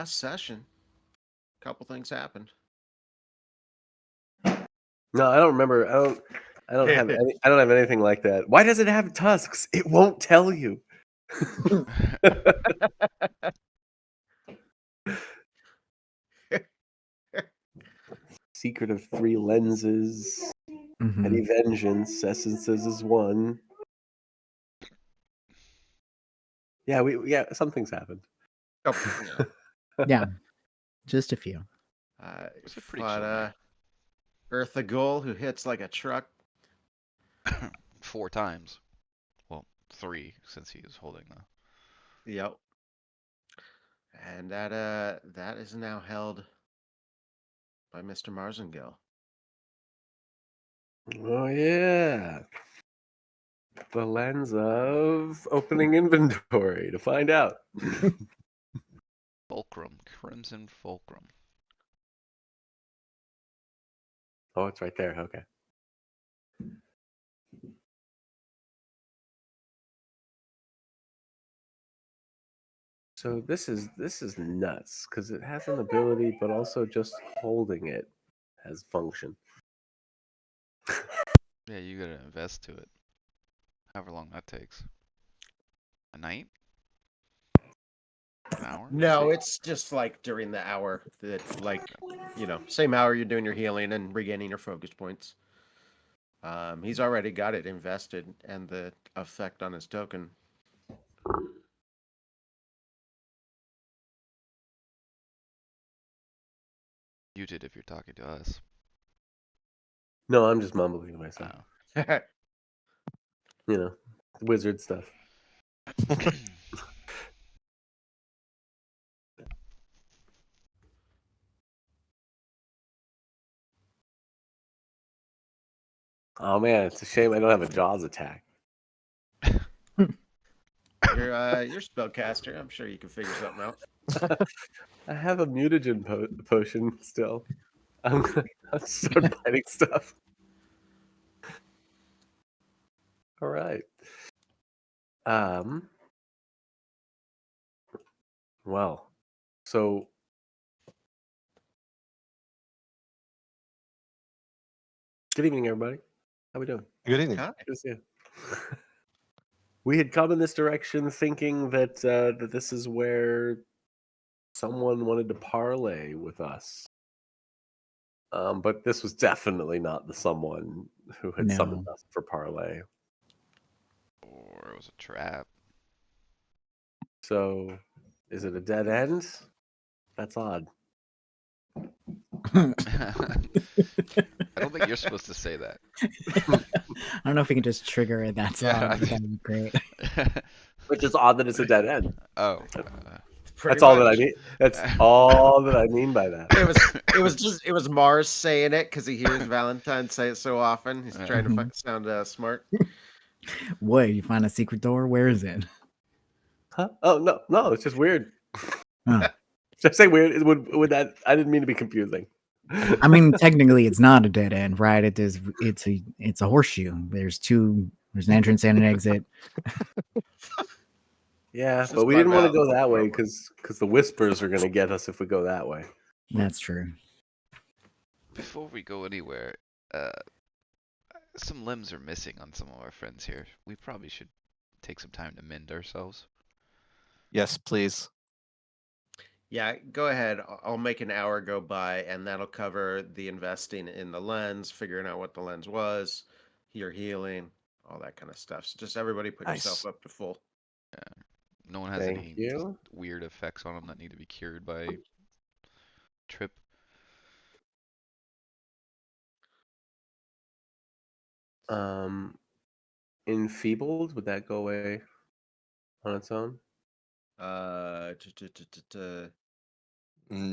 last session, a couple things happened. No, I don't remember. I don't have any. I don't have anything like that. Why does it have tusks? It won't tell you. Secret of 3 lenses. Petty vengeance. Essences is 1. Yeah, some things happened. Yeah, just a few. It's a pretty chill night. Eartha Goal, who hits like a truck. 4 times. Well, 3 since he is holding the. Yep. And that is now held by Mr. Marzingill. Oh yeah. The lens of opening inventory to find out. Fulcrum, Crimson Fulcrum. Oh, it's right there. Okay. So this is nuts because it has an ability, but also just holding it has function. Yeah, you gotta invest to it. However long that takes. A night? An hour? No, it's just like during the hour that, same hour you're doing your healing and regaining your focus points. He's already got it invested and the effect on his token. Muted if you're talking to us. No, I'm just mumbling to myself. Oh. Wizard stuff. Oh man, it's a shame I don't have a Jaws attack. You're spellcaster. I'm sure you can figure something out. I have a mutagen potion still. I'm gonna start biting stuff. All right. Well, so good evening, everybody. How we doing? Good evening. Hi. Good to see you. We had come in this direction thinking that that this is where someone wanted to parlay with us. But this was definitely not the someone who had summoned us for parlay. Or it was a trap. So, is it a dead end? That's odd. I don't think you're supposed to say that. I don't know if we can just trigger it. That's Yeah. that'd be great. Which is odd that it's a dead end. Oh. That's all that I mean. That's all that I mean by that. It was Mars saying it because he hears Valentine say it so often. He's trying to sound smart. What? You find a secret door? Where is it? Huh? Oh no, it's just weird. Oh. Just say weird. Would that? I didn't mean to be confusing. I mean, technically, it's not a dead end, right? It's a horseshoe. There's an entrance and an exit. Yeah, but we didn't want to go that way because the whispers are going to get us if we go that way. That's true. Before we go anywhere, some limbs are missing on some of our friends here. We probably should take some time to mend ourselves. Yes, please. Yeah, go ahead. I'll make an hour go by, and that'll cover the investing in the lens, figuring out what the lens was, your healing, all that kind of stuff. So just everybody put yourself up to full. Yeah. No one has any weird effects on them that need to be cured by trip. Enfeebled, would that go away on its own?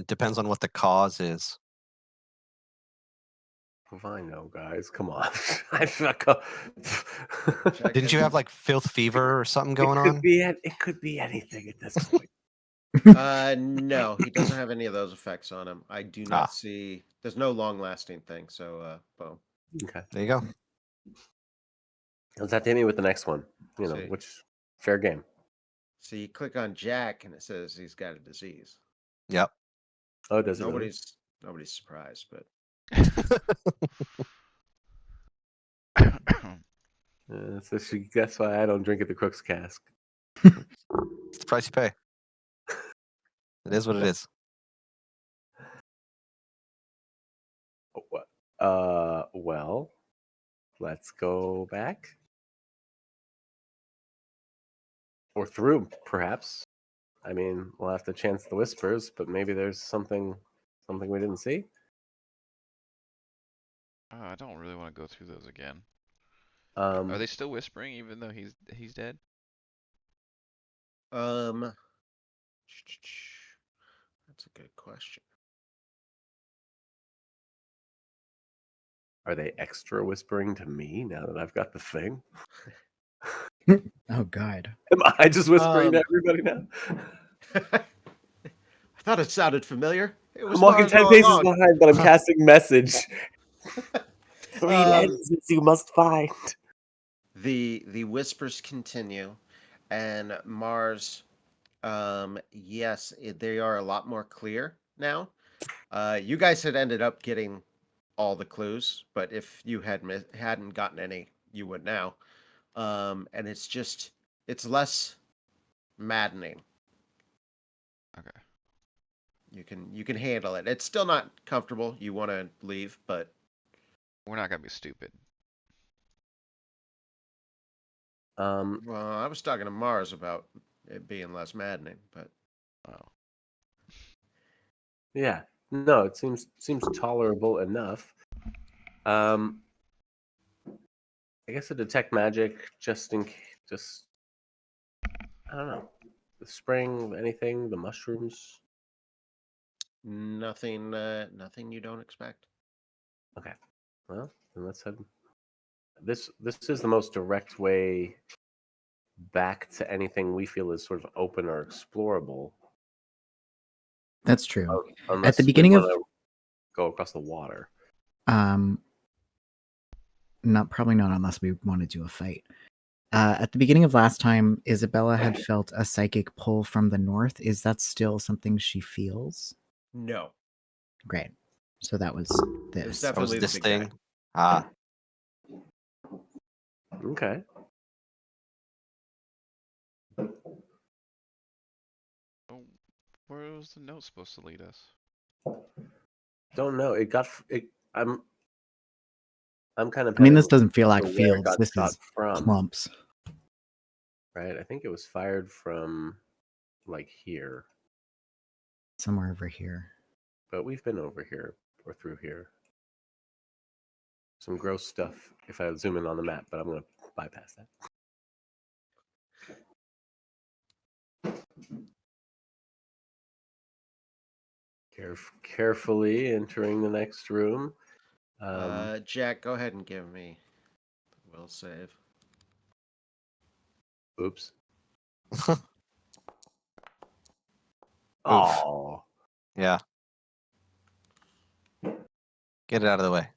Depends on what the cause is. If I know, guys, come on. Didn't you have like filth fever or something going on? It could be anything at this point. No, he doesn't have any of those effects on him. I do not see. There's no long-lasting thing. So, boom. Okay, there you go. Let's have to hit me with the next one. Which fair game. So you click on Jack, and it says he's got a disease. Yep. Oh, does it really? Nobody's surprised, but So that's why I don't drink at the Crook's Cask. It's the price you pay. It is what it is. Well, let's go back. Or through, perhaps. I mean, we'll have to chance the whispers, but maybe there's something we didn't see. I don't really want to go through those again. Um, Are they still whispering even though he's dead? that's a good question. Are they extra whispering to me now that I've got the thing? Oh God. Am I just whispering to everybody now? I thought it sounded familiar. It was I'm walking Mars 10 all paces along. behind, but I'm casting message. 3 Um, lenses you must find. The whispers continue, and Mars. Yes, they are a lot more clear now. You guys had ended up getting all the clues, but if you hadn't gotten any, you would now. And it's less maddening. Okay. You can handle it. It's still not comfortable. You want to leave, but We're not gonna be stupid. well, I was talking to Mars about it being less maddening, but Oh. Yeah. No, it seems tolerable enough. I guess a detect magic just I don't know. The spring, anything, the mushrooms. nothing you don't expect. Okay. Well, then let's head. This is the most direct way back to anything we feel is sort of open or explorable. That's true. At Unless the we beginning of want to go across the water. probably not unless we want to do a fight. At the beginning of last time, Isabella had felt a psychic pull from the north. Is that still something she feels? No, Great. So that was it was this. That was definitely the this big guy. thing. Ah, Okay. Oh, where was the note supposed to lead us? Don't know. I'm kind of I mean, heading this doesn't feel like for where it fields. got This shot is from. clumps. Right? I think it was fired from like here. Somewhere over here. But we've been over here or through here. Some gross stuff if I zoom in on the map, but I'm going to bypass that. Carefully entering the next room. Jack, go ahead and give me the will save. Oops. Oof. Oh. Yeah. Get it out of the way.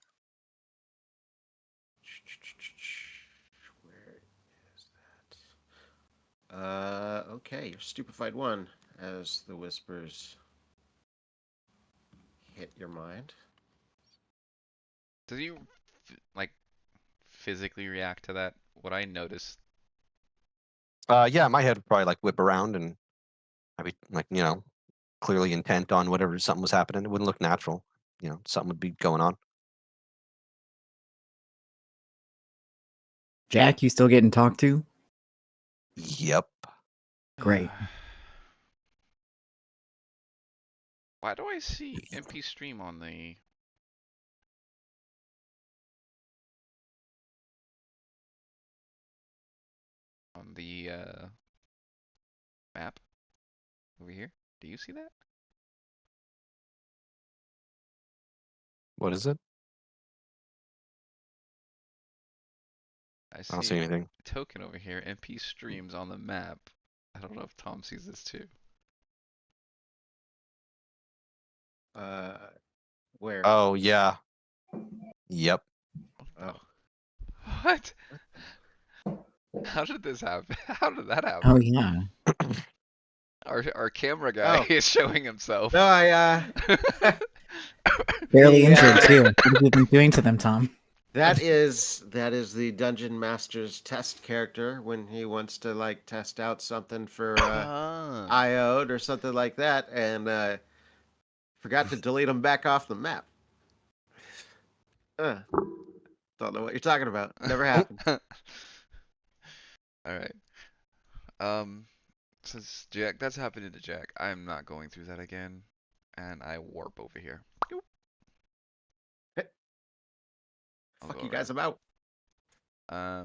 Where is that? Okay, you're stupefied one as the whispers hit your mind. Did you like physically react to that? Would I notice? Yeah, my head would probably like whip around and I'd be like, clearly intent on whatever something was happening. It wouldn't look natural. Something would be going on. Jack, you still getting talked to? Yep. Great. Why do I see MP stream on the map over here? Do you see that? What is it? I I don't see see anything. a token over here. MP streams on the map. I don't know if Tom sees this too. Uh, where? Oh, yeah. Yep. Oh, What? How did this happen? How did that Oh happen? yeah. Our camera guy is showing himself. No, Barely injured the, too. What have you been doing to them, Tom? that is the dungeon master's test character when he wants to like test out something for Ah. IO'd or something like that, and forgot to delete him back off the map. Don't know what you're talking about. Never happened. All right. Since Jack, that's happening to Jack. I'm not going through that again, and I warp over here. I'll Fuck go you over. guys about. I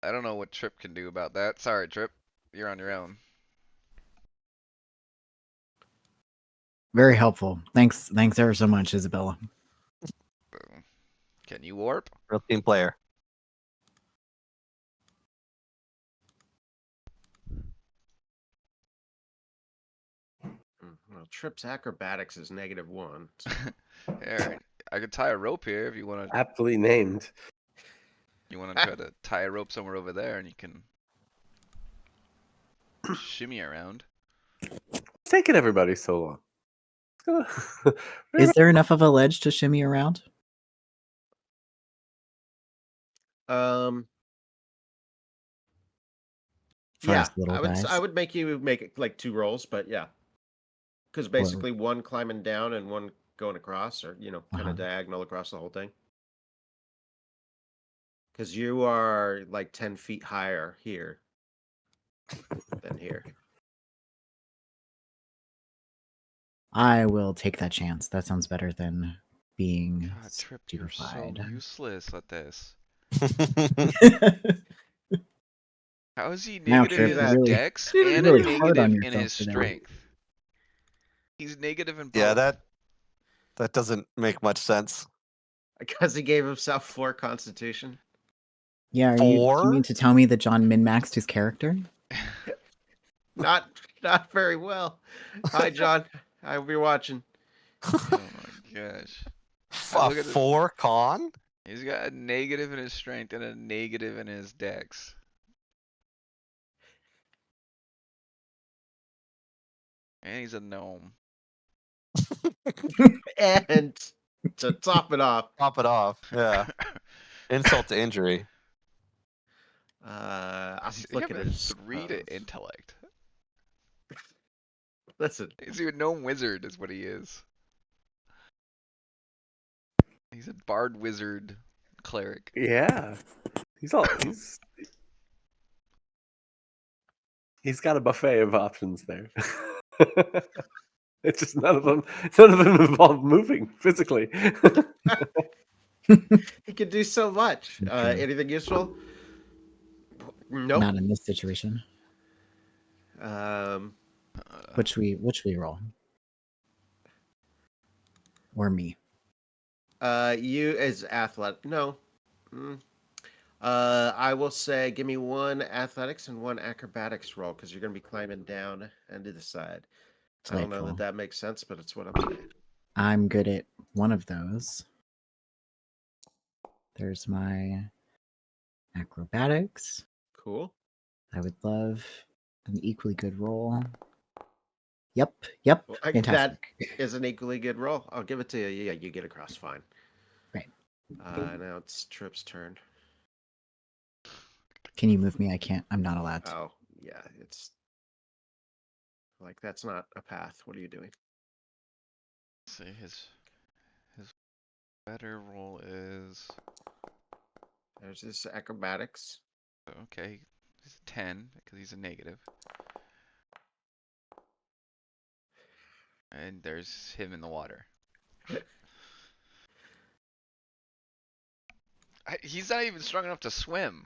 don't know what Trip can do about that. Sorry, Trip. You're on your own. Very helpful. Thanks ever so much, Isabella. Boom. Can you warp? Real team player. Well, Trip's acrobatics is -1. So. Alright. I could tie a rope here if you want to. Aptly named. You want to try to tie a rope somewhere over there, and you can shimmy around. It's taking everybody so long. Is there enough of a ledge to shimmy around? Yeah, Little guys. I would make you make it like 2 rolls, but yeah, because basically one climbing down and one going across, or kind of diagonal across the whole thing. Because you are like 10 feet higher here than here. I will take that chance. That sounds better than being God, Trip, you're so stupefied. useless at this. How is he Now, negative Trip, in you're his really, dex you're and a really hard on negative in yourself his today. strength? He's negative in both. Yeah, that doesn't make much sense. Because he gave himself 4 Constitution. Yeah, do you 4? mean to tell me that John min-maxed his character? Not very well. Hi, John. I hope you're watching. Oh my gosh. A Look at 4 con? He's got a negative in his strength and a negative in his dex. And he's a gnome. And to top it off, Yeah. Insult to injury. I'm He's looking got at a his 3 to intellect. Listen, He's a gnome wizard is what he is. He's a bard wizard cleric. Yeah. He's got a buffet of options there. It's just none of them involve moving physically. he could do so much. Anything useful? Nope. Not in this situation. Which we roll? Or me? You as athletic. No. I will say, give me 1 athletics and 1 acrobatics roll because you're going to be climbing down and to the side. I don't know that makes sense, but it's what I'm saying. I'm good at one of those. There's my acrobatics. Cool. I would love an equally good roll. Yep. Well, Fantastic. that is an equally good roll. I'll give it to you. Yeah, you get across fine. Right. Now it's Trip's turn. Can you move me? I can't. I'm not allowed to. Oh, yeah. It's like that's not a path. What are you doing? See, his better roll is There's his acrobatics. okay. He's a 10 because he's a negative. And there's him in the water. He's not even strong enough to swim.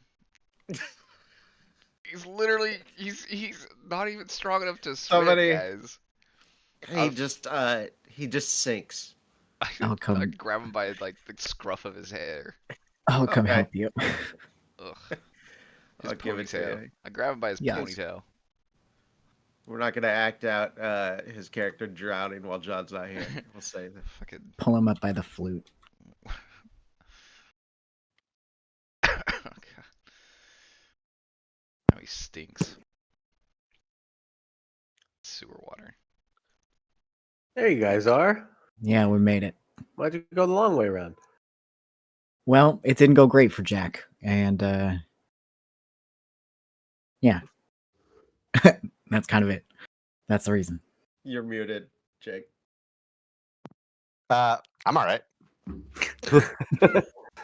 He's literally he's not even strong enough to swim, guys. He just sinks. I'll come. I grab him by like the scruff of his hair. I'll come help you. Ugh. I'll give it to you. I grab him by his ponytail. We're not gonna act out his character drowning while John's not here. We'll say that. Fucking pull him up by the flute. Oh, God. Now he stinks. sewer water. There you guys are. Yeah, we made it. Why'd you go the long way around? Well, it didn't go great for Jack, and yeah, that's kind of it. That's the reason. You're muted, Jake. I'm all right.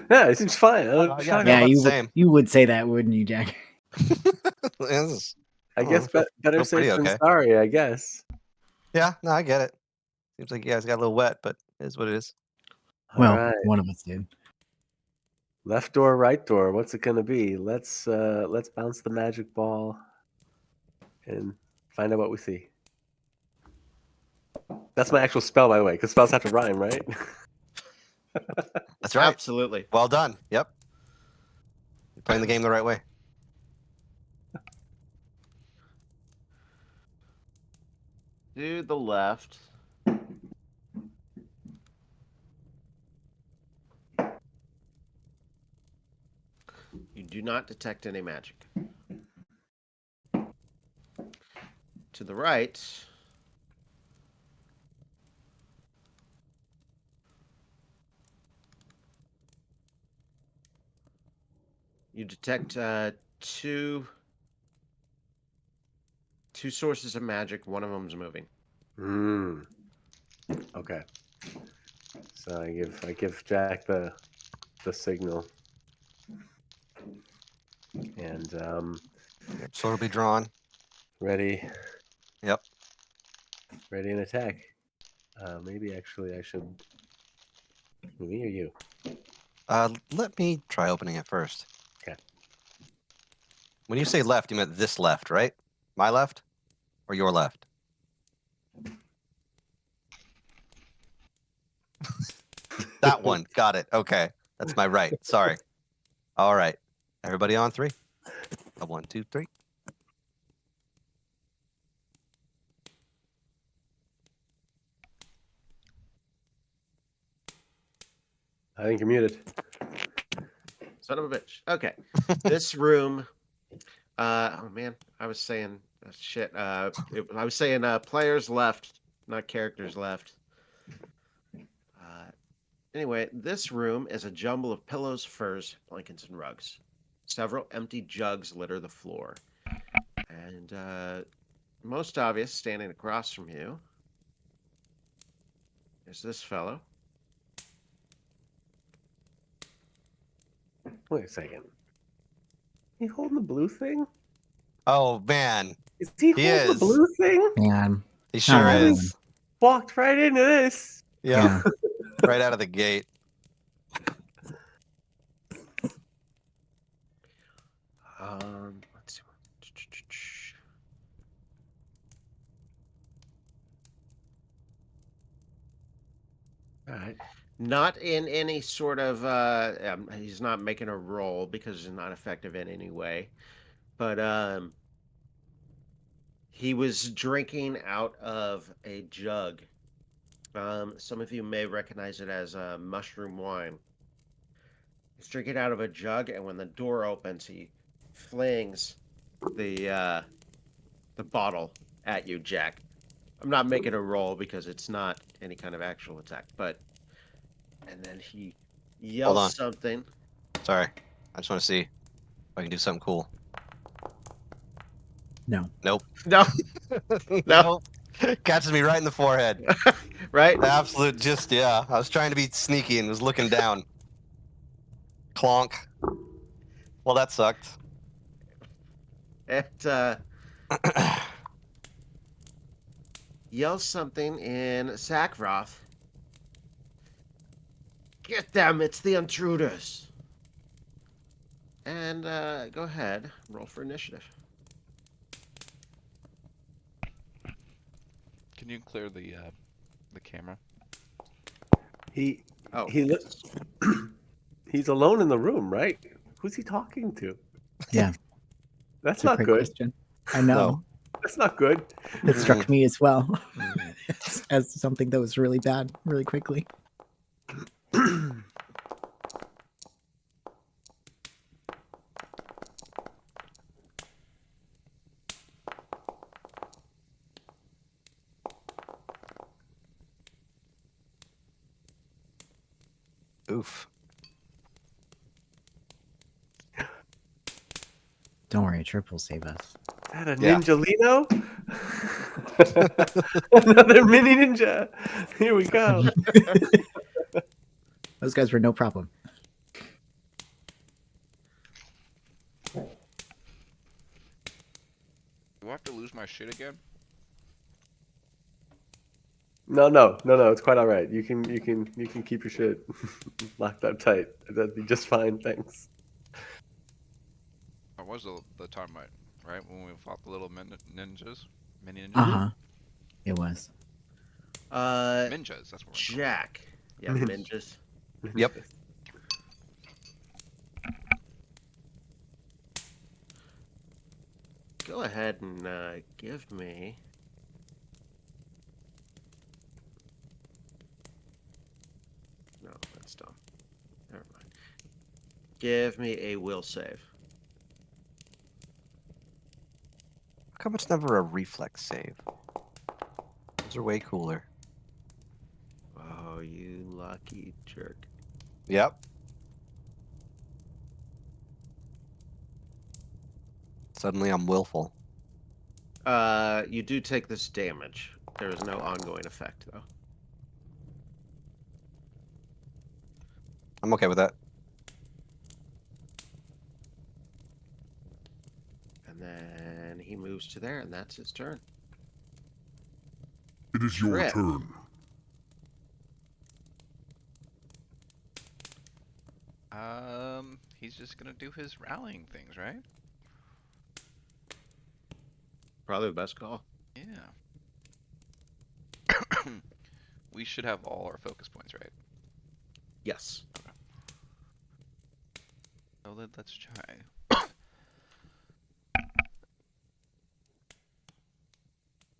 Yeah, it seems fine. Yeah, Yeah, about the you same. you would say that, wouldn't you, Jack? I guess better feel safe pretty than okay. sorry, I guess. Yeah, no, I get it. Seems like you guys got a little wet, but it is what it is. Well, All right. one of us did. Left door, right door. What's it gonna be? Let's bounce the magic ball and find out what we see. That's my actual spell, by the way, because spells have to rhyme, right? That's right. Absolutely. Well done. Yep. You're playing the game the right way. To the left. You do not detect any magic. To the right, you detect two sources of magic. One of them's moving. Okay. So I give Jack the signal, and Sword will be drawn. ready. Yep. Ready and attack. Maybe actually I should. Me or you? Let me try opening it first. Okay. When you say left, you meant this left, right? My left? Or your left? That one. Got it. Okay. That's my right. Sorry. All right. Everybody on 3. 1, 2, 3. I think you're muted. Son of a bitch. Okay. This room. Oh man, I was saying shit. I was saying players left, not characters left. Anyway, this room is a jumble of pillows, furs, blankets, and rugs. Several empty jugs litter the floor. And most obvious, standing across from you, is this fellow. Wait a second. He holding the blue thing? Oh, man. Is he He holding the is. blue thing? Man, He sure Come on. is. Walked right into this. Yeah. Right out of the gate. Let's see. All right. Not in any sort of. He's not making a roll because he's not effective in any way. But he was drinking out of a jug. Some of you may recognize it as mushroom wine. He's drinking out of a jug, and when the door opens, he flings the bottle at you, Jack. I'm not making a roll because it's not any kind of actual attack, but and then he Hold yells on. something. Sorry. I just want to see if I can do something cool. No. Nope. No, no, Catches me right in the forehead. right? Absolute just, yeah. I was trying to be sneaky and was looking down. Clonk. Well, that sucked. It yells something in Sackroth. Get them! It's the intruders. And go ahead, roll for initiative. Can you clear the camera? He Oh, he yes. he's alone in the room, right? Who's he talking to? Yeah. That's It's a not great good. question. I know. No. That's not good. It struck me as well as something that was really bad really quickly. Oof. Don't worry, Chirp will save us. Is that a Yeah. Ninjalino? Another mini ninja. Here we go. Those guys were no problem. Do I have to lose my shit again? No. It's quite all right. You can keep your shit locked up tight. That'd be just fine. Thanks. That was the time, right? When we fought the little ninjas? Mini ninjas? Uh-huh. It was. Ninjas, that's what we're calling Jack. Yeah, ninjas. Yep. Go ahead and give me. No, that's dumb. Never mind. Give me a will save. How come it's never a reflex save? Those are way cooler. Oh, you lucky jerk. Yep. Suddenly I'm willful. You do take this damage. There is no ongoing effect, though. I'm okay with that. And then he moves to there, and that's his turn. It is your Trip. turn. He's just gonna do his rallying things, right? Probably the best call. Yeah. We should have all our focus points, right? Yes. So let's try.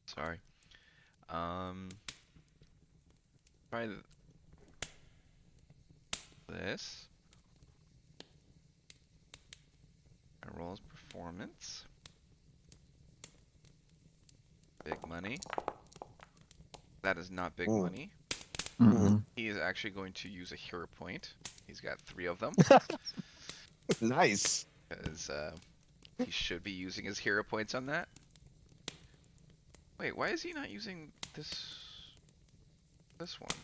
Sorry. Try this. I roll his performance. Big money. That is not big Ooh. money. Mm-mm. He is actually going to use a hero point. He's got 3 of them. Nice. Because he should be using his hero points on that. Wait, why is he not using this one?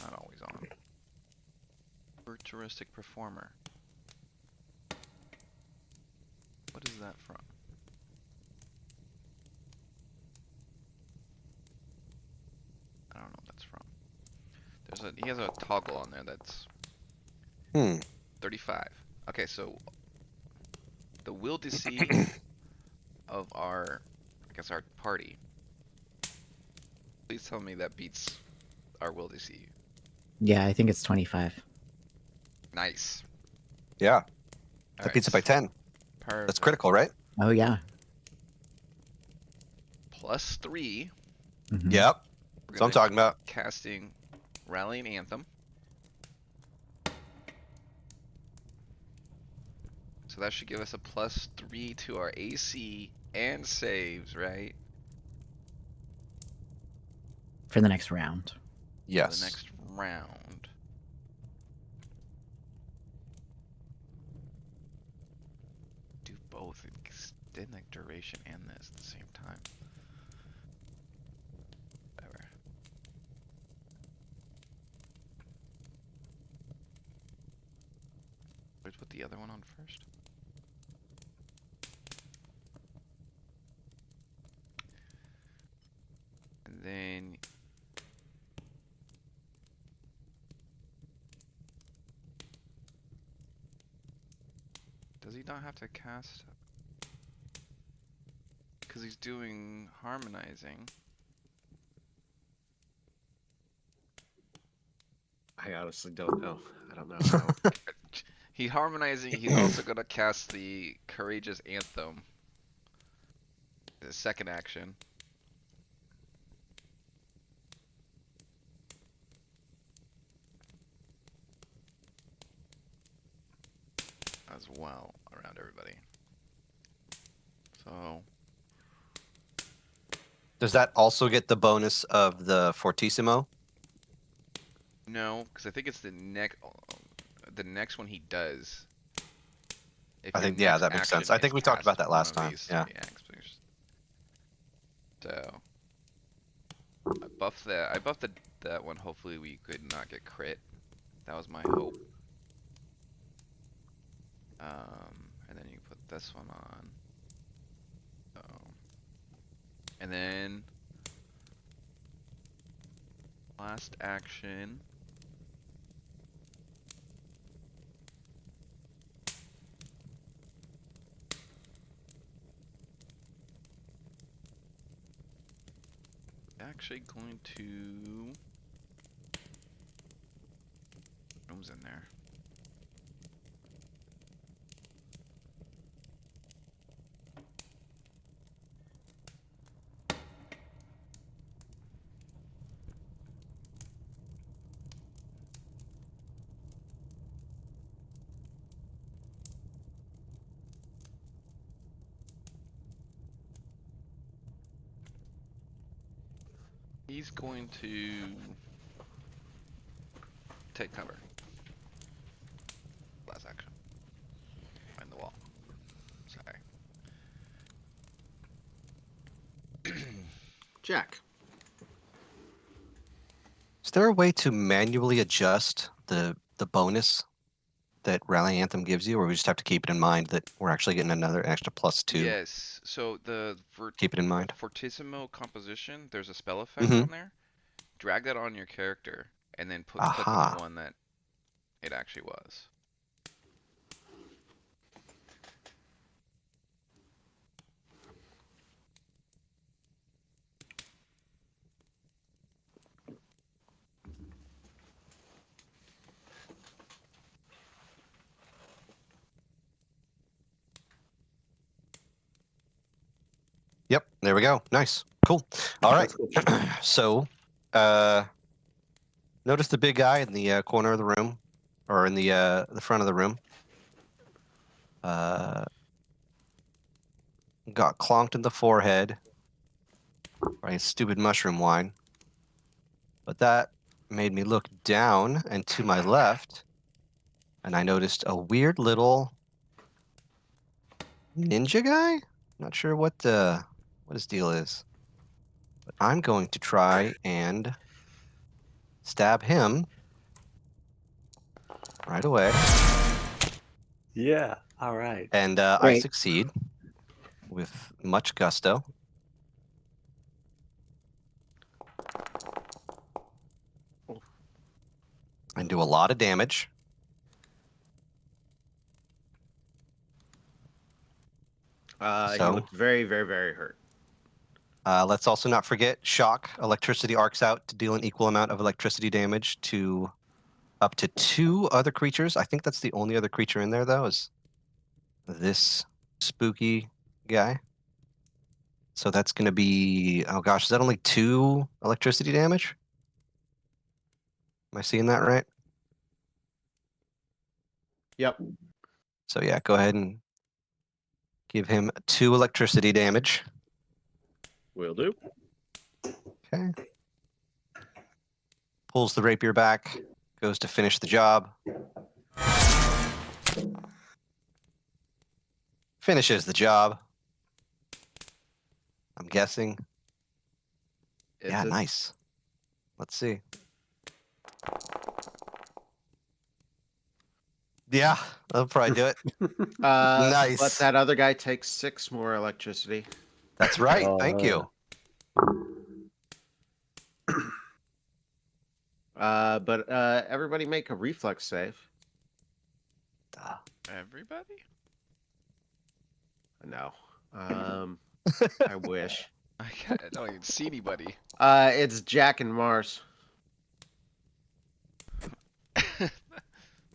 Not always on. Futuristic performer. What is that from? I don't know what that's from. He has a toggle on there that's 35. Okay, so the will deceive of our party. Please tell me that beats our will deceive. Yeah, I think it's 25. Nice. Yeah. That Alright, beats it by 10. That's perfect. critical, right? Oh, yeah. Plus 3. Mhm. Yep. We're That's what I'm gonna talking about. casting Rallying Anthem. So that should give us a plus 3 to our AC and saves, right? For the next round. For Yes. the next round. Do both, extend like duration and this at the same time. Whatever. Let's put the other one on first. And then does he not have to cast? Because he's doing harmonizing. I honestly don't know. I don't know how. He's harmonizing. He's also gonna cast the Courageous Anthem. The second action. As well around everybody. So Does that also get the bonus of the Fortissimo? No, because I think it's the next one he does. If I your think, yeah, next that makes sense. action I is think we talked about past that one last of time. these, Yeah. explanations. So I buffed that one. Hopefully we could not get crit. That was my hope. And then you put this one on. So, and then last action. Actually going to rooms in there. He's going to take cover. Last action. Find the wall. Sorry. Jack. Is there a way to manually adjust the bonus that Rally Anthem gives you, or we just have to keep it in mind that we're actually getting another extra +2? Yes. So the Keep it in mind. Fortissimo composition, there's a spell effect Mm-hmm. on there. Drag that on your character, and then click on the Aha. one that it actually was. Yep, there we go. Nice. Cool. All right. That's cool. So, notice the big guy in the corner of the room, or in the front of the room. Got clonked in the forehead by a stupid mushroom wine. But that made me look down and to my left, and I noticed a weird little ninja guy. Not sure what his deal is, but I'm going to try and stab him right away. Yeah. All right. And I Great. succeed with much gusto. And do a lot of damage. He So- looked very, very, very hurt. Let's also not forget shock. Electricity arcs out to deal an equal amount of electricity damage to up to 2 other creatures. I think that's the only other creature in there, though, is this spooky guy. So that's going to be, oh gosh, is that only 2 electricity damage? Am I seeing that right? Yep. So yeah, go ahead and give him 2 electricity damage. Will do. Okay. Pulls the rapier back, goes to finish the job. Finishes the job. I'm guessing. Yeah, It's nice. Let's see. Yeah, that'll probably do it. But Nice. that other guy takes 6 more electricity. That's right. Thank you. But everybody make a reflex save. Duh. Everybody? No. I wish. I don't even see anybody. It's Jack and Mars.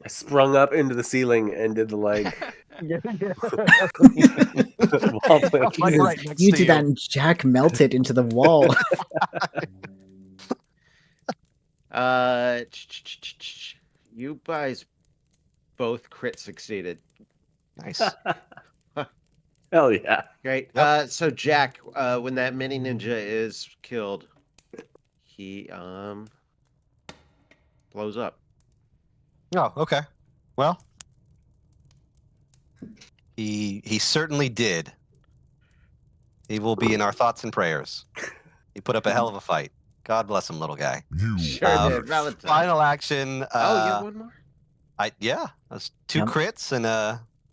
I sprung up into the ceiling and did the like. wall flip. Like Jesus, right next you to did that and Jack melted into the wall. You guys both crit succeeded. Nice. Hell yeah. Great. Yep. So Jack, when that mini ninja is killed, he blows up. Oh, okay. Well, he certainly did. He will be in our thoughts and prayers. He put up a hell of a fight. God bless him, little guy. Sure did. Valentine. Final action. Oh, you have one more? That's 2 Yep. crits and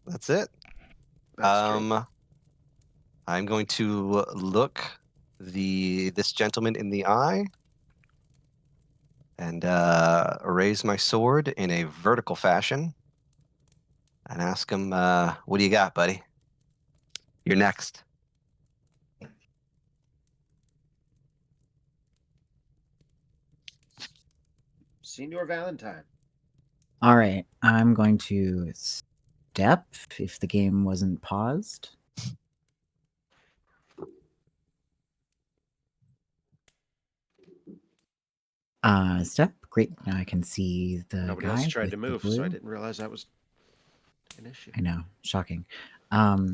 that's it. That's true. I'm going to look this gentleman in the eye and raise my sword in a vertical fashion and ask him, "What do you got, buddy? You're next." Senior Valentine. All right, I'm going to step if the game wasn't paused. Step. Great. Now I can see the Nobody guy else tried with to the move, blue. so I didn't realize that was an issue. I know. Shocking. I'll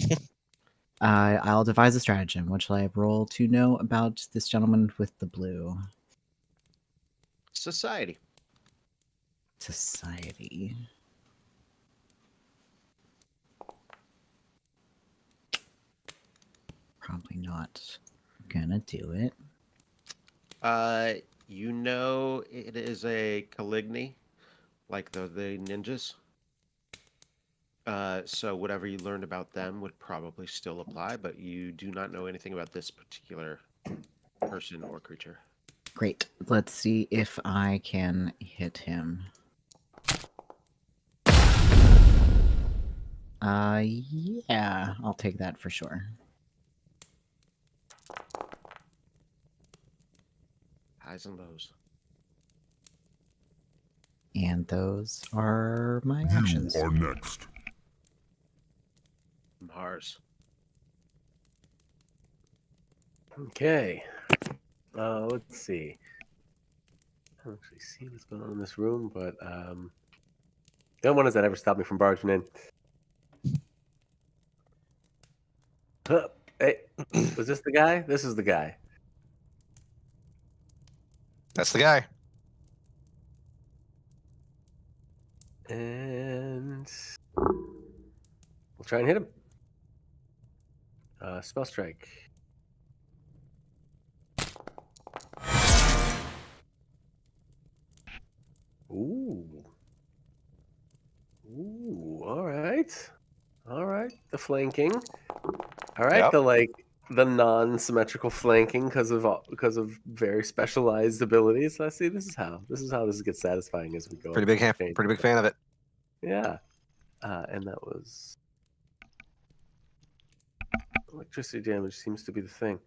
devise a stratagem. What shall I roll to know about this gentleman with the blue? Society. Society. Probably not gonna do it. You know it is a Caligny, like the ninjas. So whatever you learned about them would probably still apply, but you do not know anything about this particular person or creature. Great. Let's see if I can hit him. Yeah, I'll take that for sure. Highs and lows. And those are my actions. You are next. Mars. Okay. Let's see. I don't actually see what's going on in this room, but the only one is that ever stopped me from barging in. Huh. Hey, was this the guy? This is the guy. That's the guy. And we'll try and hit him. Spell strike. Ooh. Ooh, all right. All right. The flanking. All right, Yep. the non-symmetrical flanking because of very specialized abilities. I see this is how this gets satisfying as we go. Pretty big fan of it. Yeah. And that was electricity damage seems to be the thing.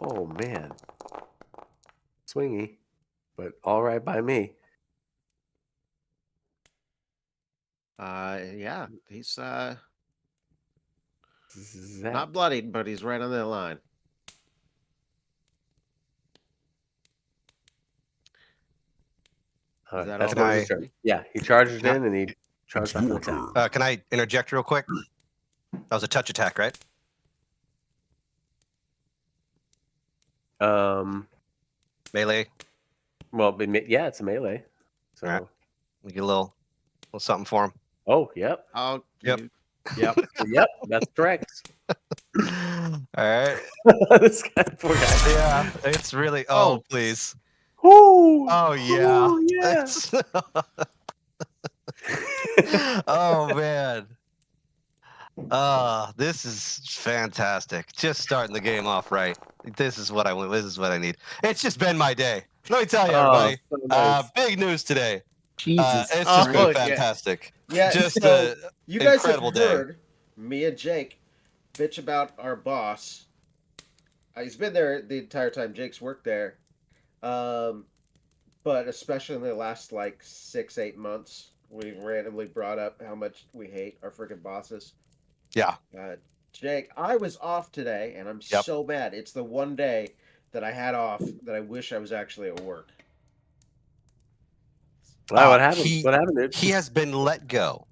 Oh man. Swingy, but all right by me. Yeah, he's Zap. not bloodied, but he's right on the line. Is that That's all? his turn. Yeah, he charged in and he charged off an Your attack. turn. Can I interject real quick? That was a touch attack, right? Melee. Well, yeah, it's a melee. So. All right. We get a little something for him. Oh, yep. Oh, Yep. Yep. Yep. That's correct. All right. This guy, poor guy. Yeah, it's really. Oh. Oh, please. Ooh. Oh yeah. Ooh, yeah. That's- oh man. This is fantastic. Just starting the game off right. This is what I want. This is what I need. It's just been my day. Let me tell you, everybody. so nice. Big news today. Jesus. It's just Oh, been yeah. fantastic. Yeah, Just so you guys have incredible day. heard me and Jake bitch about our boss. He's been there the entire time Jake's worked there. But especially in the last like 6-8 months, we randomly brought up how much we hate our freaking bosses. Yeah. Jake, I was off today, and I'm Yep. so mad. It's the one day that I had off that I wish I was actually at work. Wow, what happened? What happened, dude? He has been let go.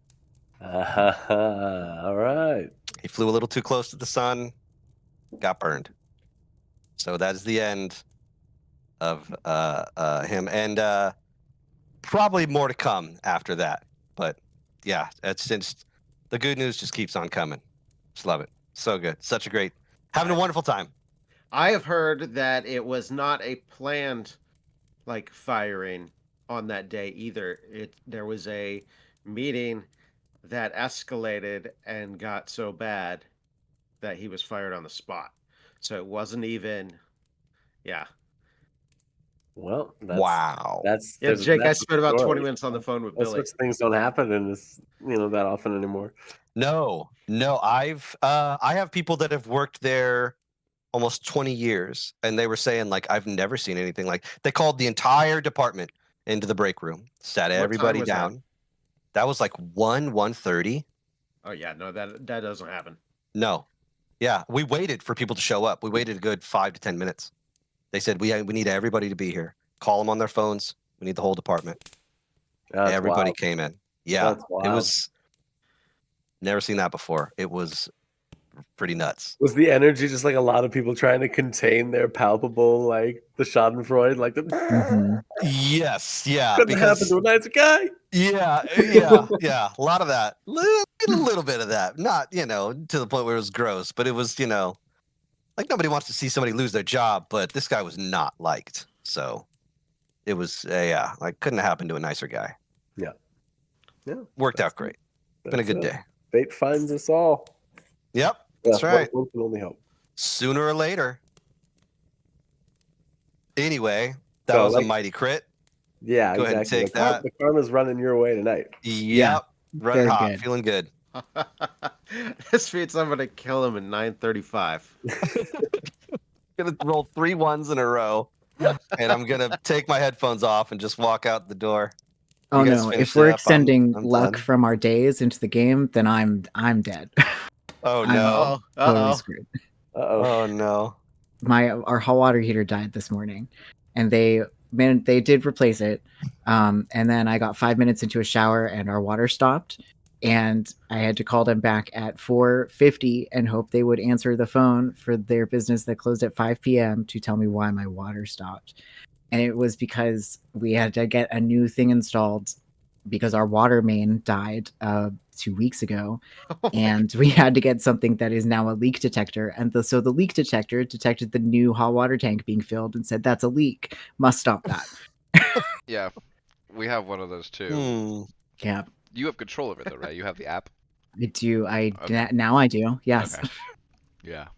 All right. He flew a little too close to the sun, got burned. So that is the end him, and probably more to come after that. But yeah, it's just the good news just keeps on coming. Just love it. So good. Such a great, having a I wonderful time. I have heard that it was not a planned like firing on that day either. There was a meeting that escalated and got so bad that he was fired on the spot. So it wasn't even yeah. Well, Wow. Yeah, Jake, I that's the spent about 20 story. minutes on the phone with Those Billy. sorts of things don't happen in this, that often anymore. No, no, I have people that have worked there almost 20 years, and they were saying like I've never seen anything like. They called the entire department into the break room, sat What time everybody was that? down. That was like 1:30. Oh yeah, no, that doesn't happen. No, yeah, we waited for people to show up. We waited a good 5 to 10 minutes. They said we need everybody to be here. Call them on their phones. We need the whole department. That's Everybody wild. came in. Yeah, That's it wild. was never seen that before. It was pretty nuts. Was the energy just like a lot of people trying to contain their palpable, like the Schadenfreude, like the hmm Yes, yeah, couldn't happen because to a nice guy? yeah, a lot of that, a little bit of that. Not to the point where it was gross, but it was like nobody wants to see somebody lose their job, but this guy was not liked, so it was yeah, like couldn't have happened to a nicer guy. Yeah. Worked That's out great. it. Been a That's good it. day. Fate finds us all. Yep, Yeah, that's right. one can only hope. Sooner or later. Anyway, that So was a like, mighty crit. yeah, Go ahead and exactly. take that. The karma's running your way tonight. Yeah, Yep, running very hot, good. feeling good. This means I'm gonna kill him in 9:35. Gonna roll 3 1s in a row, and I'm gonna take my headphones off and just walk out the door. Oh You guys no, finish if it we're up. extending I'm luck done. from our days into the game, then I'm dead. Oh I'm no. Uh-oh. totally Uh-oh. screwed. Uh-oh. Oh no. Our hot water heater died this morning, and they did replace it. And then I got 5 minutes into a shower, and our water stopped, and I had to call them back at 4:50 and hope they would answer the phone for their business that closed at 5 p.m. to tell me why my water stopped. And it was because we had to get a new thing installed because our water main died 2 weeks ago, Oh my and we had to get something that is now a leak detector. And so the leak detector detected the new hot water tank being filled and said, "That's a leak. Must stop that." Yeah, we have one of those too. Hmm. Yeah, You have control of it though, right? You have the app. I do. Okay. Now I do. Yes. Okay. Yeah.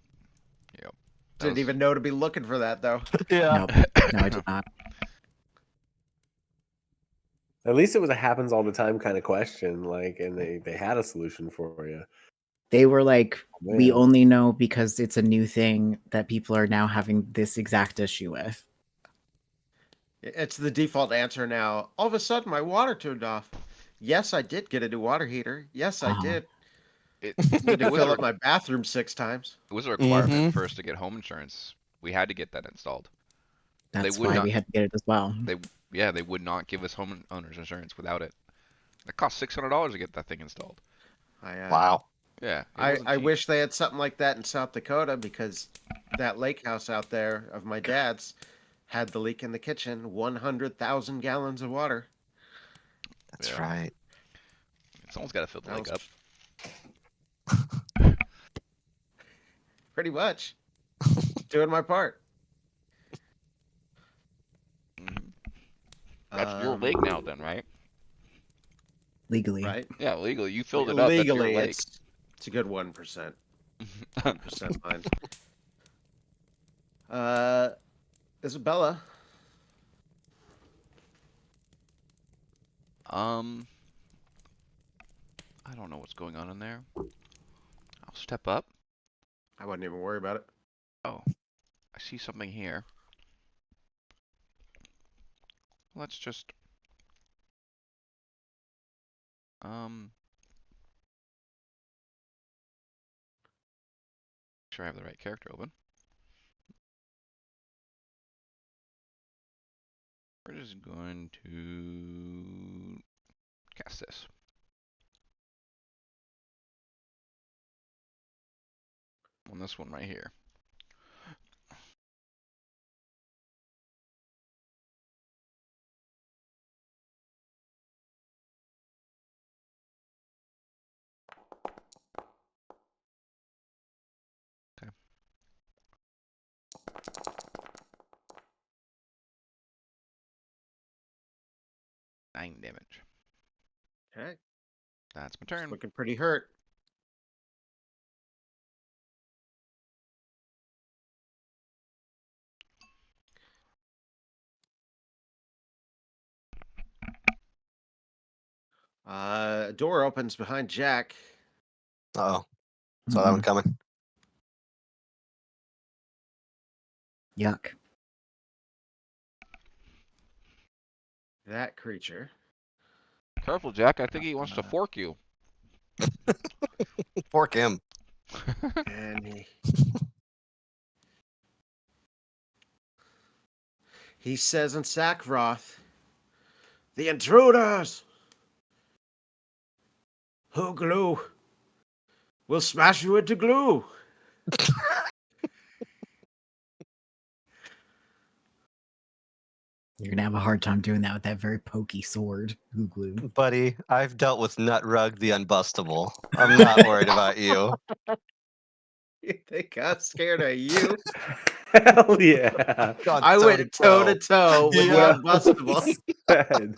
Yep. That Didn't was. even know to be looking for that though. Yeah. Nope. No, I did not. At least it was a happens all the time kind of question, like, and they had a solution for you. They were like, "We Man. only know because it's a new thing that people are now having this exact issue with." It's the default answer now. All of a sudden, my water turned off. Yes, I did get a new water heater. Yes, I Oh, did. It. Need to It was fill a. up my bathroom 6 times. It was a requirement Mm-hmm. for us to get home insurance. We had to get that installed. They that's would why not. we had to get it as well. They. Yeah, they would not give us homeowners insurance without it. It cost $600 to get that thing installed. Wow. Yeah, it I wasn't I cheap. wish they had something like that in South Dakota because that lake house out there of my dad's had the leak in the kitchen. 100,000 gallons of water. That's Yeah, right. someone's got to fill the That lake was up. pretty much doing my part. Hmm. That's your lake now, then, right? Legally. Right? Yeah, legally, you filled it up. That's your Legally, lake. it's a good 1%. 1% mine. Isabella, um, I don't know what's going on in there. I'll step up. I wouldn't even worry about it. Oh, I see something here. Let's just um make sure I have the right character open. We're just going to cast this. On this one right here. Nine damage. Okay, That's my it's turn. looking pretty hurt. A door opens behind Jack. Uh-oh. Saw that one Mm-mm. coming. Yuck. That creature. Careful, Jack. I think he wants to fork you. Fork him. And he says in Sackroth, "The intruders! Who glue? We'll smash you into glue." You're gonna have a hard time doing that with that very pokey sword, Googlu. Buddy, I've dealt with Nutrug the Unbustable. I'm not worried about you. You think I'm scared of you? Hell yeah. Gone I toe went to toe to toe. toe with the Yeah. Unbustable. Said.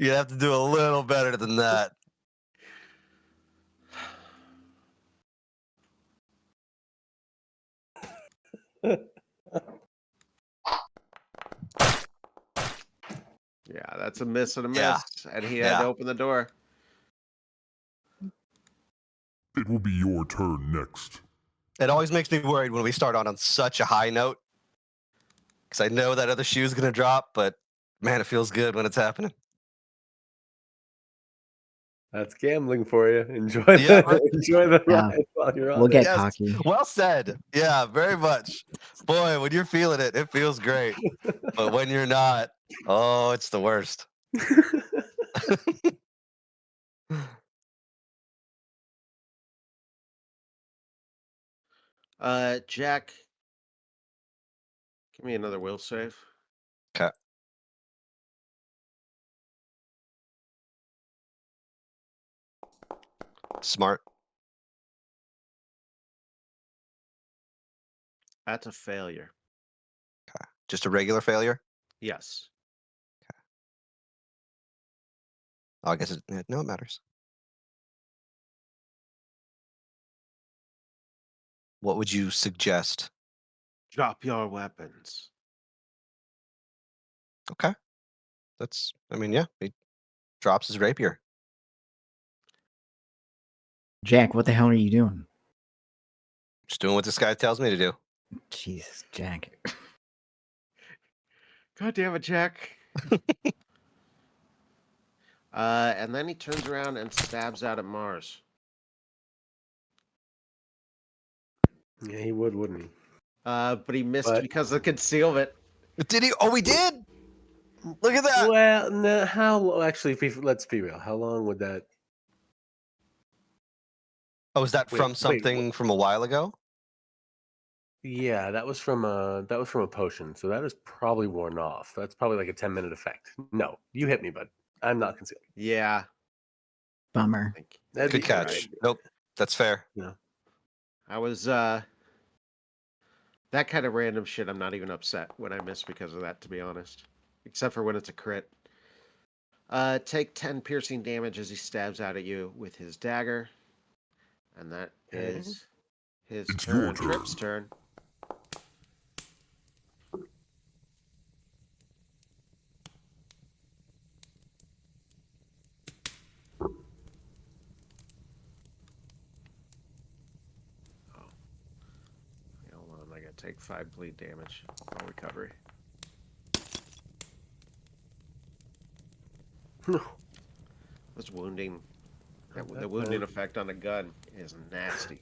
You have to do a little better than that. Yeah, that's a miss and a Yeah. miss. And he had to Yeah. open the door. It will be your turn next. It always makes me worried when we start on such a high note. Because I know that other shoe's going to drop, but man, it feels good when it's happening. That's gambling for you. Enjoy Yeah, the right. enjoy the Yeah. ride while you're on We'll it. get Yes. cocky. Well said. Yeah, very much. Boy, when you're feeling it, it feels great. But when you're not, oh, it's the worst. Jack, give me another will save. Okay. Smart. That's a failure. Just a regular failure? Yes. Oh, I guess no, it matters. What would you suggest? Drop your weapons. Okay. I mean, yeah, he drops his rapier. Jack, what the hell are you doing? Just doing what this guy tells me to do. Jesus, Jack. God damn it, Jack. And then he turns around and stabs out at Mars. Yeah, he would, wouldn't he? But he missed But- because of concealment. Did he? Oh, we did. Look at that. Well, no, actually, let's be real. How long would that? Oh, is that Wait, from wait, something from a while ago? Yeah, that was from a potion, so that is probably worn off. That's probably like a 10-minute effect. No, you hit me, bud. I'm not concealed. Yeah. Bummer. That'd Good be- catch. Nope, that's fair. I was that kind of random shit. I'm not even upset when I miss because of that, to be honest. Except for when it's a crit. Take 10 piercing damage as he stabs out at you with his dagger. And that Okay. is his It's your turn. Trip's turn. turn. Hold on, I gotta take 5 bleed damage. I'll recovery. This wounding, the wounding effect on a gun is nasty.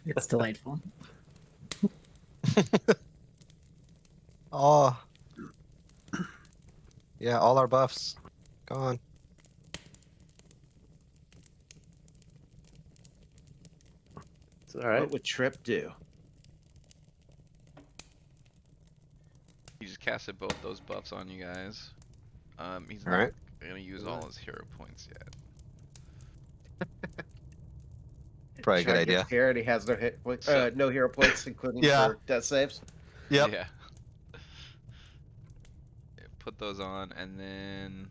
It's delightful. Oh, yeah, all our buffs gone. It's all right. What would Trip do? He just casted both those buffs on you guys. He's All not right. gonna use all his hero points yet. Probably a good Chad gets idea. scared. He has no hit points, So- no hero points, including Yeah. for death saves. Yep. Yeah. Yeah, put those on, and then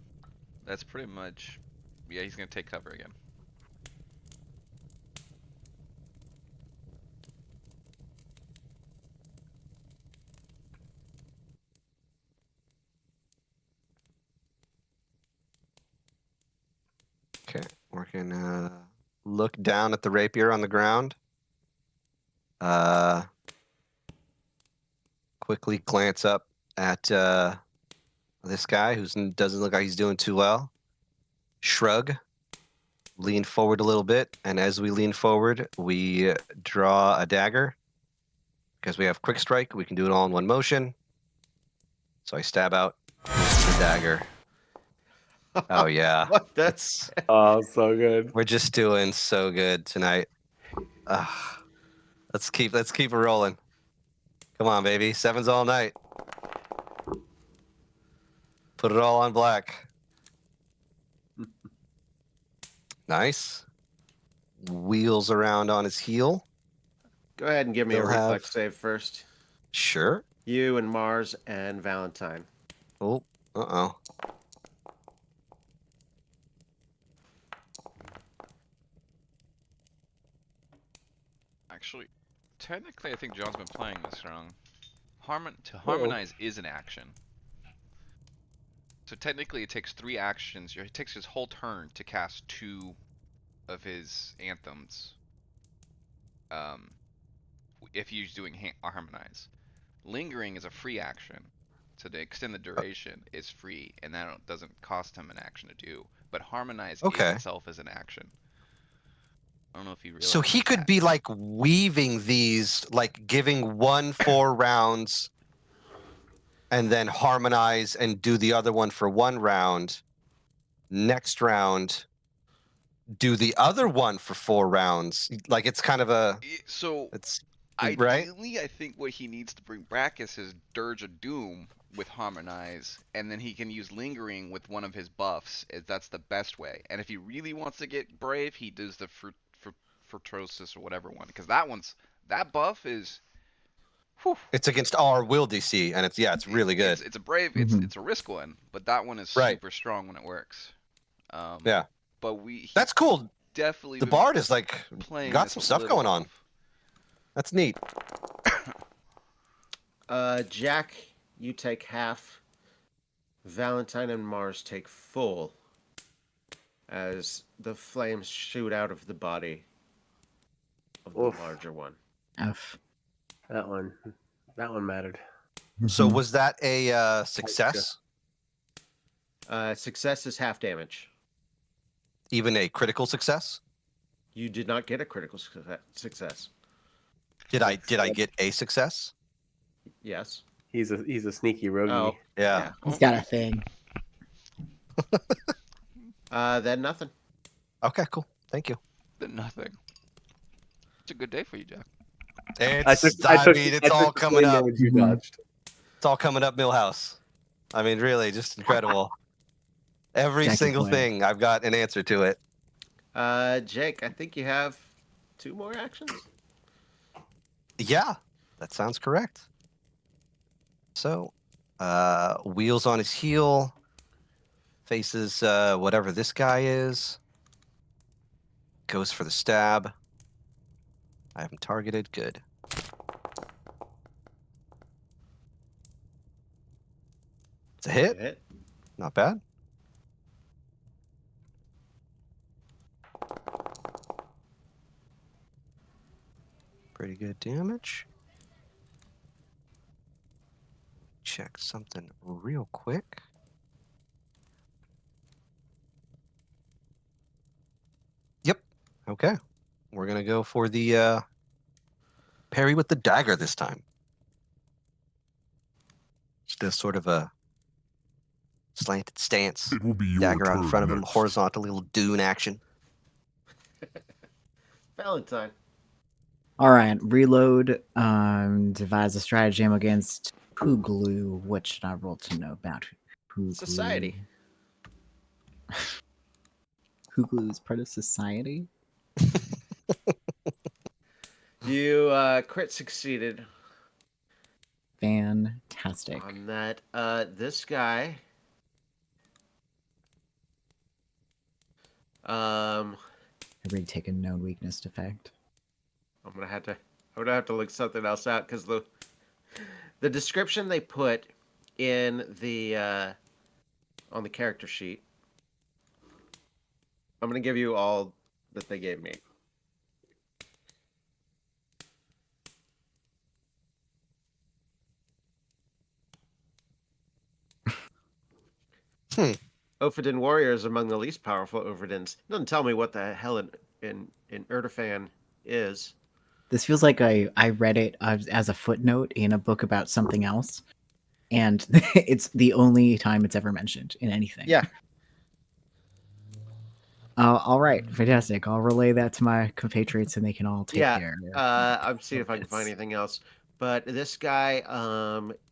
that's pretty much. Yeah, he's gonna take cover again. Okay, we're gonna look down at the rapier on the ground. Quickly glance up at this guy who doesn't look like he's doing too well. Shrug. Lean forward a little bit, and as we lean forward, we draw a dagger. Because we have quick strike, we can do it all in one motion. So I stab out the dagger. Oh yeah, What? That's Oh, so good. we're just doing so good tonight. Let's keep it rolling. Come on, baby. 7's all night. Put it all on black. Nice. Wheels around on his heel. Go ahead and give me a They'll reflex have- save first. Sure. You and Mars and Valentine. Oh, uh-oh. Actually, technically, I think John's been playing this wrong. To harmonize is an action. So technically, it takes 3 actions. It takes his whole turn to cast 2 of his anthems. If he's doing harmonize. Lingering is a free action, so to extend the duration is free, and that doesn't cost him an action to do. But harmonize Okay. itself is an action. I don't know if he realizes So he could that. be like weaving these, like giving 1 4 rounds and then harmonize and do the other one for 1 round. Next round, do the other one for 4 rounds. Like it's kind of a, So it's right. ideally, I think what he needs to bring back is his Dirge of Doom with harmonize, and then he can use lingering with one of his buffs. That's the best way. And if he really wants to get brave, he does the Fructosis or whatever one, because that buff is. Whew, It's against our will DC, and it's really good. It's a brave. Mhm. It's a risk one, but that one is Right. super strong when it works. Yeah. But he's That's cool. definitely The been bard is like playing got this some a stuff little going on. off. That's neat. Jack, you take half. Valentine and Mars take full. As the flames shoot out of the body of the Oof. larger one. F. That one mattered. So Mhm. was that a success? Success is half damage. Even a critical success? You did not get a critical success. Did I get a success? Yes. He's a sneaky rogue. Oh, Yeah. He's got a thing. Then nothing. Okay, cool. Thank you. Then nothing. It's a good day for you, Jack. It's It's all coming up. You Mhm. dodged. It's all coming up, Millhouse. I mean, really, just incredible. Every Jack is single winning. thing, I've got an answer to it. Jake, I think you have 2 more actions. Yeah, that sounds correct. So, wheels on his heel, faces whatever this guy is, goes for the stab. I have him targeted. Good. It's a hit. Hit. Not bad. Pretty good damage. Check something real quick. Yep. Okay. We're going to go for the parry with the dagger this time. Just a sort of a slanted stance. It will be your Dagger out in turn front of him, next. horizontal little dune action. Valentine. All right, reload. Devise a stratagem against Pooglu. What should I roll to know about Pooglu? Society. Pooglu is part of society. You crit succeeded Fantastic. on that. This guy. I already take a known weakness effect. I'm gonna have to look something else out because the description they put in the on the character sheet. I'm gonna give you all that they gave me. Hmm. Ophidan warrior is among the least powerful Ophidans. It doesn't tell me what the hell in Erdofan is. This feels like I read it as a footnote in a book about something else, and it's the only time it's ever mentioned in anything. Yeah. All right, fantastic. I'll relay that to my compatriots, and they can all take Yeah. their. I'm seeing if I can find anything else. But this guy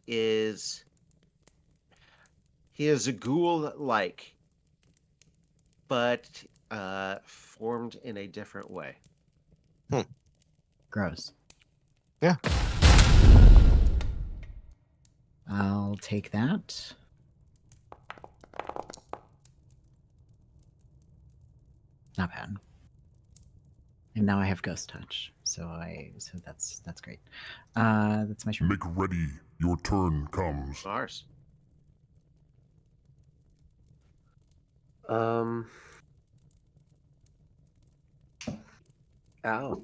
is he is a ghoul like, but formed in a different way. Gross. Yeah. I'll take that. Not bad. And now I have ghost touch, so that's great. That's my turn. Make ready. Your turn comes. Ours. Ow.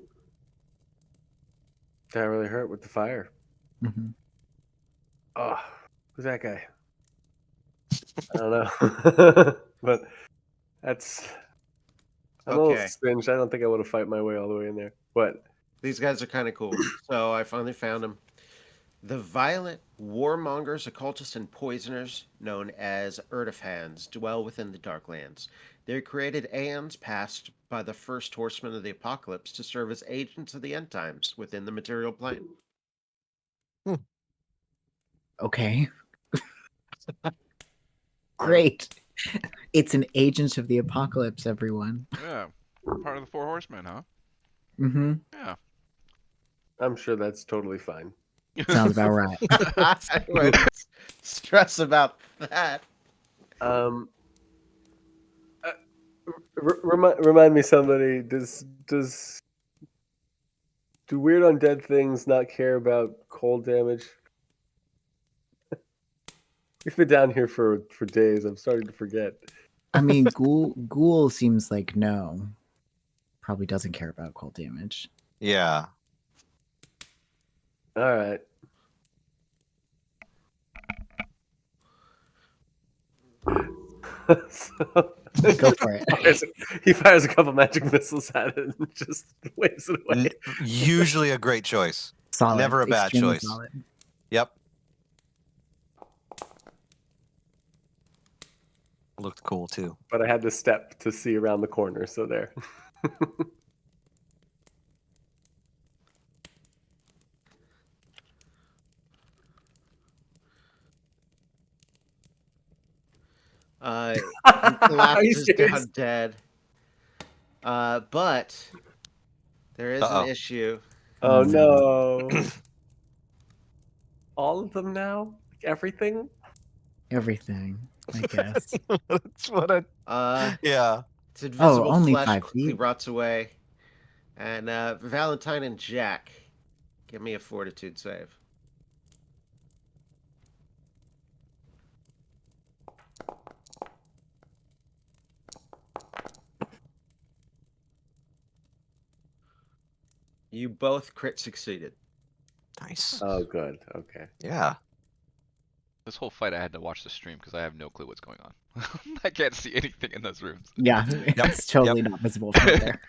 That really hurt with the fire. Hmm. Oh, who's that guy? I don't know. But that's. I'm a Okay. little singed. I don't think I would have fight my way all the way in there. What? These guys are kind of cool. So I finally found them. The violent warmongers, occultists, and poisoners known as Erdofans dwell within the Darklands. They created aeons passed by the first horsemen of the apocalypse to serve as agents of the end times within the material plane. Okay. Great. It's an agent of the apocalypse, everyone. Yeah. Part of the Four Horsemen, huh? Mm-hmm. Yeah. I'm sure that's totally fine. Sounds about right. I wouldn't stress about that. Um, remind me, somebody. Do weird undead things not care about cold damage? We've been down here for days. I'm starting to forget. I mean, Ghoul seems like no. Probably doesn't care about cold damage. Yeah. All right. So, Go for it. he fires a couple magic missiles at it and just waves it away. Usually a great choice. Solid. Never a bad Extremely choice. solid. Yep. Looked cool too. But I had to step to see around the corner, so there. He Are you collapses serious? down dead. But there is Uh-oh. an issue. Oh Oh, no! All of them now? Like everything? Everything, I guess. That's what I. Yeah. Its invisible only flesh 5 quickly feet? rots away. And Valentine and Jack, give me a fortitude save. You both crit succeeded. Nice. Oh, good. Okay. Yeah. This whole fight, I had to watch the stream because I have no clue what's going on. I can't see anything in those rooms. Yeah, it's totally not visible from up there.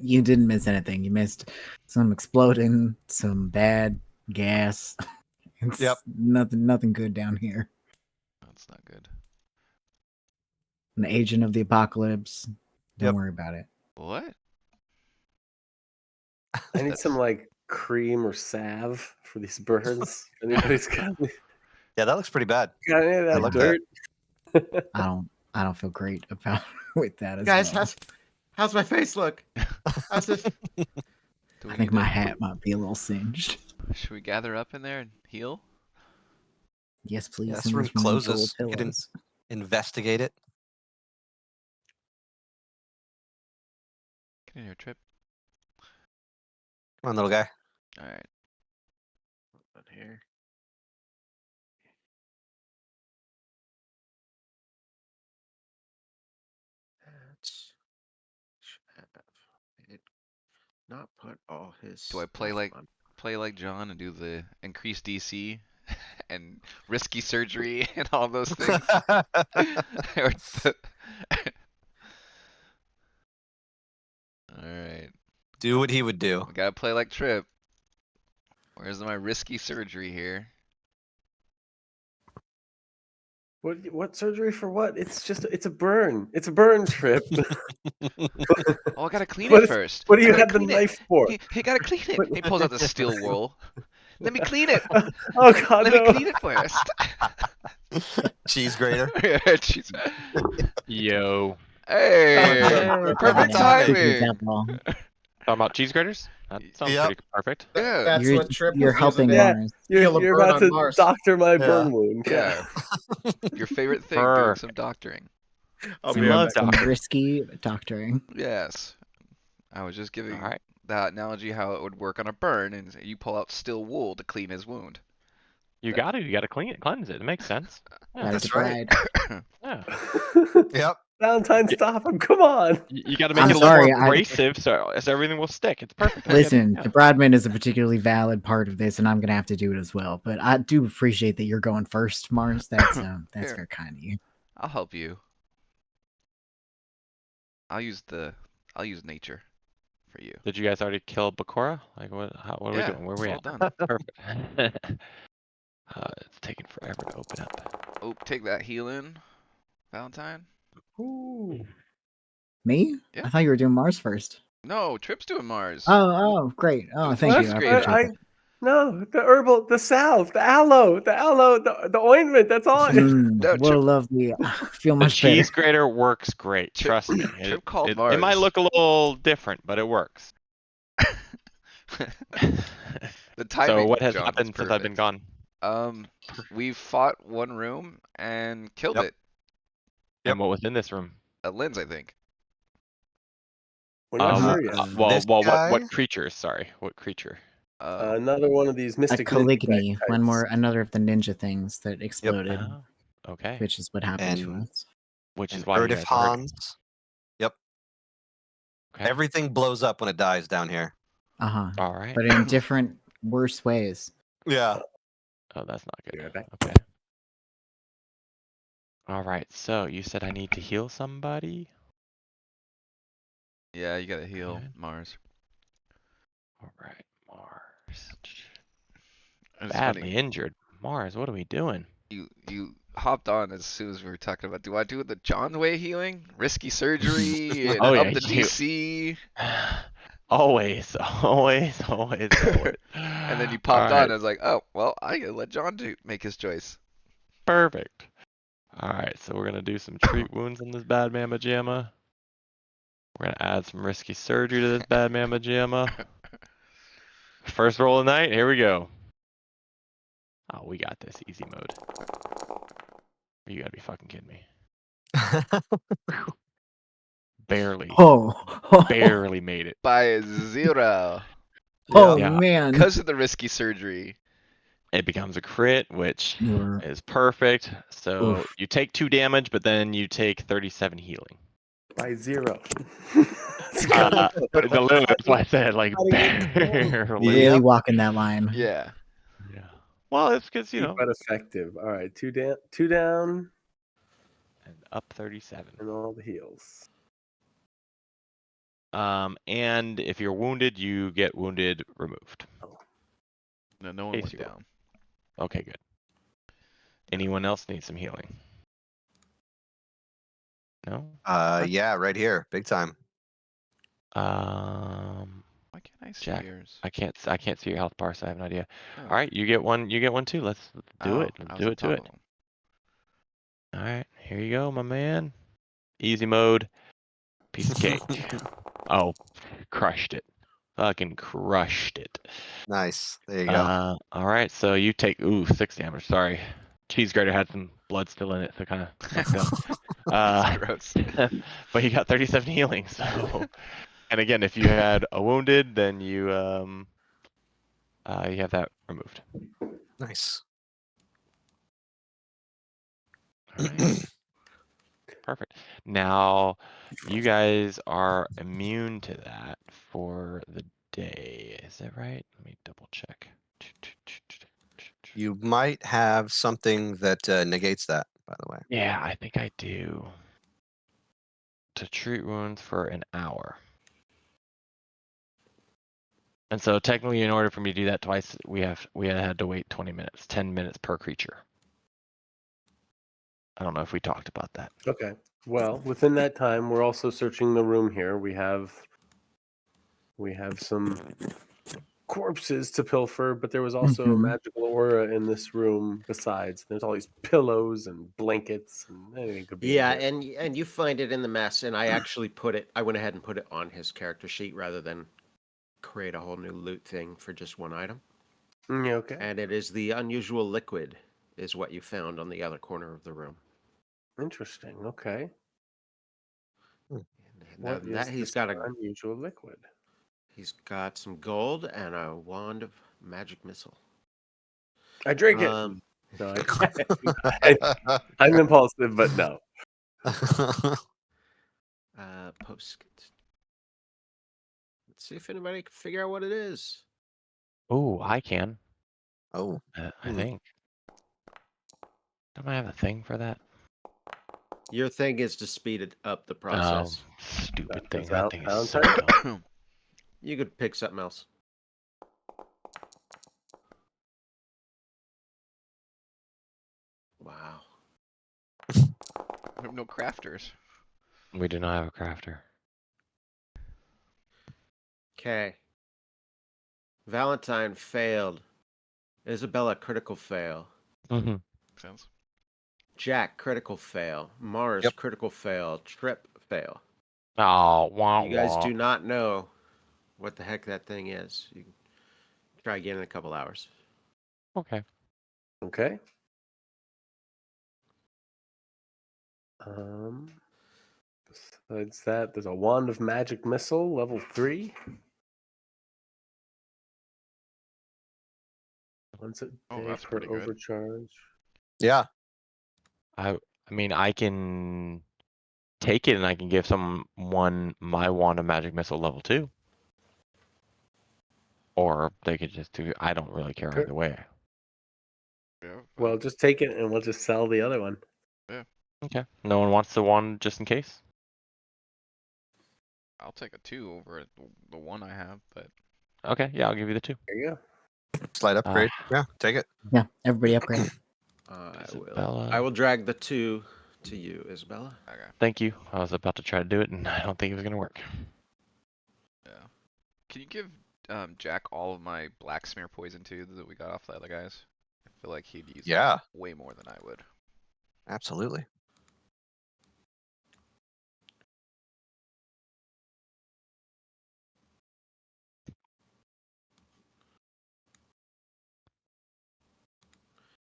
You didn't miss anything. You missed some exploding, some bad gas. It's Yep. nothing good down here. That's not good. An agent of the apocalypse. Don't Yep. worry about it. What? I need some like cream or salve for these burns. Anybody's got any Yeah, that looks pretty bad. of that like dirt? I don't feel great about with that as Guys, well. How's my face look? How's it? Do I we think need my to, hat might be a little singed. should we gather up in there and heal? Yes, please. Yeah, this Send room those mental closes. You can pillows. investigate it. Get in here, Trip. Come on, little guy. All right. Here. That's it. Not put all his Do I stuff on. play like John and do the increased DC and risky surgery and all those things? Or the- all right. Do what he would do. We gotta play like Trip. Where's my risky surgery here? What surgery for what? It's a burn. It's a burn Trip. Oh, I gotta clean What it is- first. what do I you gotta have the clean it. knife for? He gotta clean it. What- He pulls out the steel wool. Let me clean it. Oh God, Let me no! clean it first. Cheese grater. Jeez. Yo. Hey, Perfect perfect timing. timing. Talking about cheese graters? That sounds Yep. pretty perfect. Yeah, That's You're, what Trip you're was helping using to Yeah. Mars. heal a You're burn about on to Mars. doctor my Yeah. burn wound. yeah. Your favorite thing, doing Perfect. some doctoring. I'll We be right love back. Some doctor. risky doctoring. Yes. I was just giving All right. that analogy how it would work on a burn, and you pull out steel wool to clean his wound. You gotta clean it, cleanse it. It makes sense. Yeah. Right, That's the right. bride. Yeah. Yep. Valentine, Yeah. stop him! Come on. You gotta make I'm it a little sorry, more abrasive so everything will stick. It's perfect. Listen, Yeah. the Broadman is a particularly valid part of this, and I'm gonna have to do it as well. But I do appreciate that you're going first, Mars. That's Here. very kind of you. I'll help you. I'll use nature for you. Did you guys already kill Bakura? Like what are we Yeah, doing? Where are it's we all at? done. Perfect. It's taking forever to open up. Oh, take that healing, Valentine. Ooh. Me? Yeah. I thought you were doing Mars first. No, Trip's doing Mars. Oh, great. Oh, the thank you. cheese I grater. appreciate it. No, the herbal, the salve, the aloe, the ointment. That's all. No, What a Trip, lovely. I feel The much better. cheese grater works great. Trip- Trust me. Trip called It might Mars. look a little different, but it works. The timing, So what has John, was happened since I've been perfect. gone? We fought one room and killed Yep. it. And what was in this room? A lens, I think. We're not Uh, sure yet. Well, this what guy? creature? Sorry, what creature? Another one of these A mystic ninja Caligny, types. another of the ninja things that exploded, Oh, okay. which is what happened to And- us. Which is And why you Erdif guys are hurting. Hans. Yep. Okay. Everything blows up when it dies down here. Uh huh. All right. But in different, worse ways. Yeah. Oh, that's not Be good. right back. Okay. All right. So you said I need to heal somebody. Yeah, you gotta heal Okay. Mars. All right, Mars. It's Badly funny. injured. Mars, what are we doing? You hopped on as soon as we were talking about. Do I do the John way healing, risky surgery, and Oh, yeah, up the you- DC? Always, always, always, always. And then you All popped on. right, And I was like, oh well, I gotta let John make his choice. perfect. All right, so we're gonna do some treat wounds on this bad mama jamma. We're gonna add some risky surgery to this bad mama jamma. First roll of the night. Here we go. Oh, we got this. Easy mode. You gotta be fucking kidding me. Barely, Oh, barely made it. By 0 oh Yeah. man. because of the risky surgery. It becomes a crit, which You're- is perfect. So Oof. you take 2 damage, but then you take 37 healing. By 0. Literally, that's why I said like barely. Really Yep. walking that line. Yeah. Yeah. Well, it's because But effective. All right, two down, and up 37. and all the heals. And if you're wounded, you get wounded removed. No one Case went you will. down. Okay, good. Anyone else need some healing? No. Yeah, right here, big time. Why can't I see Jack, yours? I can't see your health bar, so I have no idea. Oh. All right, you get one. You get one too. Let's do it. I Let's was do on it to top it. of 'em. All right, here you go, my man. Easy mode. Piece of cake. Oh, crushed it. Fucking crushed it. Nice. There you go. All right, so you take 6 damage. Sorry, cheese grater had some blood still in it, so kind of messed it up. Gross. But you got 37 healing. So, and again, if you had a wounded, then you have that removed. Nice. All right, perfect. Now, you guys are immune to that for the day. Is that right? Let me double check. You might have something that negates that, by the way. Yeah, I think I do. To treat wounds for an hour. And so technically, in order for me to do that twice, we had to wait 20 minutes, 10 minutes per creature. I don't know if we talked about that. Okay. Well, within that time, we're also searching the room here. We have some corpses to pilfer, but there was also a Mhm. magical aura in this room besides. There's all these pillows and blankets and anything could be Yeah, in here. and you find it in the mess, and I actually I went ahead and put it on his character sheet rather than create a whole new loot thing for just one item. Yeah, okay. And it is the unusual liquid is what you found on the other corner of the room. Interesting. Okay. And What other than that, is this unusual liquid? he's got some gold and a wand of magic missile. I drink it. Um, No, I'm impulsive, but no. post. Let's see if anybody can figure out what it is. Oh, I can. Oh. I think. Don't I have a thing for that? Your thing is to speed it up the Oh, process. stupid Does thing. That thing is so Valentine? dumb. You could pick something else. Wow. We have no crafters. We do not have a crafter. Okay. Valentine failed. Isabella critical fail. Mm-hmm. Sense. Jack critical fail. Mars Yep. critical fail. Trip fail. Oh, wah, You guys wah. do not know what the heck that thing is. You can try again in a couple hours. Okay. Okay. Besides that, there's a wand of magic missile, level 3. Once a Oh, day that's per pretty good. overcharge. Yeah. I mean, I can take it and I can give someone my wand of magic missile level 2. Or they could just do. I don't really care Sure. either way. Yeah. Well, just take it and we'll just sell the other one. Okay. No one wants the one just in case. I'll take a 2 over the one I have, but Okay. Yeah, I'll give you the 2. There you go. Slight upgrade. Yeah, take it. Yeah, everybody upgrade. I will drag the 2 to you, Isabella. okay. Thank you. I was about to try to do it, and I don't think it was gonna work. Yeah. Can you give Jack all of my black smear poison too that we got off the other guys? I feel like he'd use Yeah. that way more than I would. Absolutely.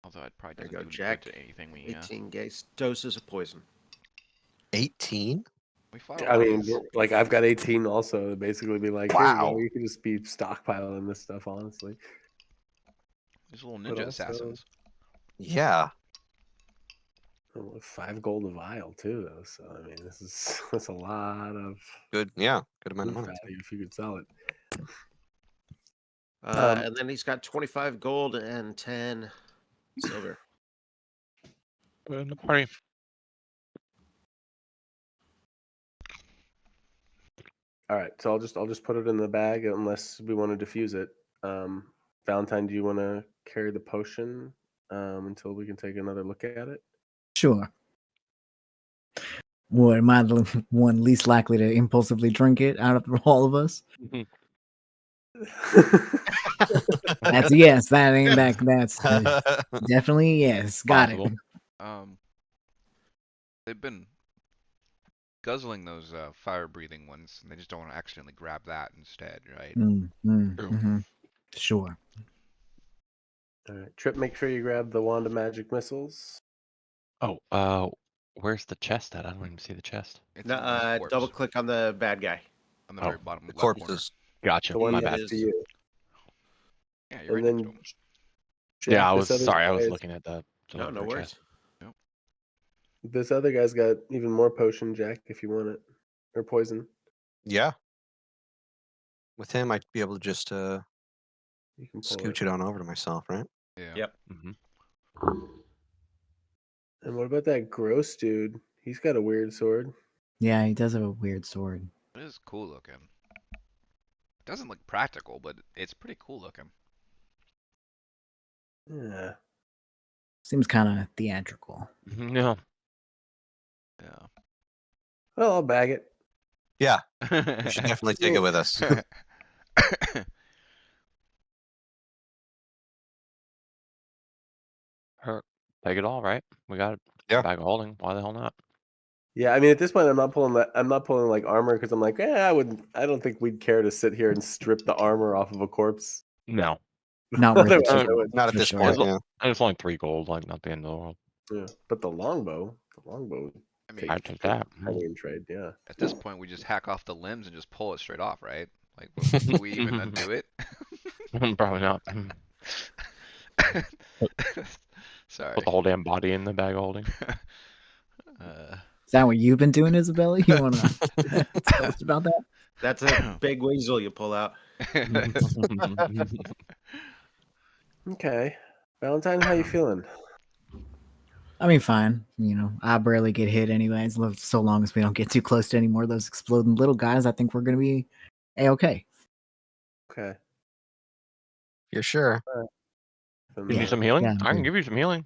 Although it probably There you doesn't go, do Jack. good to anything we 18 doses of poison. 18? we fought a I lot mean, of these. like I've got 18 also. It'd basically be like, here you Wow. go. You could just be stockpiling this stuff, honestly. These little But ninja also- assassins. Yeah. 5 gold a vial too, though. So I mean, that's a lot of Good. Yeah. Good amount of loot money. value if you could sell it. And then he's got 25 gold and 10 silver. In the party. All right, so I'll just put it in the bag unless we want to diffuse it. Valentine, do you want to carry the potion until we can take another look at it? Sure. What am I the one least likely to impulsively drink it out of all of us? That's a yes. That ain't that. That's definitely a yes. Got Possible. it. They've been guzzling those fire-breathing ones, and they just don't want to accidentally grab that instead, right? Sure. All right, Trip. Make sure you grab the wand of magic missiles. Oh, where's the chest at? I don't even see the chest. It's in the corpse Double click on the bad guy. on the Oh, very bottom The left corner. corpses. Gotcha. The one My He bad. next to is- you, Yeah, you're and right next to then him. Jack, Yeah, I this was other sorry. I guy was is- looking at the. No, no worries. This other guy's got even more potion, Jack, if you want it, or poison. Yeah. With him, I'd be able to just You can pull scooch it. it on over to myself, right? Yeah. Yep. And what about that gross dude? He's got a weird sword. Yeah, he does have a weird sword. It is cool looking. It doesn't look practical, but it's pretty cool looking. Yeah. Seems kind of theatrical. No. Yeah. Well, I'll bag it. Yeah. We should definitely take it with us. Take it all, right? We got a Yeah. bag of holding. Why the hell not? Yeah, I mean, at this point, I'm not pulling that. I'm not pulling like armor because I'm like, I wouldn't. I don't think we'd care to sit here and strip the armor off of a corpse. No. Not worth it. Otherwise, to- I would. Not at For this sure. point. It's, Yeah. and it's only 3 gold, like not the end of the world. Yeah. But the longbow. I mean, I'd take that. Highly in trade. Yeah. at this point, we just hack off the limbs and just pull it straight off, right? Like, will we even undo it? Probably not. Sorry. Put the whole damn body in the bag of holding. Is that what you've been doing, Isabella? You want to tell us about that? That's a big weasel you pull out. Okay. Valentine, how you feeling? I mean, fine. You know, I barely get hit anyways. So long as we don't get too close to any more of those exploding little guys, I think we're gonna be a-okay. Okay. You're sure? Then, You need some healing? Yeah, I can good. give you some healing.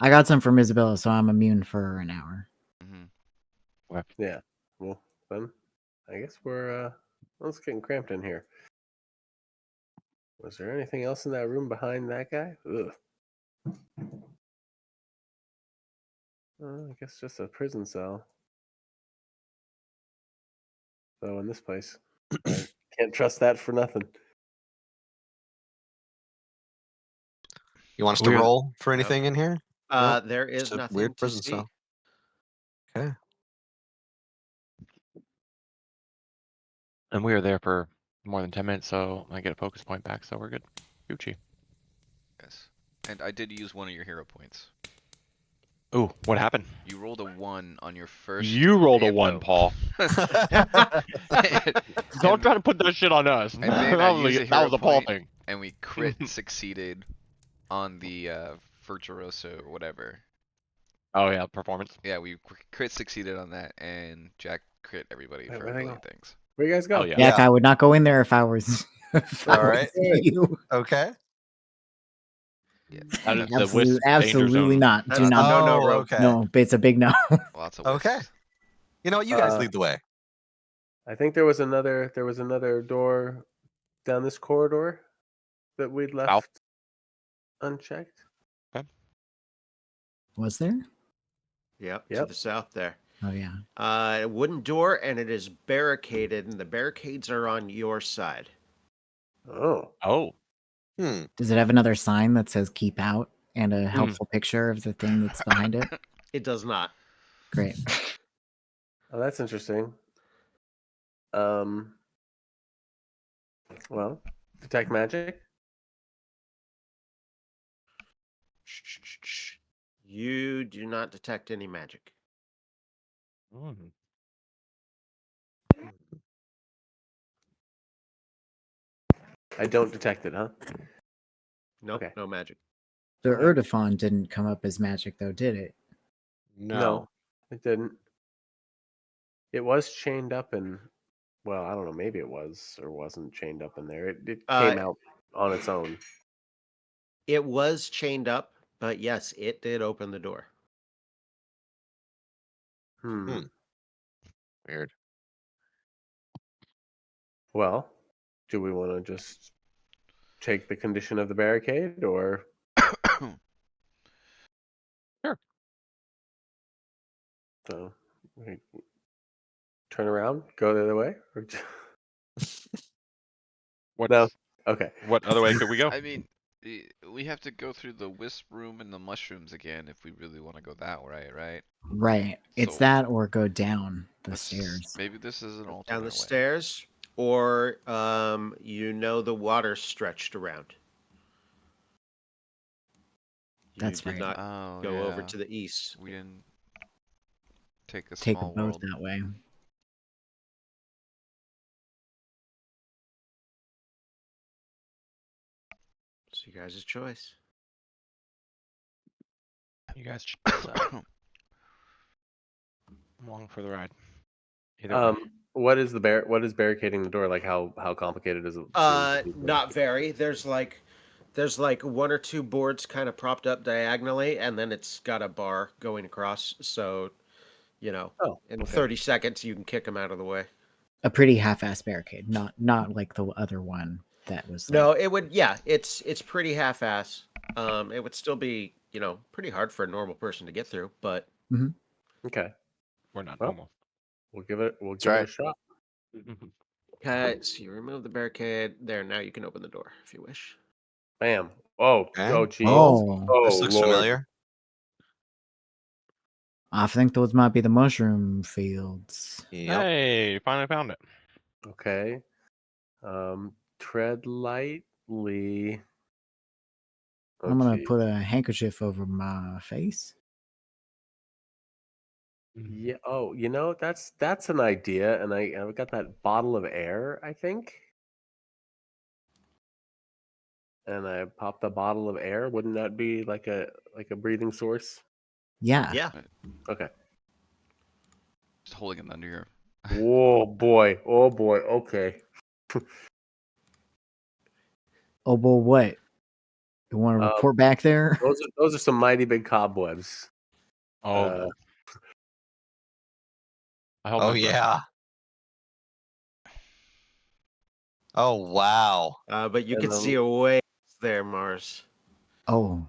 I got some from Isabella, so I'm immune for an hour. Mhm. yeah. Well, then, I guess we're let's getting cramped in here. Was there anything else in that room behind that guy? Ugh. I guess just a prison cell. So in this place, I can't trust that for nothing. You want us to Weird. roll for anything in here? Nope, There is Just a nothing weird to prison see. cell. Okay. And we were there for more than 10 minutes, so I get a focus point back, so we're good. Gucci. Yes. And I did use one of your hero points. Ooh, what happened? You rolled a 1 on your first. You rolled a hit, 1, though. Paul. Don't try to put that shit on us. And then I used a that was hero a Paul point. thing. And we crit succeeded on the Virtuoso or whatever. Oh yeah, performance. Yeah, we crit succeeded on that, and Jack crit everybody Wait, for where'd a they billion go? things. Where you guys go? Oh yeah. Yeah, I would not go in there if I was. If I All was right. you. Okay. Yeah. That is the Absolutely, Wisp danger absolutely zone. not. That's Do the not. no rope. Okay. No, it's a big no. Lots of Okay. wisps. You know what? You guys Uh, lead the way. I think there was another door down this corridor that we'd left unchecked. Was there? Yep, to Yep. the south there. Oh yeah. A wooden door, and it is barricaded, and the barricades are on your side. Oh. Oh. Does it have another sign that says "Keep Out" and a helpful picture of the thing that's behind it? It does not. Great. Oh, that's interesting. Well, detect magic. Shh. You do not detect any magic. Mm. I don't detect it, huh? Nope, Okay. no magic. The Alright. Erdefon didn't come up as magic, though, did it? No. It didn't. It was chained up in. Well, I don't know. Maybe it was or wasn't chained up in there. It came out on its own. It was chained up, but yes, it did open the door. Weird. Well, do we want to just take the condition of the barricade, or Sure. so? turn around, go the other way? Or... What's No. Okay. what other way could we go? I mean, we have to go through the wisp room and the mushrooms again if we really want to go that way, right? Right. It's So that or go down the let's stairs. maybe this is an Down the alternate way. stairs, or the water stretched around. You That's did right. not Oh go over yeah, to the east. we didn't take a Take a small boat world. that way. It's you guys' choice. You guys check this out. I'm along for the ride. Either way. What is barricading the door? Like how complicated is it? Seem to be Not very. There's like one or two boards kind of propped up diagonally, and then it's got a bar going across. So, Oh, in okay. 30 seconds you can kick them out of the way. A pretty half-ass barricade, not like the other one that was like. No, it would. Yeah, it's pretty half-ass. It would still be pretty hard for a normal person to get through, but Okay. We're not Well, almost. we'll give it That's a right. shot. okay. So you remove the barricade there. Now you can open the door if you wish. Bam. Oh, Okay. oh, geez. Oh, This Oh, looks Lord. familiar. I think those might be the mushroom fields. Yep. Hey, finally found it. Okay. Tread lightly. Oh, I'm gonna geez. put a handkerchief over my face. Yeah. Oh, that's an idea, and I've got that bottle of air, I think. And I pop the bottle of air. Wouldn't that be like a breathing source? Yeah. Yeah. Okay. Just holding it under your. Whoa, boy. Oh boy. Okay. Oh, well, what? You want to Um, report back there? those are some mighty big cobwebs. Oh Uh, no. I hold Oh my breath. yeah. Oh wow. But you And can see a ways there, Mars. Oh,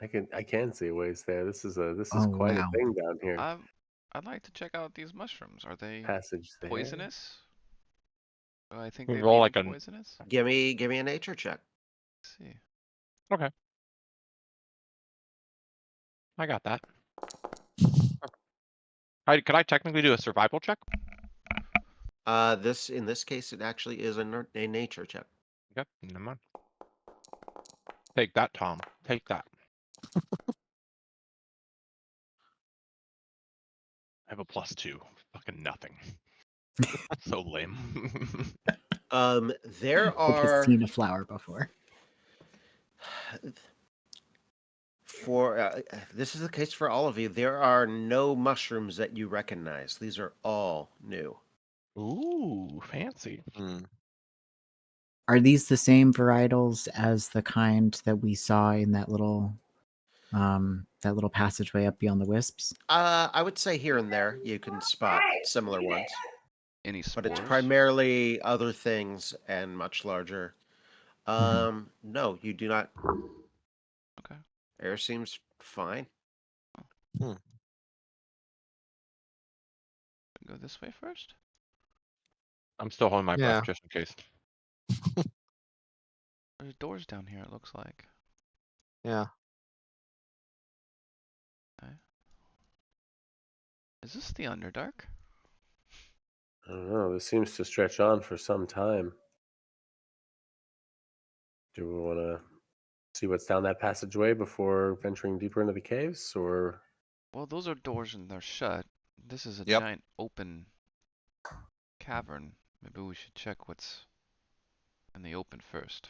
I can see a ways there. This is oh quite a wow. thing down here. I'd like to check out these mushrooms. Are they Passage there. poisonous? Do I think We they roll may like be a- poisonous? Give me a nature check. Let's see. Okay. I got that. Could I technically do a survival check? In this case, it actually is a nature check. Okay, never mind. Take that, Tom. Take that. I have a +2. Fucking nothing. So lame. There Like has are seen a flower before. this is the case for all of you. There are no mushrooms that you recognize. These are all new. Ooh, fancy. Hmm. Are these the same varietals as the kind that we saw in that little passageway up beyond the wisps? I would say here and there you can spot similar ones, Any but it's spores? primarily other things and much larger. No, you do not. Okay. Air seems fine. Go this way first. I'm still holding my Yeah. breath just in case. There's doors down here. It looks like. Yeah. Okay. Is this the Underdark? I don't know. This seems to stretch on for some time. Do we want to see what's down that passageway before venturing deeper into the caves, or? Well, those are doors and they're shut. This is a Yep. giant open cavern. Maybe we should check what's in the open first.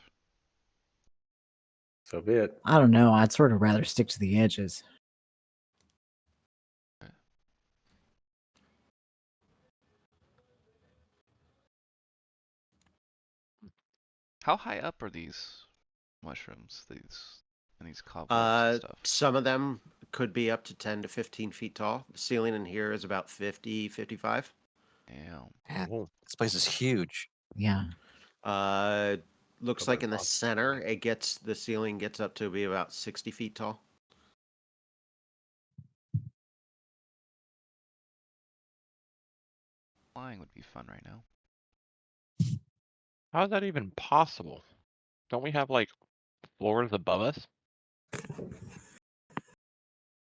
So be it. I don't know. I'd sort of rather stick to the edges. How high up are these mushrooms? These cobwebs and stuff. Some of them could be up to 10 to 15 feet tall. The ceiling in here is about 50, 55. Damn. Man, Ooh. this place is huge. Yeah. Uh, looks Covered like in the box. center, the ceiling gets up to be about 60 feet tall. flying would be fun right now. How is that even possible? Don't we have like floors above us?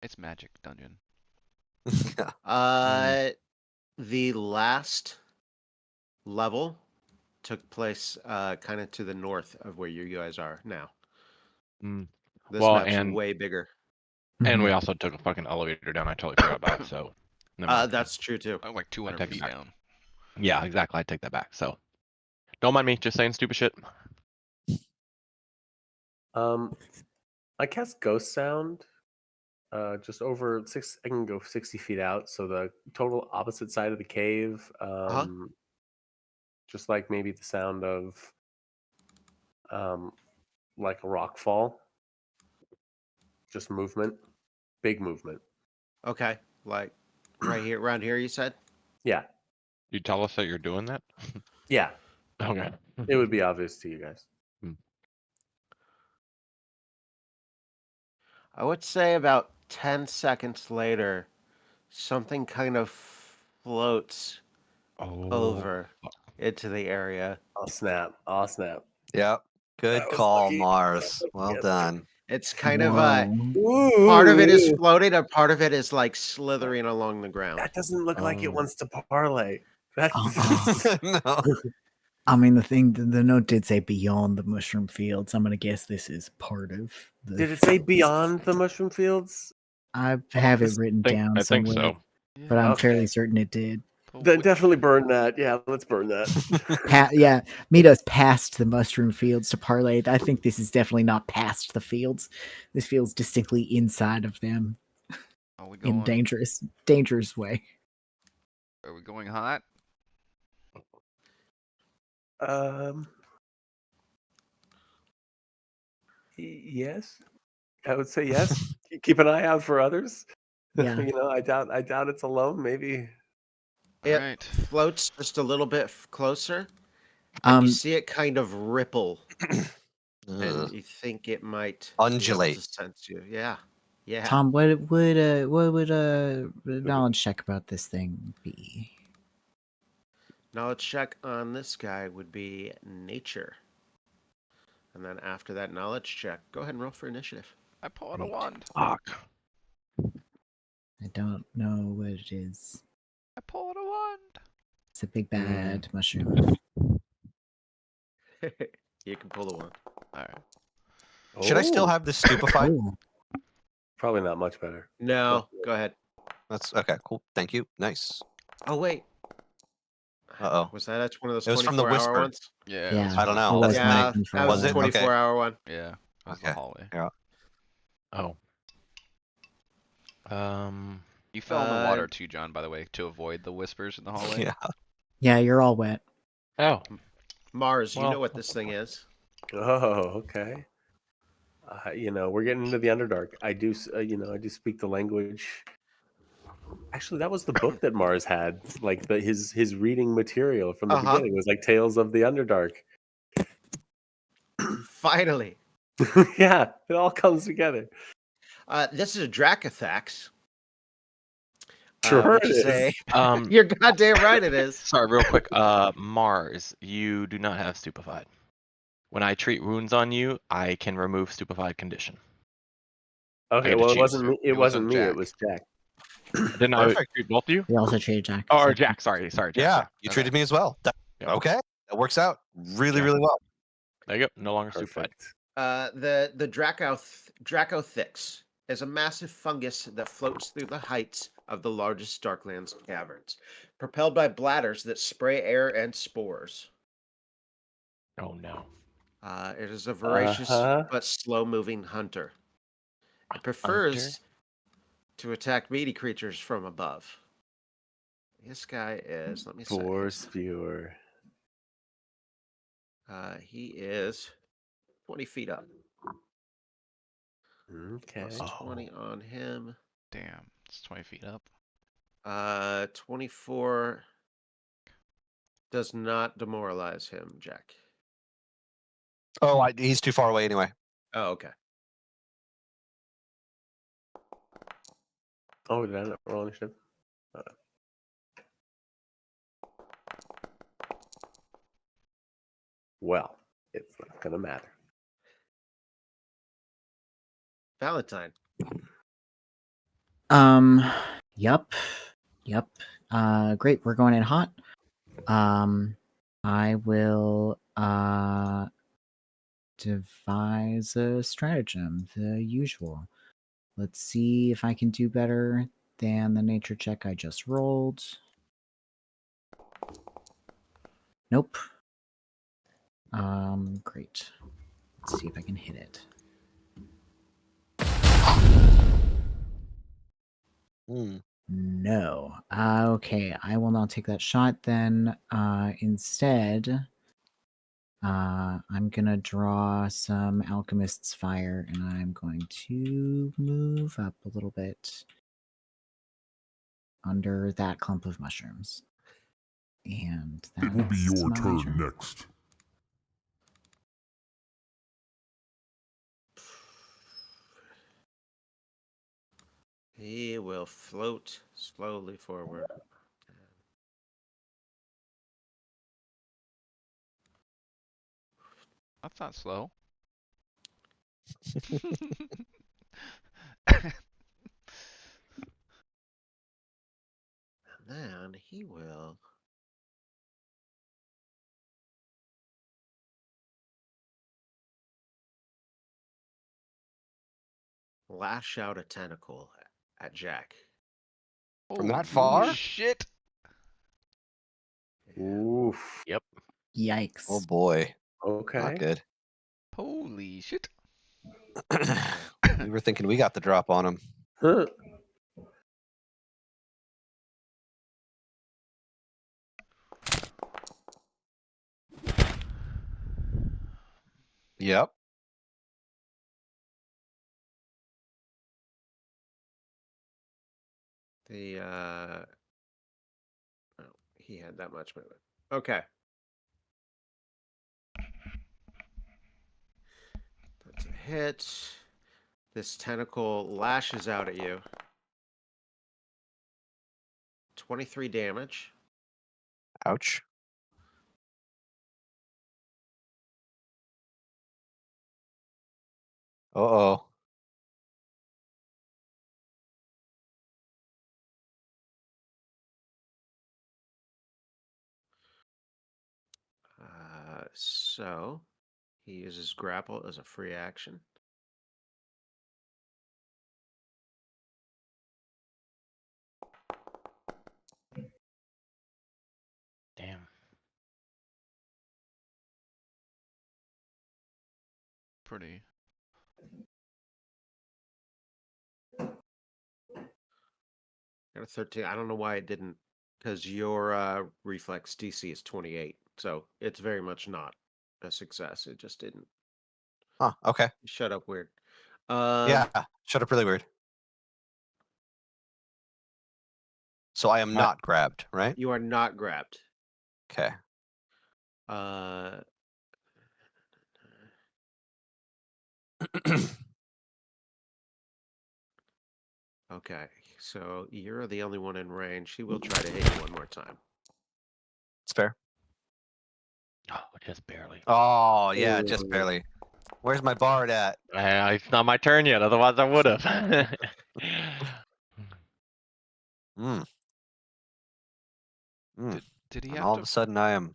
It's magic dungeon. Yeah. The last level took place kind of to the north of where you guys are now. Mm. This Well, map's and way bigger. we Mhm. also took a fucking elevator down. I totally forgot about. So never mind. That's true too. I'm like I 200 take it feet back. down. Yeah, exactly. I take that back. So don't mind me. Just saying stupid shit. I cast Ghost Sound. Just over 6. I can go 60 feet out, so the total opposite side of the cave. Uh-huh. Just like maybe the sound of, like a rock fall. Just movement, big movement. Okay. Like right here, around here, you said? Yeah, You tell us that you're doing that? yeah. Okay. It would be obvious to you guys. I would say about 10 seconds later, something kind of floats Oh. over into the area. I'll snap. I'll snap. Yep. Good That was call, lucky. Mars. Well Yes. done. It's kind of Whoa. part of it is Ooh, floating, and part of it is like slithering along the ground. that doesn't look like it Oh. wants to parlay. That's No. I mean, the note did say beyond the mushroom fields. I'm gonna guess this is part of the. Did it say beyond the mushroom fields? I have it this- written I down think somewhere, so. but I'm Okay. fairly certain it did. Then definitely burn that. Yeah, let's burn that. Yeah, meet us past the mushroom fields to parlay. I think this is definitely not past the fields. This feels distinctly inside of them Are we in going? dangerous way. Are we going hot? um, yes, I would say yes. Keep an eye out for others. Yeah. I doubt it's alone. Maybe. It Alright. floats just a little bit closer, and you see it kind of ripple, and Ugh. you think it might be able Undulate. to sense you. Yeah. Yeah. Tom, what would a knowledge check about this thing be? Knowledge check on this guy would be nature. And then after that knowledge check, go ahead and roll for initiative. I pull out a Right. wand. Fuck. I don't know what it is. I pull out a wand. It's a big bad mushroom. You can pull the one. Alright. Should I still Oh, have this stupefied? Oh, probably not much better. No, go ahead. That's okay. Cool. Thank you. Nice. Oh, wait. Uh-oh. Was that one of those It was from the 24-hour whisper. ones? Yeah. yeah. I don't know. It That's was the Yeah, thing. that was Was a it? Okay. 24-hour one. Yeah. That was the Okay. hallway. Yeah. Oh. You fell in the water too, John, by the way, to avoid the whispers in the hallway. Yeah. Yeah, you're all wet. Oh. Mars, you Well, know what this thing is? Oh, okay. We're getting into the Underdark. I do, I do speak the language. Actually, that was the book that Mars had. Like his reading material from the Uh-huh. beginning was like Tales of the Underdark. Finally. Yeah, it all comes together. This is a Dracothax. Sure Which it is is. You're goddamn right it is. Sorry, real quick. Mars, you do not have stupefied. When I treat wounds on you, I can remove stupefied condition. Okay, get to well, it choose. wasn't me. It wasn't me. It Jack. was Jack. Didn't I Perfect. treat both of you? We also traded Jack. Or Jack, sorry, Jack. Yeah. Jack. You Okay. treated me as well. Yeah. Okay. That works out really, Yeah. really well. There you go. No longer stupefied. Perfect. The Dracothix is a massive fungus that floats through the heights of the largest Darklands caverns, propelled by bladders that spray air and spores. Oh no. It is a voracious Uh-huh. but slow-moving hunter. It Hunter? prefers to attack meaty creatures from above. This guy is, let me say, Boar spewer. he is 20 feet up. Okay. Plus 20 on him. Damn. It's 20 feet up. 24 does not demoralize him, Jack. Oh, he's too far away anyway. Oh, okay. Oh, did I not roll initiative? Well, it's not gonna matter. Valentine. Yep. Yep. Great. We're going in hot. I will devise a stratagem, the usual. Let's see if I can do better than the nature check I just rolled. Nope. Great. Let's see if I can hit it. No. Okay, I will not take that shot then. Instead, I'm gonna draw some Alchemist's Fire, and I'm going to move up a little bit under that clump of mushrooms. And It will be that's your my turn next. He will float slowly forward. That's not slow. And then he will lash out a tentacle at Jack. From that Holy far? shit! Oof. Yep. Yikes. Oh boy. Okay. Not good. Holy shit! We were thinking we got the drop on him. Huh. Yep. The oh, he had that much movement. Okay. That's a hit. This tentacle lashes out at you. 23 damage. Ouch. Uh-oh. So he uses grapple as a free action. Damn. Pretty. Got a 13. I don't know why it didn't, because your reflex DC is 28. So it's very much not a success. It just didn't. Huh, okay. Shut up, weird. Yeah, shut up really weird. So I am not grabbed, right? You are not grabbed. Okay. Uh, okay. So you're the only one in range. He will try to hit you one more time. It's fair. Oh, just barely. Oh, yeah, just Ooh. barely. Where's my bard at? It's not my turn yet. Otherwise, I would have. Mm. Mm. Did he And have all to of a sudden I am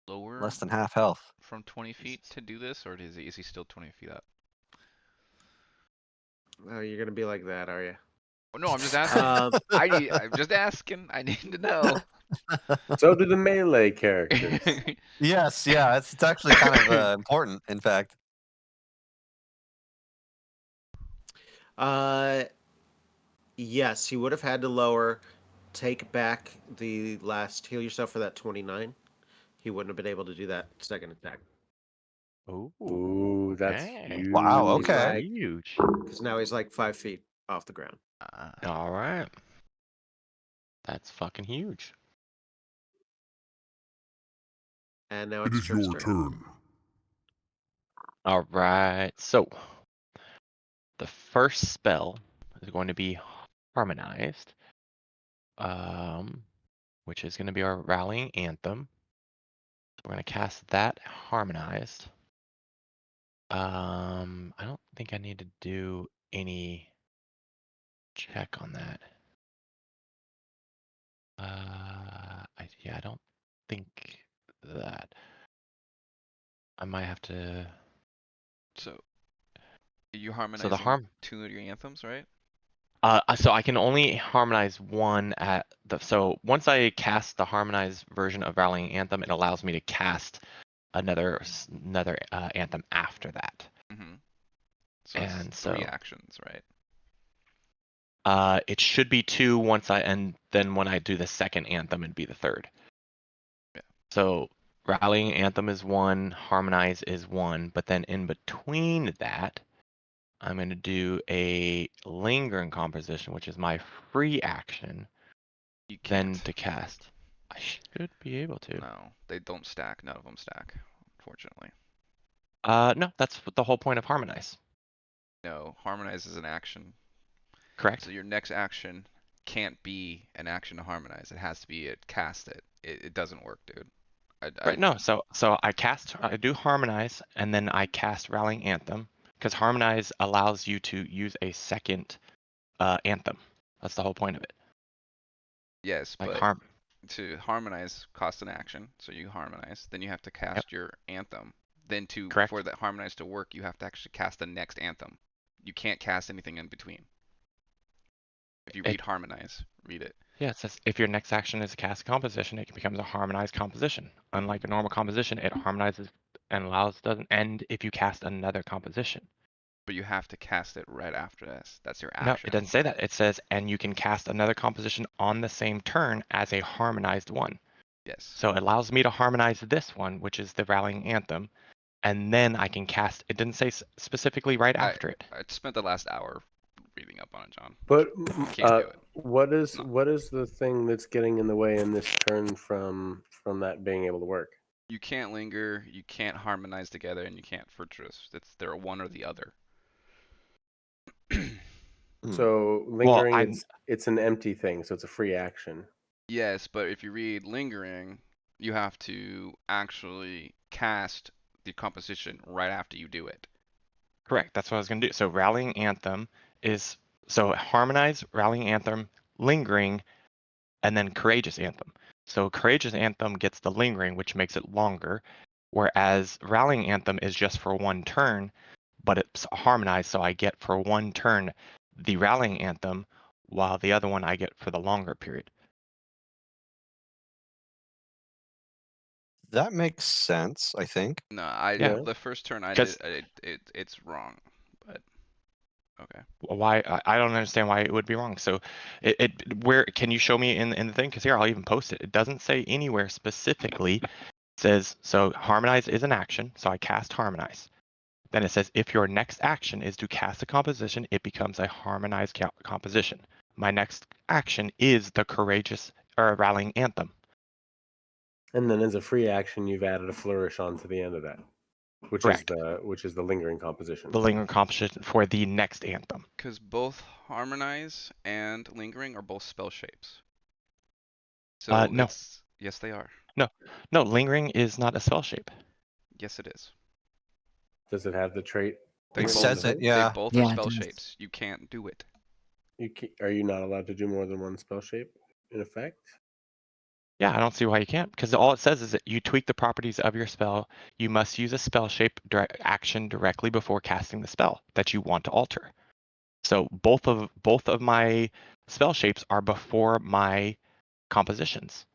lower less than half health. from 20 feet to do this, or is he still 20 feet up? Oh, you're gonna be like that, are you? Oh, no, I'm just asking. I'm just asking. I need to know. So do the melee characters. Yes, yeah, it's actually kind of important, in fact. Yes, he would have had to lower, take back the last heal yourself for that 29. He wouldn't have been able to do that second attack. Ooh, that's okay. huge. Wow, He's okay. like, Huge. because now he's like 5 feet off the ground. All right. That's fucking huge. And now It it's is Trip's your turn. All right. So the first spell is going to be harmonized, which is going to be our rallying anthem. we're gonna cast that harmonized. I don't think I need to do any check on that. Yeah, I don't think that. I might have to. So you're So the harmonizing 2 of your anthems, right? So I can only harmonize one at the. So once I cast the harmonized version of Rallying Anthem, it allows me to cast another anthem after that. Mm-hmm. So that's And 3 so actions, right? it should be 2 once and then when I do the second anthem, it'd be the third. Yeah. So Rallying Anthem is 1, Harmonize is 1, but then in between that, I'm going to do a Lingering Composition, which is my free action, You then can't. to cast. I should be able to. No, they don't stack. None of them stack, unfortunately. No, that's the whole point of Harmonize. No, harmonize is an action. Correct? So your next action can't be an action to harmonize. It has to be a cast it. It doesn't work, dude. Right, no, so I do Harmonize, and then I cast Rallying Anthem, because Harmonize allows you to use a second anthem. That's the whole point of it. Yes, Like but to harmonize costs an action, so you harmonize. Then you have to Yep, cast your anthem. Then correct. for that harmonize to work, you have to actually cast the next anthem. You can't cast anything in between. If you It read harmonize, read it. Yeah, it says if your next action is a cast composition, it becomes a harmonized composition. Unlike a normal composition, it harmonizes and doesn't end if you cast another composition. But you have to cast it right after this. That's your No, it action. doesn't say that. It says, and you can cast another composition on the same turn as a harmonized one. Yes. So it allows me to harmonize this one, which is the Rallying Anthem, and then I can cast. It didn't say specifically right after it. I spent the last hour reading up on it, John. But You can't do it. what is No. the thing that's getting in the way in this turn from that being able to work? You can't linger, you can't harmonize together, and you can't fortress. They're one or the other. So Well, lingering, it's an empty thing, so it's a free action. Yes, but if you read lingering, you have to actually cast the composition right after you do it. Correct. That's what I was going to do. So Rallying Anthem is harmonize, Rallying Anthem, Lingering, and then Courageous Anthem. So Courageous Anthem gets the Lingering, which makes it longer, whereas Rallying Anthem is just for one turn, but it's harmonized, so I get for one turn the Rallying Anthem, while the other one I get for the longer period. That makes sense, I think. No, Yeah. the first turn I 'Cause- did it's wrong, but okay. Why I don't understand why it would be wrong. So where can you show me in the thing? Because here I'll even post it. It doesn't say anywhere specifically. It says so harmonize is an action, so I cast harmonize. Then it says if your next action is to cast a composition, it becomes a harmonized composition. My next action is the courageous or Rallying Anthem. And then as a free action, you've added a flourish onto the end of that, which Correct. is the lingering composition. The lingering composition for the next anthem. Because both harmonize and lingering are both spell shapes. So No. yes they are. No, lingering is not a spell shape. Yes it is. Does it have the trait? They It both, says it, They yeah. both Yeah, are it spell does. shapes. You can't do it. Are you not allowed to do more than one spell shape in effect? Yeah, I don't see why you can't, because all it says is that you tweak the properties of your spell. You must use a spell shape action directly before casting the spell that you want to alter. So both of my spell shapes are before my compositions.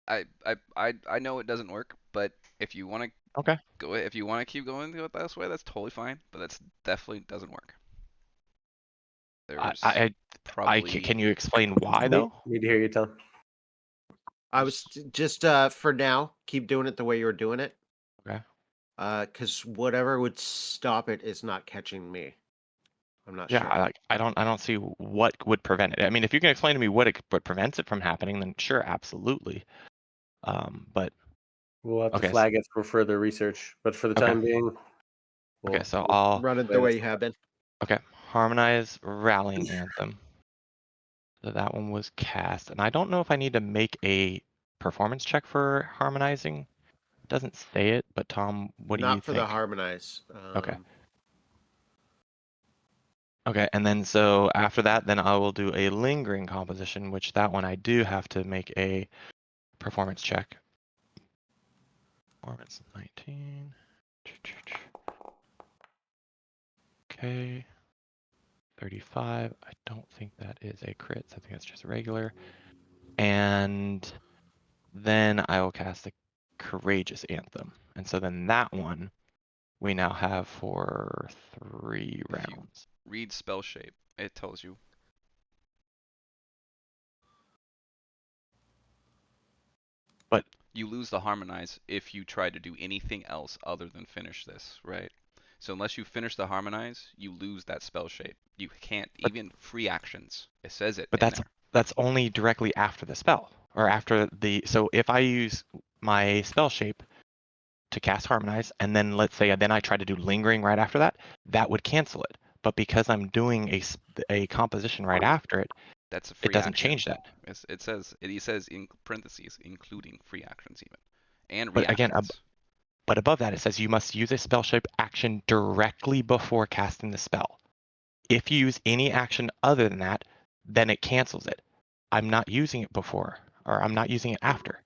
I know it doesn't work, but if you want to Okay. if you want to keep going this way, that's totally fine. But that's definitely doesn't work. There's probably Can you explain why though? Need to hear you, Tom. I was just for now, keep doing it the way you were doing it. Okay. Because whatever would stop it is not catching me. I'm not Yeah, sure. I don't see what would prevent it. I mean, if you can explain to me what prevents it from happening, then sure, absolutely. But We'll have to okay, flag it for further research, but for the Okay. time being, Okay, so I'll Run it play the way this you have been. harmonize rallying anthem. So that one was cast, and I don't know if I need to make a performance check for harmonizing. It doesn't say it, but Tom, what do you Not for the think? harmonize. Okay. Okay, and then so after that, then I will do a lingering composition, which that one I do have to make a performance check. Performance 19. Okay. 35. I don't think that is a crit, so I think that's just regular. And then I will cast the Courageous Anthem. And so then that one we now have for 3 If you rounds. read spell shape, it tells you. But you lose the harmonize if you try to do anything else other than finish this, right? So unless you finish the harmonize, you lose that spell shape. You can't but, even free actions. It says it but in that's there. that's only directly after the spell or after the so if I use my spell shape to cast harmonize and then let's say then I try to do lingering right after that, that would cancel it. But because I'm doing a composition right after it, That's a it free doesn't action. change that. It says in parentheses, including free actions even, and But again, reactions. but above that it says you must use a spell shape action directly before casting the spell. If you use any action other than that, then it cancels it. I'm not using it before, or I'm not using it after.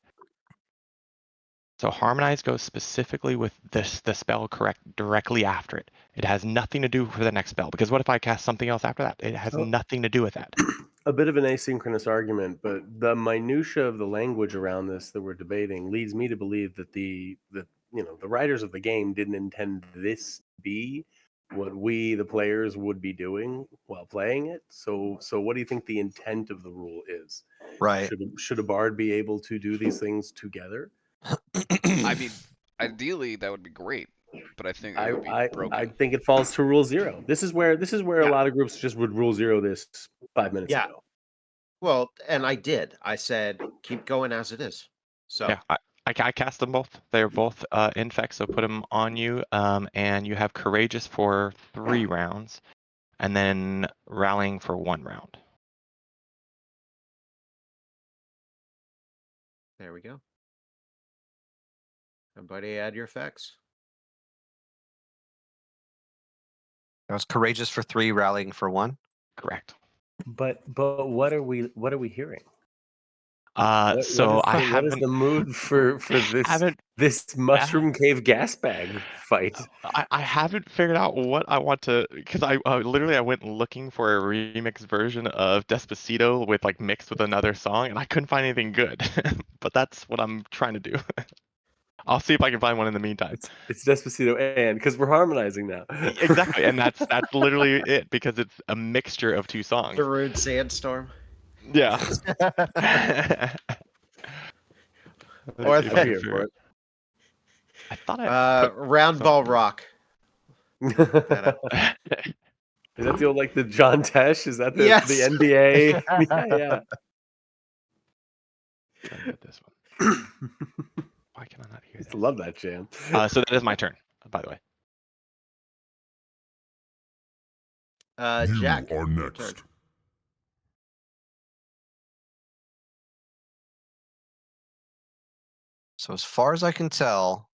So harmonize goes specifically with the spell correct directly after it. It has nothing to do for the next spell. Because what if I cast something else after that? It has Oh. nothing to do with that. A bit of an asynchronous argument, but the minutia of the language around this that we're debating leads me to believe that the writers of the game didn't intend this to be what we the players would be doing while playing it. So what do you think the intent of the rule is? Right. Should a bard be able to do these things together? I mean, ideally that would be great, but I think it would be I broken. think it falls to rule 0. This is where a Yeah. lot of groups just would rule 0 this 5 minutes Yeah. ago. Well, and I did. I said, keep going as it is. So Yeah, I cast them both. They're both infect, so put them on you. And you have courageous for 3 rounds, and then rallying for 1 round. there we go. Everybody add your effects. I was courageous for 3, rallying for 1. Correct. But what are we hearing? So I What is haven't the mood for haven't this uh, mushroom cave gas bag fight? I haven't figured out what I want to because I literally I went looking for a remix version of Despacito with like mixed with another song and I couldn't find anything good. But that's what I'm trying to do. I'll see if I can find one in the meantime. It's Despacito and because we're harmonizing now. Exactly, and that's literally it because it's a mixture of 2 songs. Darude Sandstorm. Yeah. Let's Or see if I'm I can here figure for it. it. I thought I put Round ball something. rock. Look that up. Is that the old like the John Tesh? Is that the Yes. NBA? Yeah. Try to get this one. Why can I not hear Used to this? love that jam. So that is my turn, by the way. You Jack, are your turn. next. So as far as I can tell,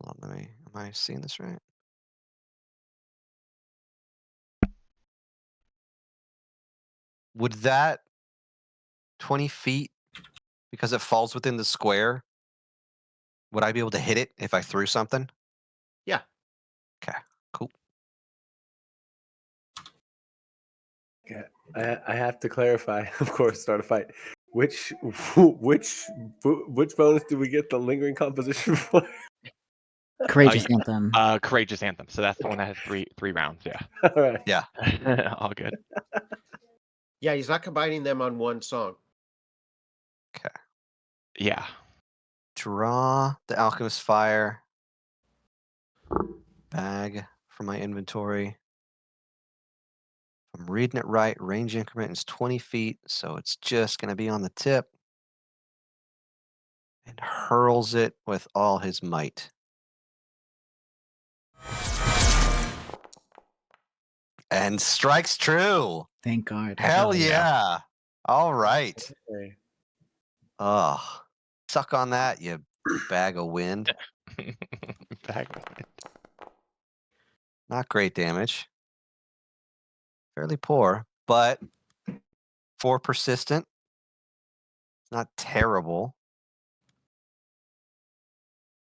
hold on, am I seeing this right? Would that 20 feet, because it falls within the square, would I be able to hit it if I threw something? Yeah. Okay, cool. Yeah, I have to clarify. Of course, start a fight. Which bonus do we get the lingering composition for? Courageous anthem. Courageous Anthem. So that's the one that has three rounds. Yeah. All right. Yeah. All good. Yeah, he's not combining them on one song. Okay. Yeah. Draw the Alchemist Fire bag from my inventory. If I'm reading it right, range increment is 20 feet, so it's just going to be on the tip. and hurls it with all his might. And strikes true. Thank God. Hell yeah. yeah. All right. Okay. Oh, suck on that, you bag of wind. Bag of wind. Not great damage. Fairly poor, but for persistent, not terrible.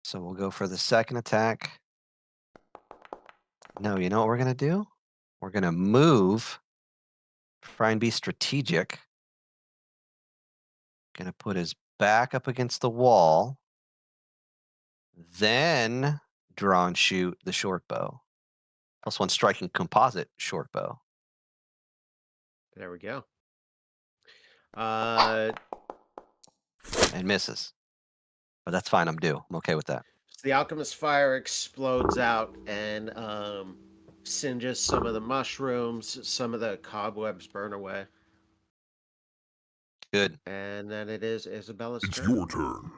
So we'll go for the second attack. No, you know what we're going to do? We're going to move, try and be strategic. Going to put his back up against the wall, then draw and shoot the short bow. +1 striking composite short bow. There we go. And misses. But that's fine. I'm due. I'm okay with that. So the alchemist fire explodes out and singes some of the mushrooms. Some of the cobwebs burn away, Good. and then it is Isabella's It's turn. your turn.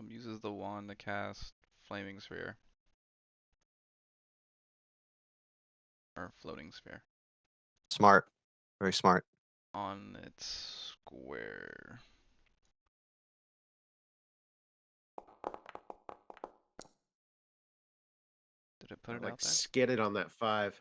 Uses the wand to cast flaming sphere. Or floating sphere. Smart. Very smart. On its square. Did it put it Like out there? skidded on that 5.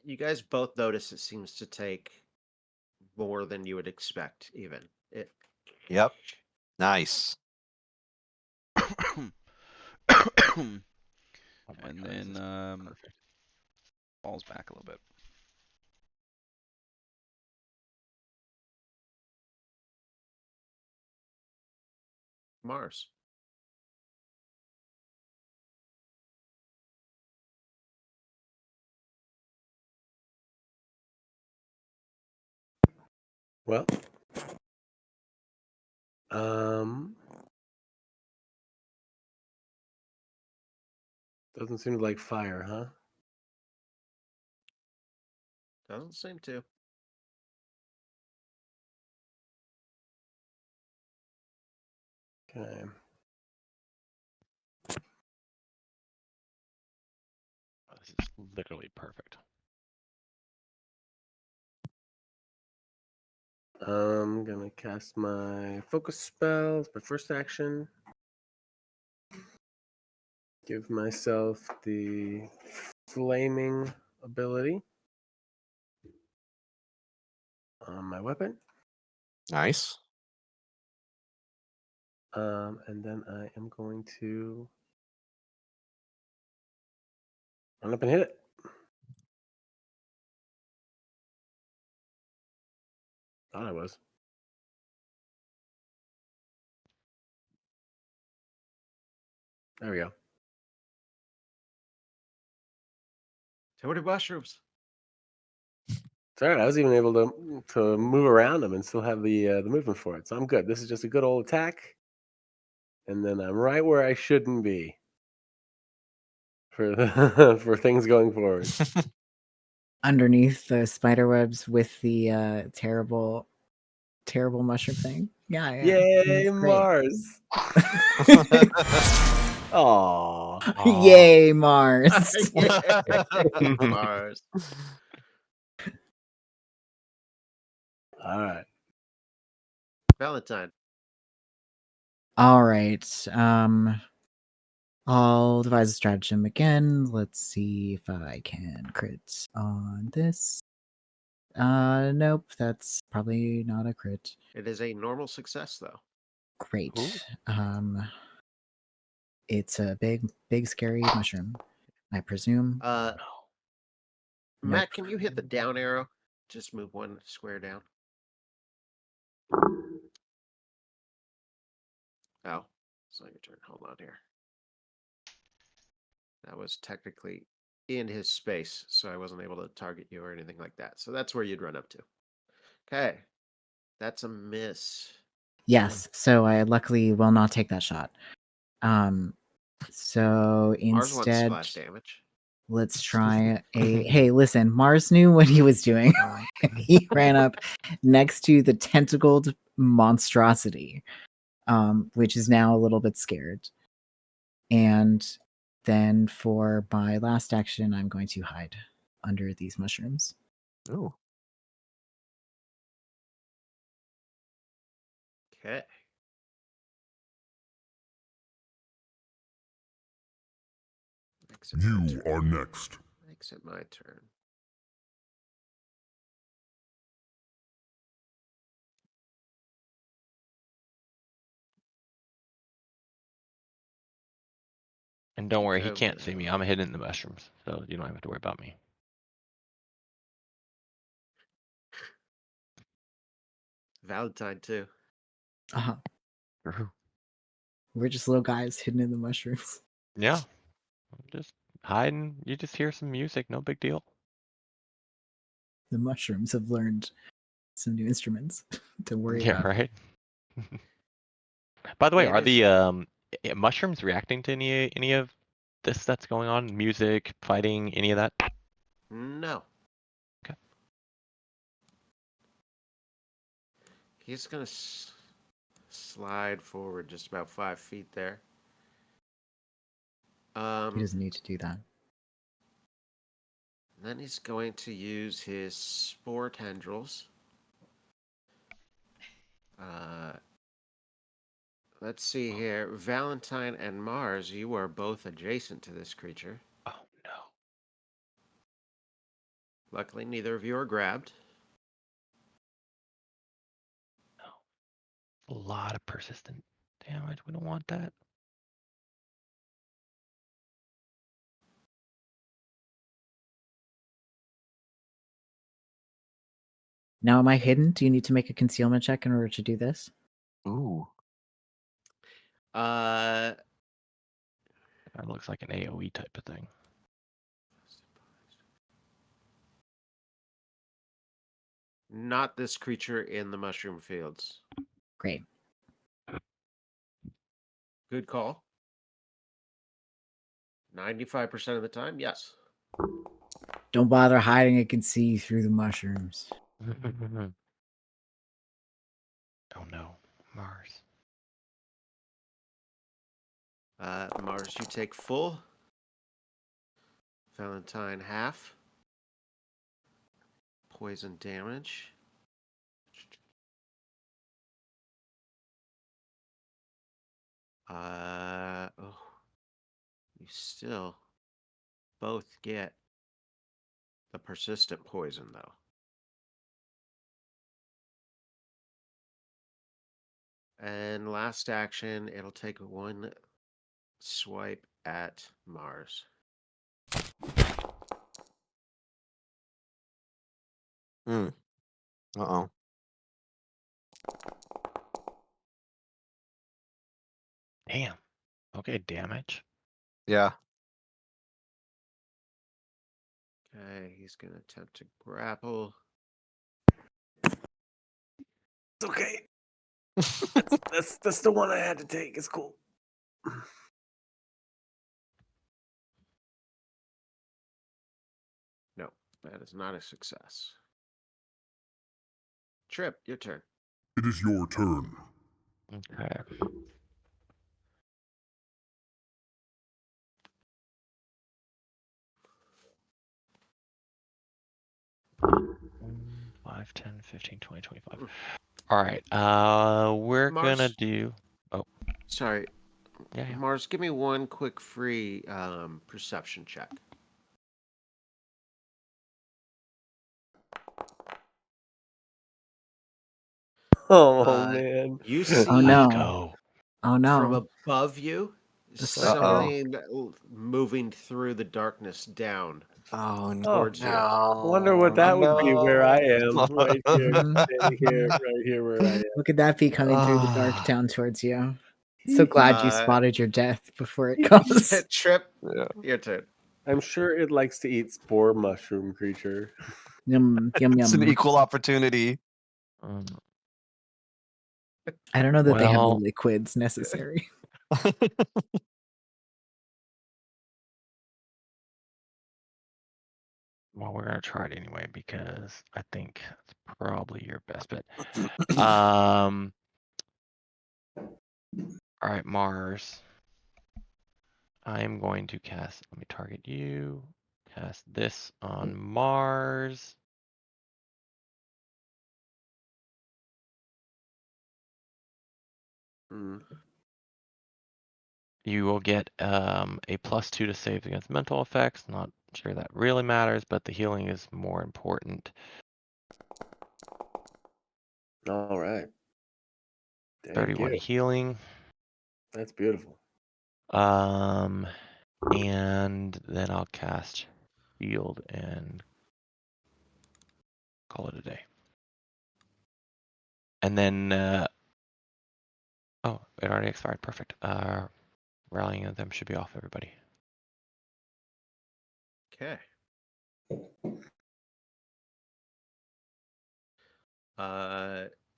You guys both notice it seems to take more than you would expect, even. Yep. Nice. Oh my And God, this then is perfect. falls back a little bit. Mars. Well, um, doesn't seem to like fire, huh? Doesn't seem to. Okay. This is literally perfect. I'm gonna cast my focus spell. It's my first action. Give myself the flaming ability on my weapon. Nice. And then I am going to run up and hit it. Thought I was. There we go. Toady mushrooms. It's all right. I was even able to move around them and still have the movement for it. So I'm good. This is just a good old attack, and then I'm right where I shouldn't be for for things going forward. Underneath the spider webs with the terrible mushroom thing. Yeah, yeah. Yay, Great. Mars! Aw. Yay, Mars. Mars. All right. Valentine. All right. I'll devise a stratagem again. Let's see if I can crit on this. Nope, that's probably not a crit. It is a normal success, though. Great. Ooh. It's a big scary mushroom, I presume. Uh, Nope. Matt, can you hit the down arrow? Just move one square down. Oh, it's not your turn. Hold on here. That was technically in his space, so I wasn't able to target you or anything like that. So that's where you'd run up to. Okay, that's a miss. Yes, so I luckily will not take that shot. So Mars wants instead, splash damage. let's try a. Hey, listen, Mars knew what he was doing. He ran up next to the tentacled monstrosity, which is now a little bit scared. And then for my last action, I'm going to hide under these mushrooms. Ooh. Okay. Makes it my You turn. are next. Makes it my turn. And don't worry, he Go. can't see me. I'm hidden in the mushrooms, so you don't have to worry about me. Valentine too. Uh-huh. Woohoo. We're just little guys hidden in the mushrooms. Yeah. Just hiding. You just hear some music. No big deal. The mushrooms have learned some new instruments to worry Yeah, about. right. By the way, It are is- the mushrooms reacting to any of this that's going on? Music, fighting, any of that? No. Okay. He's gonna slide forward just about 5 feet there. He Um, doesn't need to do that. then he's going to use his spore tendrils. Let's see here. Valentine and Mars, you are both adjacent to this creature. Oh no. Luckily, neither of you are grabbed. A lot of persistent damage. We don't want that. Now, am I hidden? Do you need to make a concealment check in order to do this? Ooh. Uh, That looks like an AoE type of thing. not this creature in the mushroom fields. Great. Good call. 95% of the time, yes. Don't bother hiding. I can see you through the mushrooms. Oh no, Mars. Mars, you take full. Valentine, half. Poison damage. Oh, you still both get the persistent poison, though. And last action, it'll take one swipe at Mars. Uh-oh. Damn. Okay, damage. Yeah. Okay, he's going to attempt to grapple. It's okay. That's the one I had to take. It's cool. No, that is not a success. Trip, your turn. It is your turn. Okay. Mm, 5, 10, 15, 20, 25. All right. We're Mars? gonna do. Oh, Sorry, yeah. Mars, give me one quick free perception check. Oh Uh, man. You see Oh Let's no. go. Oh from no. above you The sucker. something moving through the darkness down Oh no. towards you. I wonder what that would be where I am. Right here. Mhm. Standing here, right here where I am. Look at that be coming through the dark Ah. town towards you. So glad you Uh, spotted your death before it comes. Trip, Yeah. your turn. I'm sure it likes to eat spore mushroom creature. Yum, yum, It's an yum. equal opportunity. Um, I don't know that they have the Well- liquids necessary. Well, we're gonna try it anyway because I think it's probably your best bet. All right, Mars. I am going to cast. Let me target you. Cast this on Mars. Mm. You will get a +2 to save against mental effects. Not sure that really matters, but the healing is more important. All right. Thank 31 you. healing. That's beautiful. And then I'll cast shield and call it a day. And then, oh, it already expired. Perfect. Rallying of them should be off, everybody. Okay.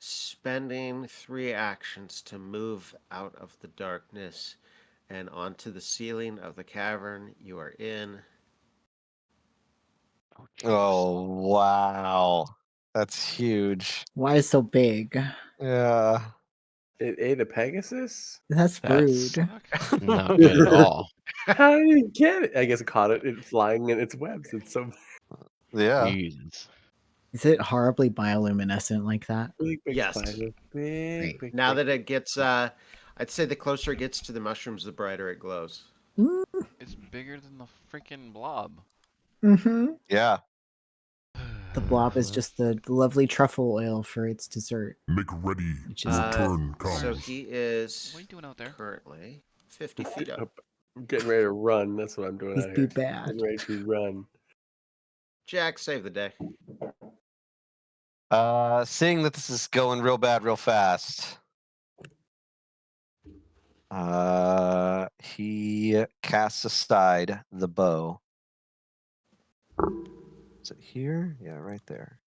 Spending 3 actions to move out of the darkness and onto the ceiling of the cavern you are in. Oh, jeez. Oh, wow. That's huge. Why is so big? Yeah. It ate a Pegasus? That's That's rude. not good at all. How did it get it? I guess it caught it flying in its webs. It's so Yeah. Jesus. Is it horribly bioluminescent like that? big Yes. spider. Big, Great. big. Now big. that it gets, I'd say the closer it gets to the mushrooms, the brighter it glows. It's bigger than the freaking blob. Mm-hmm. Yeah. The blob is just the lovely truffle oil for its dessert, Make ready. which Your is turn So comes. he is What are you doing out there? currently 50 feet up. I'm getting ready to run. That's what I'm doing he's out too here. bad. Getting ready to run. Jack, save the day. Seeing that this is going real bad real fast. He casts aside the bow. Is it here? Yeah, right there.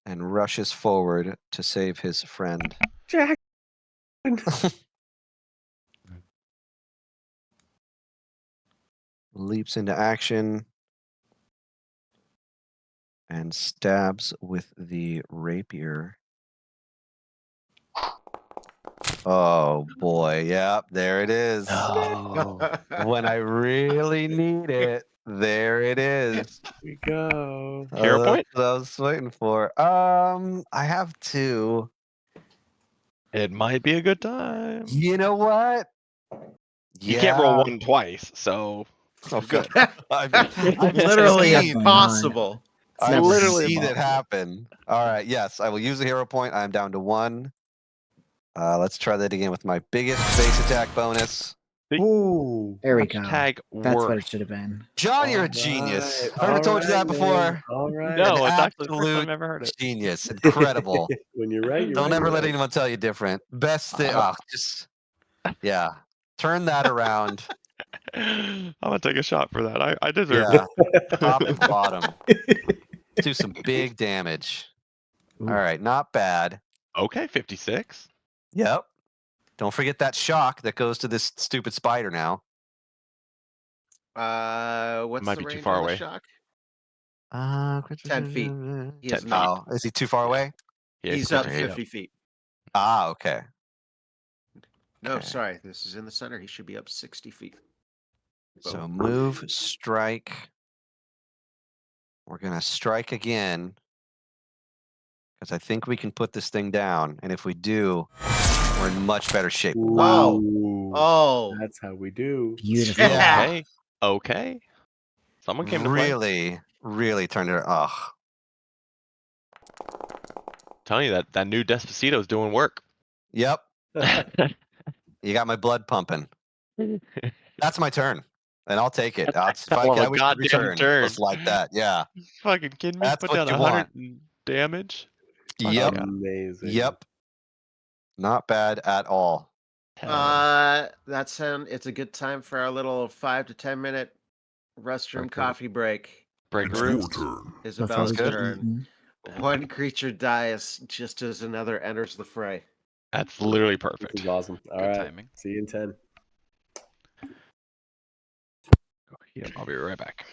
And rushes forward to save his friend. Jack. Leaps into action and stabs with the rapier. Oh boy, yep, there it is. No. When I really need it, there it is. Here we go. Hero point? That's what I was waiting for. I have two. It might be a good time. You know what? You can't roll Yeah. one twice, so Oh, you're good. I've Literally What's seen, going on? impossible. It's I've never literally seen it impossible. happen. All right, yes, I will use a hero point. I'm down to 1. Let's try that again with my biggest base attack bonus. Ooh. There we go. Hashtag That's what worth. it should have been. John, you're a All genius. right, I've never all told you right, that man. before. All right. No, An it's actually the first time absolute I've ever heard it. genius. Incredible. When you're right, you're Don't right. ever you're let right. anyone tell you different. Best thing. Uh, Yeah. Turn that around. I'm gonna take a shot for that. I deserve Yeah. it. Top and bottom. Do some big damage. All Ooh. right. Not bad. Okay, 56. Yep. Don't forget that shock that goes to this stupid spider now. What's Might the be too range far on the away. shock? 10 10 feet. He is 10 not. Oh, is he too far away? Yeah, He's closer up to 8 50 feet. Ah, okay. No, Okay. sorry. This is in the center. He should be up 60 feet. So Boom. move, strike. We're gonna strike again. Because I think we can put this thing down. And if we do, we're in much better shape. Wow. Ooh. Oh. That's how we do. Beautiful. Yeah. Okay. Okay. Someone came to play. Really, really turned it. Ugh. Telling you that new Despacito's doing work. Yep. You got my blood pumping. That's my turn. And I'll take it. If I Hell of can, a I wish every goddamn turn turn. was like that. Yeah. Fucking kidding me? That's Put what down you 100 want. damage. Fuck Yep. yeah. Amazing. Yep. Not bad at all. That's it's a good time for our little 5 to 10 minute restroom Break room. coffee break. Break It's room. your turn. Isabel's Before we get good. turn. eaten. One creature dies just as another enters the fray. That's literally This perfect. is awesome. All Good right. timing. See you in 10. Yep, I'll be right back.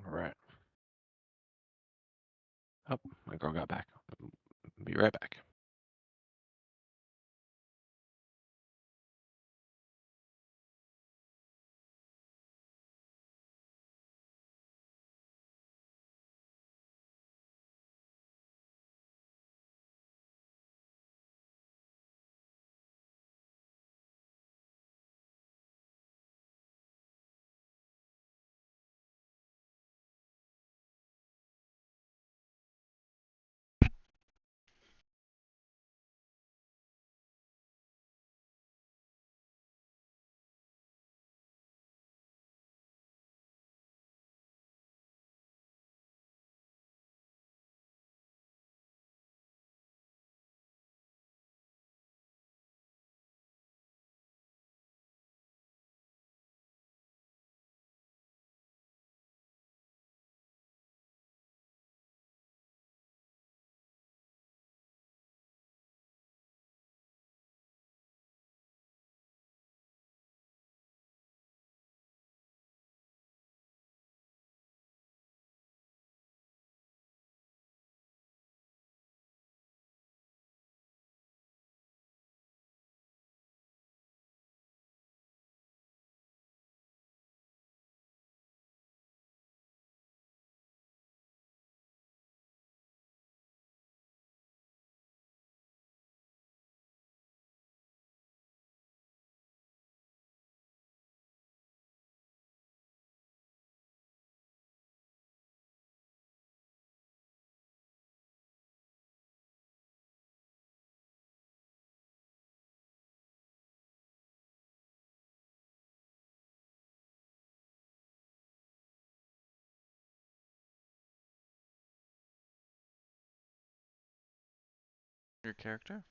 All right. Oh, my girl got back. Be right back. Your character?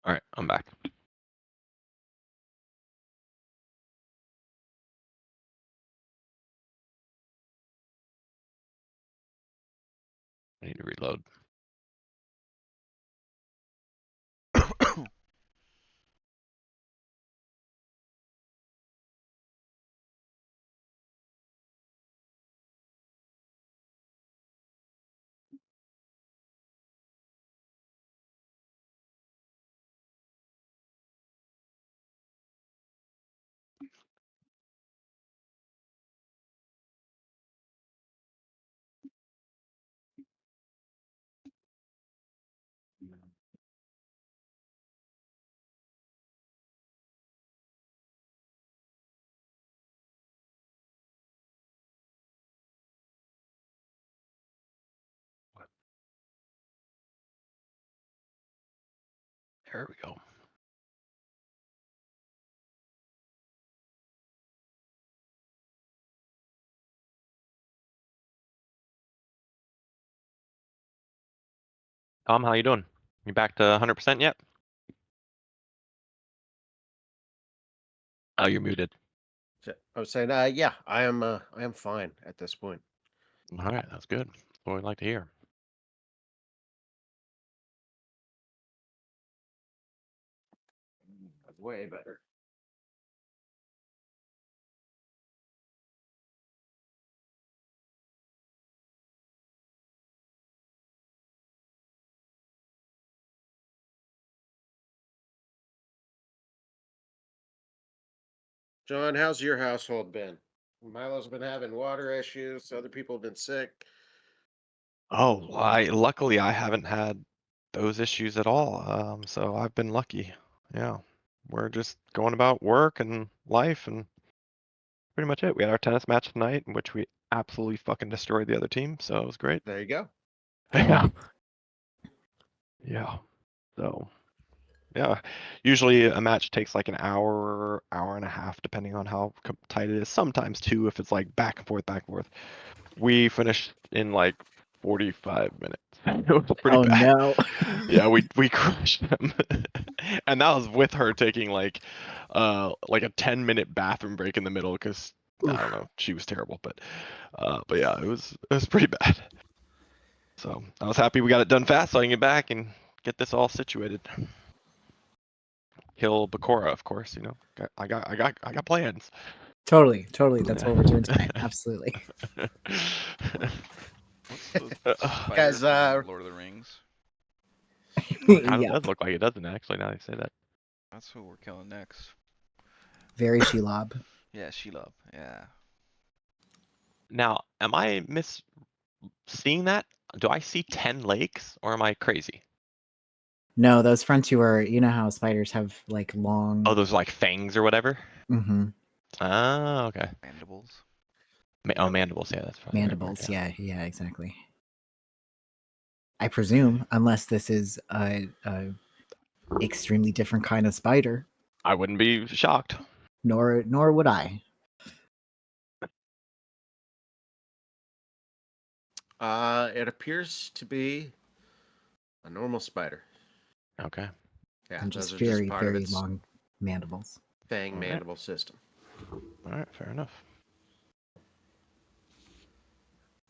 All right, I'm back. I need to reload. There we go. Tom, how you doing? You back to 100% yet? Oh, you're muted. I was saying, yeah, I am fine at this point. All right, that's good. That's what we'd like to hear. That's way better. John, how's your household been? Milo's been having water issues. Other people have been sick. Oh, luckily I haven't had those issues at all. So I've been lucky. Yeah. We're just going about work and life and pretty much it. We had our tennis match tonight in which we absolutely fucking destroyed the other team, so it was great. There you go. Yeah. Yeah. So, yeah. Usually a match takes like an hour, hour and a half, depending on how tight it is. Sometimes two if it's like back and forth, back and forth. We finished in like 45 minutes. It was pretty Oh bad. no. Yeah, we crushed them. And that was with her taking like a 10-minute bathroom break in the middle because I don't know, she was terrible, but yeah, it was pretty bad. So I was happy we got it done fast so I can get back and get this all situated. Kill Bakura, of course, you know. I got plans. Totally. That's what we're doing tonight. Absolutely. What's the spider Guys, from Lord of the Rings? It kind of Yep. does look like it, doesn't it? Actually, now that you say that. That's who we're killing next. Very Shelob. Yeah, Shelob. Yeah. Now, am I seeing that? Do I see 10 lakes or am I crazy? No, those front two are, you know how spiders have like long. Oh, those like fangs or whatever? Mhm. Ah, okay. Mandibles. Oh, mandibles. Yeah, that's probably the right word. Mandibles. Yeah, exactly. I presume, unless this is a extremely different kind of spider, I wouldn't be shocked. nor would I. It appears to be a normal spider. Okay. Yeah, And those just are just very, part of very its long mandibles. fang All right. mandible system. All right, fair enough.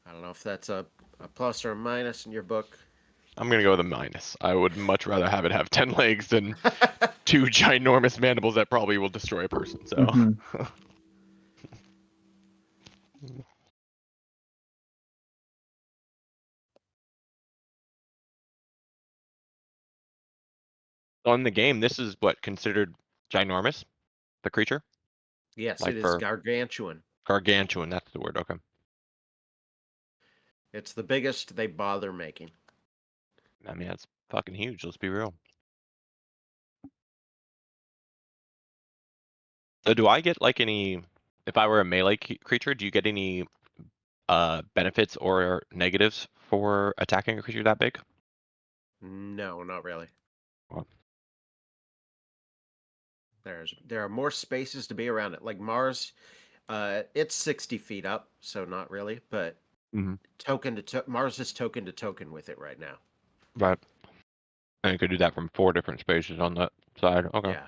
I don't know if that's a plus or a minus in your book. I'm gonna go with a minus. I would much rather have it have 10 legs than two ginormous mandibles that probably will destroy a person. So. Mhm. On the game, this is what considered ginormous, the creature? Yes, Like it is for gargantuan. gargantuan, that's the word. Okay. It's the biggest they bother making. I mean, that's fucking huge. Let's be real. So do I get like any, if I were a melee creature, do you get any benefits or negatives for attacking a creature that big? No, not really. Well, There are more spaces to be around it. Like Mars, it's 60 feet up, so not really, but mhm. Mars is token to token with it right now. Right. And you could do that from 4 different spaces on that side. Okay. Yeah.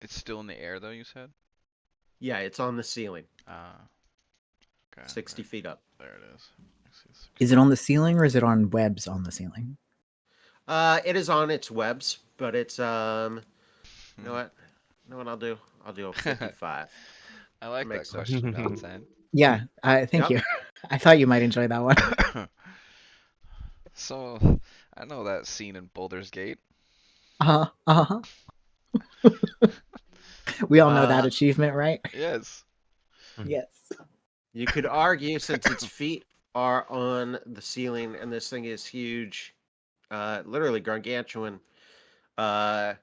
It's still in the air, though, you said? Yeah, it's on the ceiling, Ah. Okay. 60 feet up. There it is. I see 60. Is it on the ceiling or is it on webs on the ceiling? It is on its webs, but it's you know what? You know what I'll do? I'll do a 55. I like that Makes sense. question, Valentine. Yeah, thank Yep. you. I thought you might enjoy that one. So, I know that scene in Boulder's Gate. Uh-huh. We all know that Uh, achievement, right? Yes. Yes. You could argue since its feet are on the ceiling and this thing is huge, literally gargantuan, uh,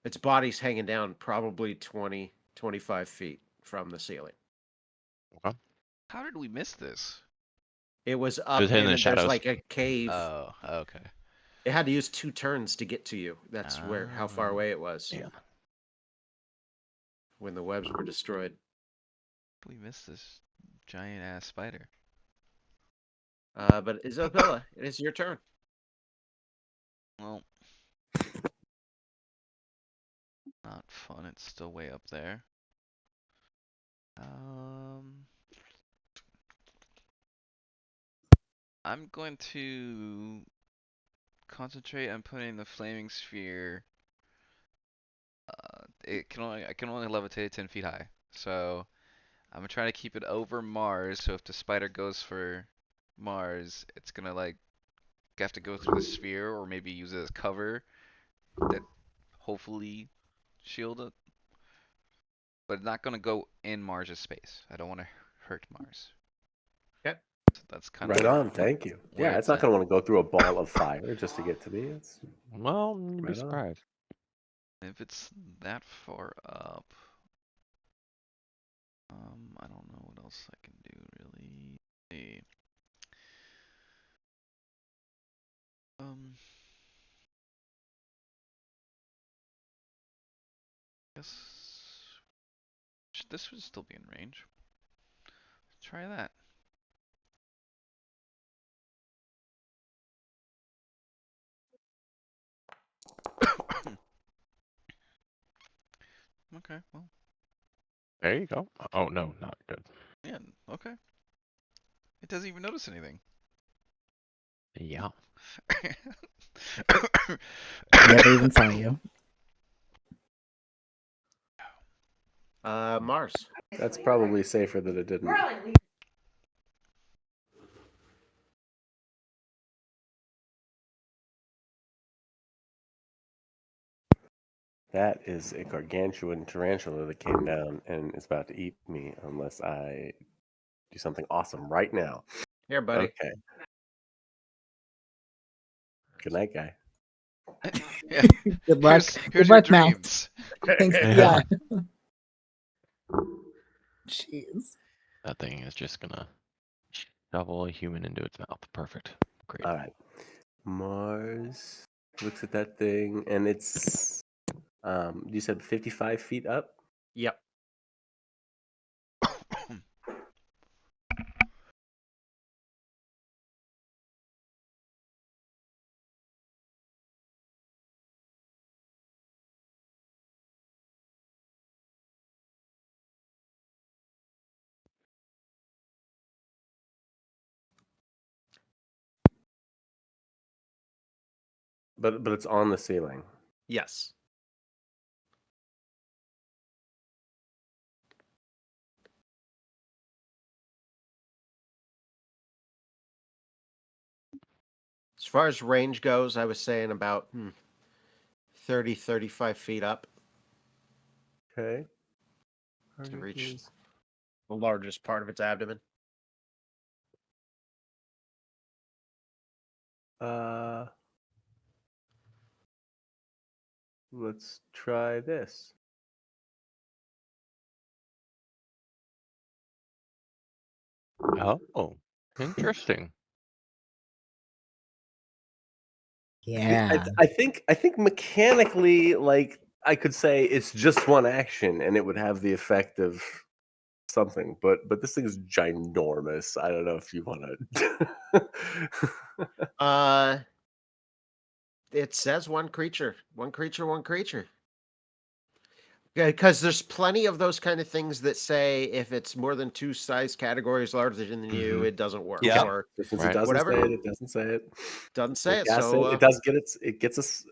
its body's hanging down probably 20, 25 feet from the ceiling. Okay. How did we miss this? It was It up was hidden in the and there's shadows. like a cave. Oh, okay. It had to use 2 turns to get to you. That's how far Ah. away it was Yeah. when the webs were destroyed. We missed this giant ass spider. But Isabella, it is your turn. Well, not fun. It's still way up there. I'm going to concentrate on putting the flaming sphere. I can only levitate it 10 feet high. So I'm gonna try to keep it over Mars. So if the spider goes for Mars, it's gonna like have to go through the sphere, or maybe use it as cover that hopefully shield it. But it's not gonna go in Mars's space. I don't want to hurt Mars. Okay. So that's kind Right of on, thank you. where Yeah, it's it's not at. going to want to go through a ball of fire just to get to me. It's Well, you'd be right on. surprised. If it's that far up, I don't know what else I can do really. See. Guess this would still be in range. Try that. Okay, well, There you go. Oh, no, not good. yeah, okay. It doesn't even notice anything. Yeah. Never even saw you. Mars. That's probably safer that it didn't. That is a gargantuan tarantula that came down and is about to eat me unless I do something awesome right now. Here, buddy. Okay. Good night, guy. Yeah. Good luck. Here's Good your luck, Mal. dreams. Thanks. Yeah. Yeah. Jeez. That thing is just gonna shovel a human into its mouth. Perfect. Great. All right. Mars looks at that thing and it's you said 55 feet up? Yep. But it's on the ceiling. Yes. As far as range goes, I was saying about 30, 35 feet up Okay. to reach the largest part of its abdomen. Let's try this. Oh, interesting. Yeah. I think mechanically, like I could say it's just one action, and it would have the effect of something, but this thing is ginormous. I don't know if you want to. It says one creature, one creature, one creature. Yeah, because there's plenty of those kind of things that say if it's more than 2 size categories larger than you, Mhm. it doesn't work. Yeah. Or Since it Right. doesn't whatever. say it, it doesn't say it. Doesn't say We'll it, cast so it. It does get it gets us.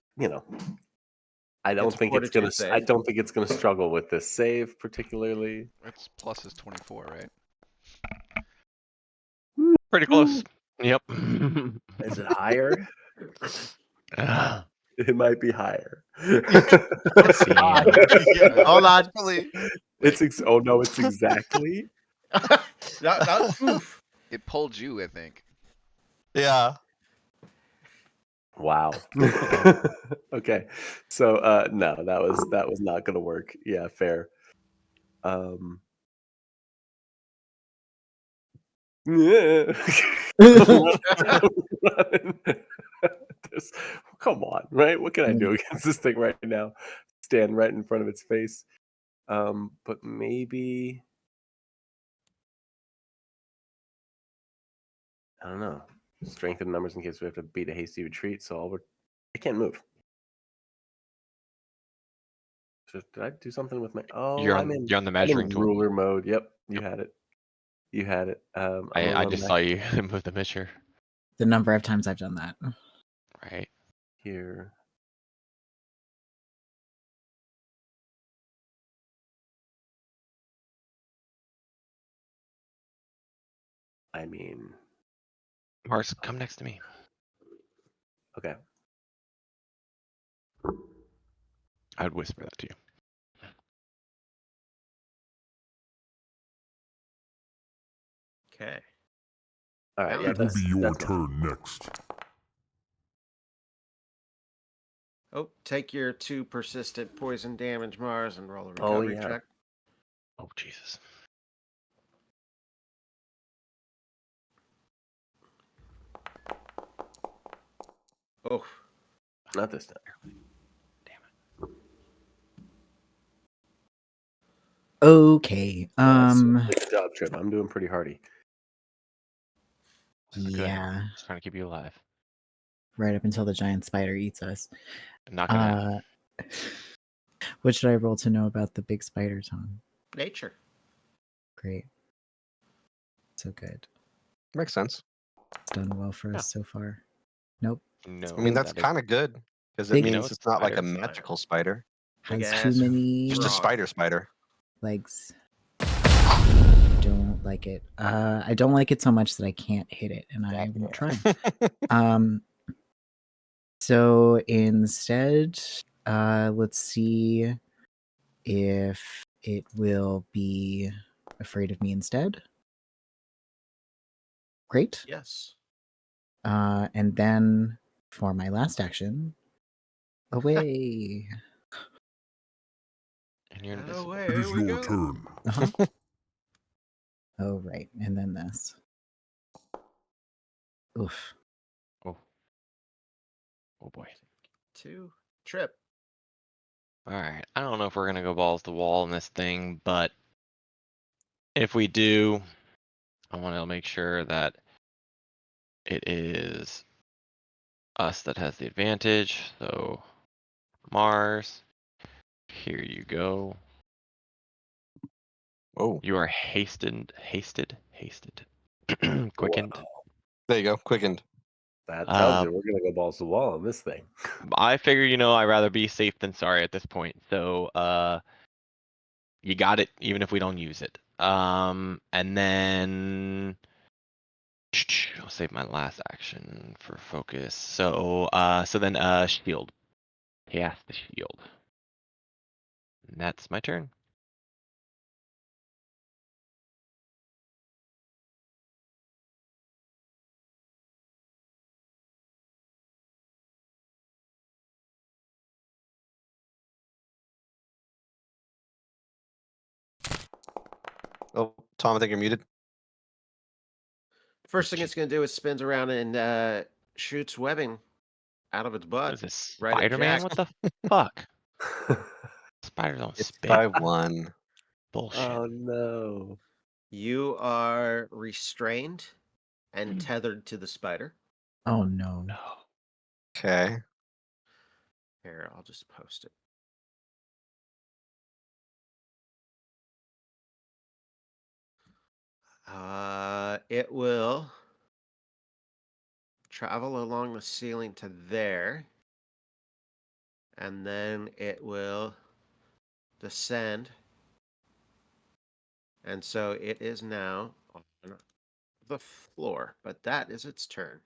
I don't It's a think it's gonna. fortitude save. I don't think it's gonna struggle with this save particularly. Its plus is 24, right? Pretty close. Yep. Is it higher? Ah, It might be higher. Let's see. Damn. Hold on. Oh no, it's exactly. Oof. It pulled you, I think. Yeah. Wow. Okay. So no, that was not gonna work. Yeah, fair. Yeah. Come on, right? What can I do against this thing right now? Stand right in front of its face. But maybe I don't know. Strengthen numbers in case we have to beat a hasty retreat. So I can't move. So did I do something with my? Oh, You're I'm on in. you're on the I'm measuring in tool. ruler mode. Yep, you Yep. had it. You had it. I'm I gonna run just back saw you move the measure. The number of times I've done that. Right. here. I mean, Mars, come next to me. okay. I would whisper that to you. Okay. All right. Now Yeah, It will that's be your that's turn next. Oh, take your 2 persistent poison damage, Mars, and roll a Oh, recovery yeah. check. Oh Jesus. Oh, not this time. Okay. That's really good job, Trip. I'm doing pretty hardy. Good. Yeah. Just trying to keep you alive. Right up until the giant spider eats us. Not gonna happen. What should I roll to know about the big spider, Tom? nature. Great. So good. Makes sense. It's done well for Yeah. us so far. Nope. No. I mean, that's that is- kind of good because it Big- You know, means it's it's not like a spider. magical spider, Big Has ass too many just a frog. spider. legs. Don't like it. I don't like it so much that I can't hit it, and I won't try. So instead, let's see if it will be afraid of me instead. Great. Yes. And then for my last action, away. And you're Oh, invisible. wait, It here is we your go. turn. Uh-huh. Oh, right. And then this. Oof. Oh. Oh boy. 2. Trip. Alright. I don't know if we're gonna go balls to the wall in this thing, but if we do, I want to make sure that it is us that has the advantage. So Mars, here you go. Oh, You are hasted. Quickened. Wow. there you go. Quickened. That tells you we're gonna go balls to the wall on this thing. I figure, I'd rather be safe than sorry at this point. So, you got it, even if we don't use it. And then I'll save my last action for focus. So, then shield. Cast the shield. And that's my turn. Oh, Tom, I think you're muted. First thing it's going to do is spins around and shoots webbing out of its What butt. is this, Right at Spider-Man? Jack. What the fuck? Spiders don't It's spit. by 1. Bullshit. Oh no. You are restrained and tethered to the spider. Oh no. No. Okay. Here, I'll just post it. It will travel along the ceiling to there, and then it will descend. And so it is now on the floor, but that is its turn.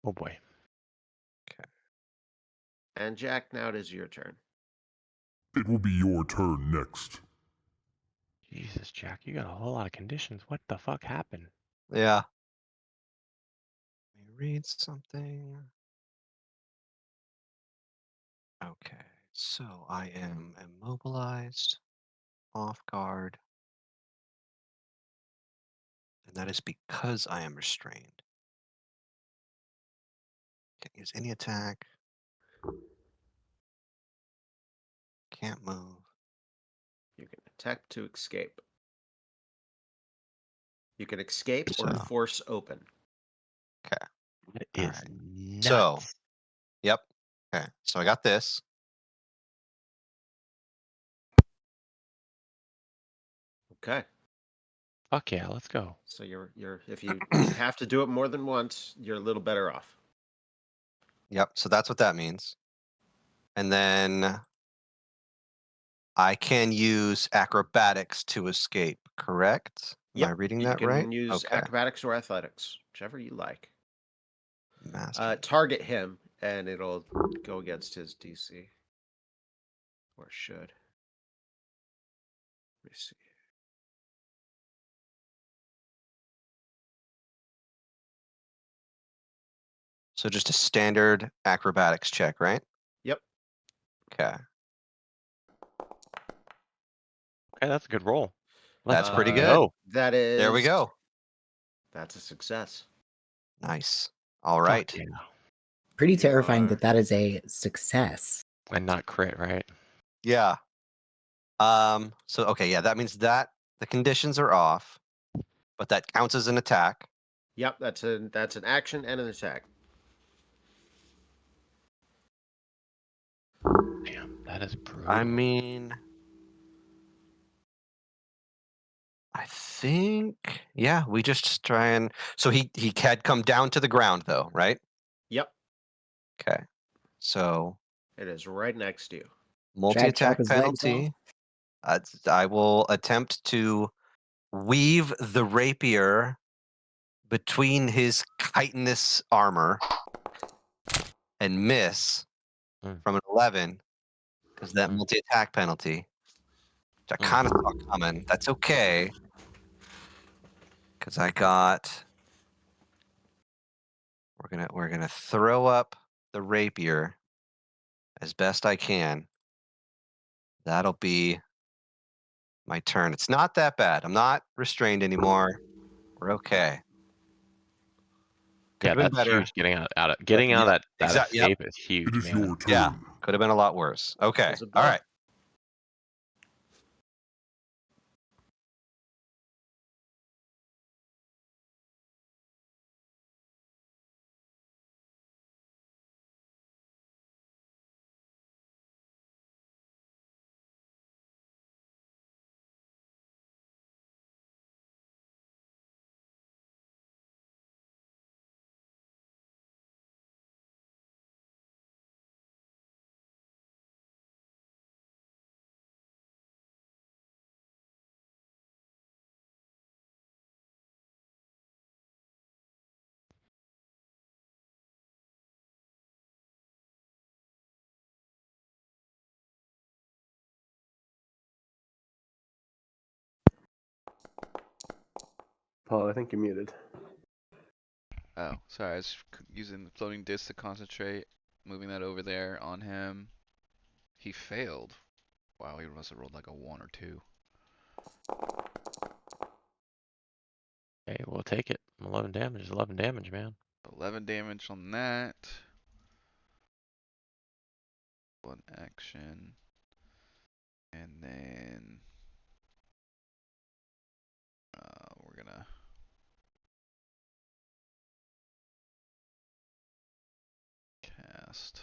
Oh boy. And Jack, now it is your turn. It will be your turn next. Jesus, Jack, you got a whole lot of conditions. What the fuck happened? Yeah. Let me read something. Okay. So I am immobilized, off guard, and that is because I am restrained. Can't use any attack. Can't move. You can attack to escape. You can escape or So, force open. okay. That All is right. nuts. So, yep. Okay. So I got this. Okay. Fuck yeah, let's go. So you're if you have to do it more than once, you're a little better off. Yep. So that's what that means. And then I can use acrobatics to escape, correct? Am I Yep. reading You that right? can use Okay. acrobatics or athletics, whichever you like. Master. Target him, and it'll go against his DC. Or should. Let me see. So just a standard acrobatics check, right? Yep. Okay. Okay, that's a good roll. Let's That's pretty Uh, good. go. That There we is. go. That's a success. Nice. All Fuck right. yeah. Pretty You terrifying are. that that is a success. And not crit, right? Yeah. So okay, yeah, that means that the conditions are off, but that counts as an attack. Yep. That's an action and an attack. Damn, that is brutal. I mean, I think yeah, we just try and so he had come down to the ground though, right? Yep. Okay. So It is right next to you. multi Chop attack his legs off. penalty. I will attempt to weave the rapier between his chitinous armor and miss Mm. from an 11 because that Mm. multi attack penalty, which I Mm. kind of saw coming. That's okay because I got. We're gonna throw up the rapier as best I can. That'll be my turn. It's not that bad. I'm not restrained anymore. We're okay. Could Yeah, have been that's better. huge. Getting out of Yep. that Yep. escape is It huge, is man. your turn. Yeah. Could have been a lot worse. Okay. Is it All blow? right. Paul, I think you're muted. Oh, sorry, I was using the floating disc to concentrate, moving that over there on him. He failed. Wow, he must have rolled like a 1 or 2. Hey, we'll take it. 11 damage is 11 damage, man. 11 damage on that. One action. And then we're gonna cast.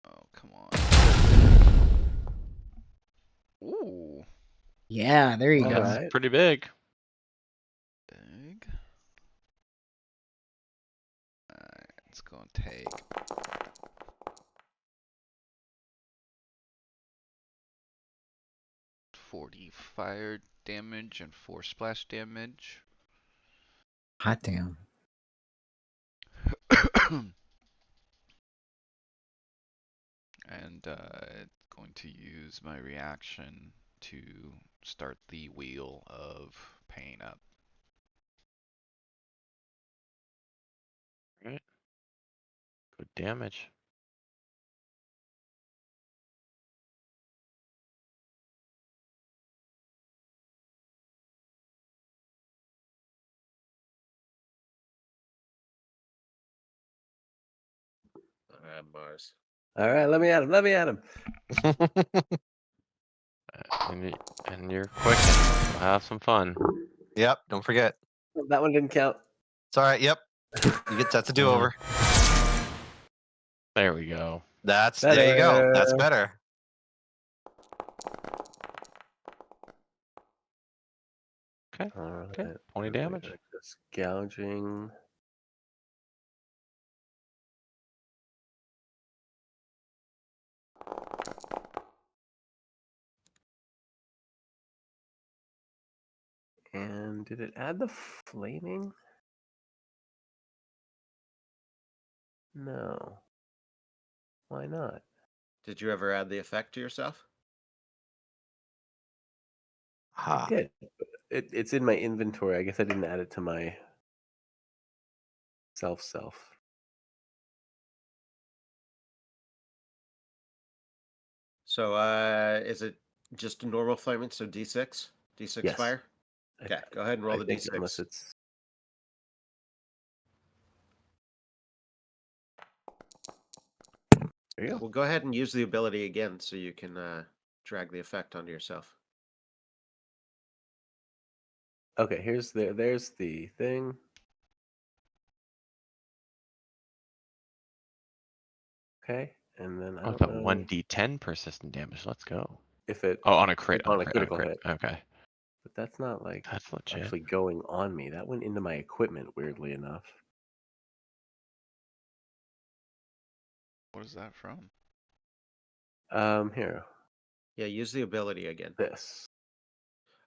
Oh, come on. Ooh, Yeah, there you All go. That's right. pretty big. big. Alright, it's gonna take 40 fire damage and 4 splash damage. Hot damn. And it's going to use my reaction to start the wheel of pain up. Right. Good damage. Mars. All right, let me at him. Let me at him. And you're quick. We'll have some fun. Yep, don't forget. That one didn't count. It's all right. Yep, that's a do-over. There we go. There you go. That's better. Okay. All right. Okay. 20 damage. Just gouging. And did it add the flaming? No. Why not? Did you ever add the effect to yourself? Ha. I did. It's in my inventory. I guess I didn't add it to my self. So, is it just a normal flaming? So D6? D6 Yes. fire? Okay, go ahead and roll I the think D6. unless it's there you go. Well, go ahead and use the ability again so you can drag the effect onto yourself. Okay, there's the thing. Okay, and then I Oh, don't the know 1d10 persistent damage. Let's go. if it Oh, on a crit. on a critical hit, Okay. but that's not like That's legit. actually going on me. That went into my equipment, weirdly enough. What is that from? Here, Yeah, use the ability again. this.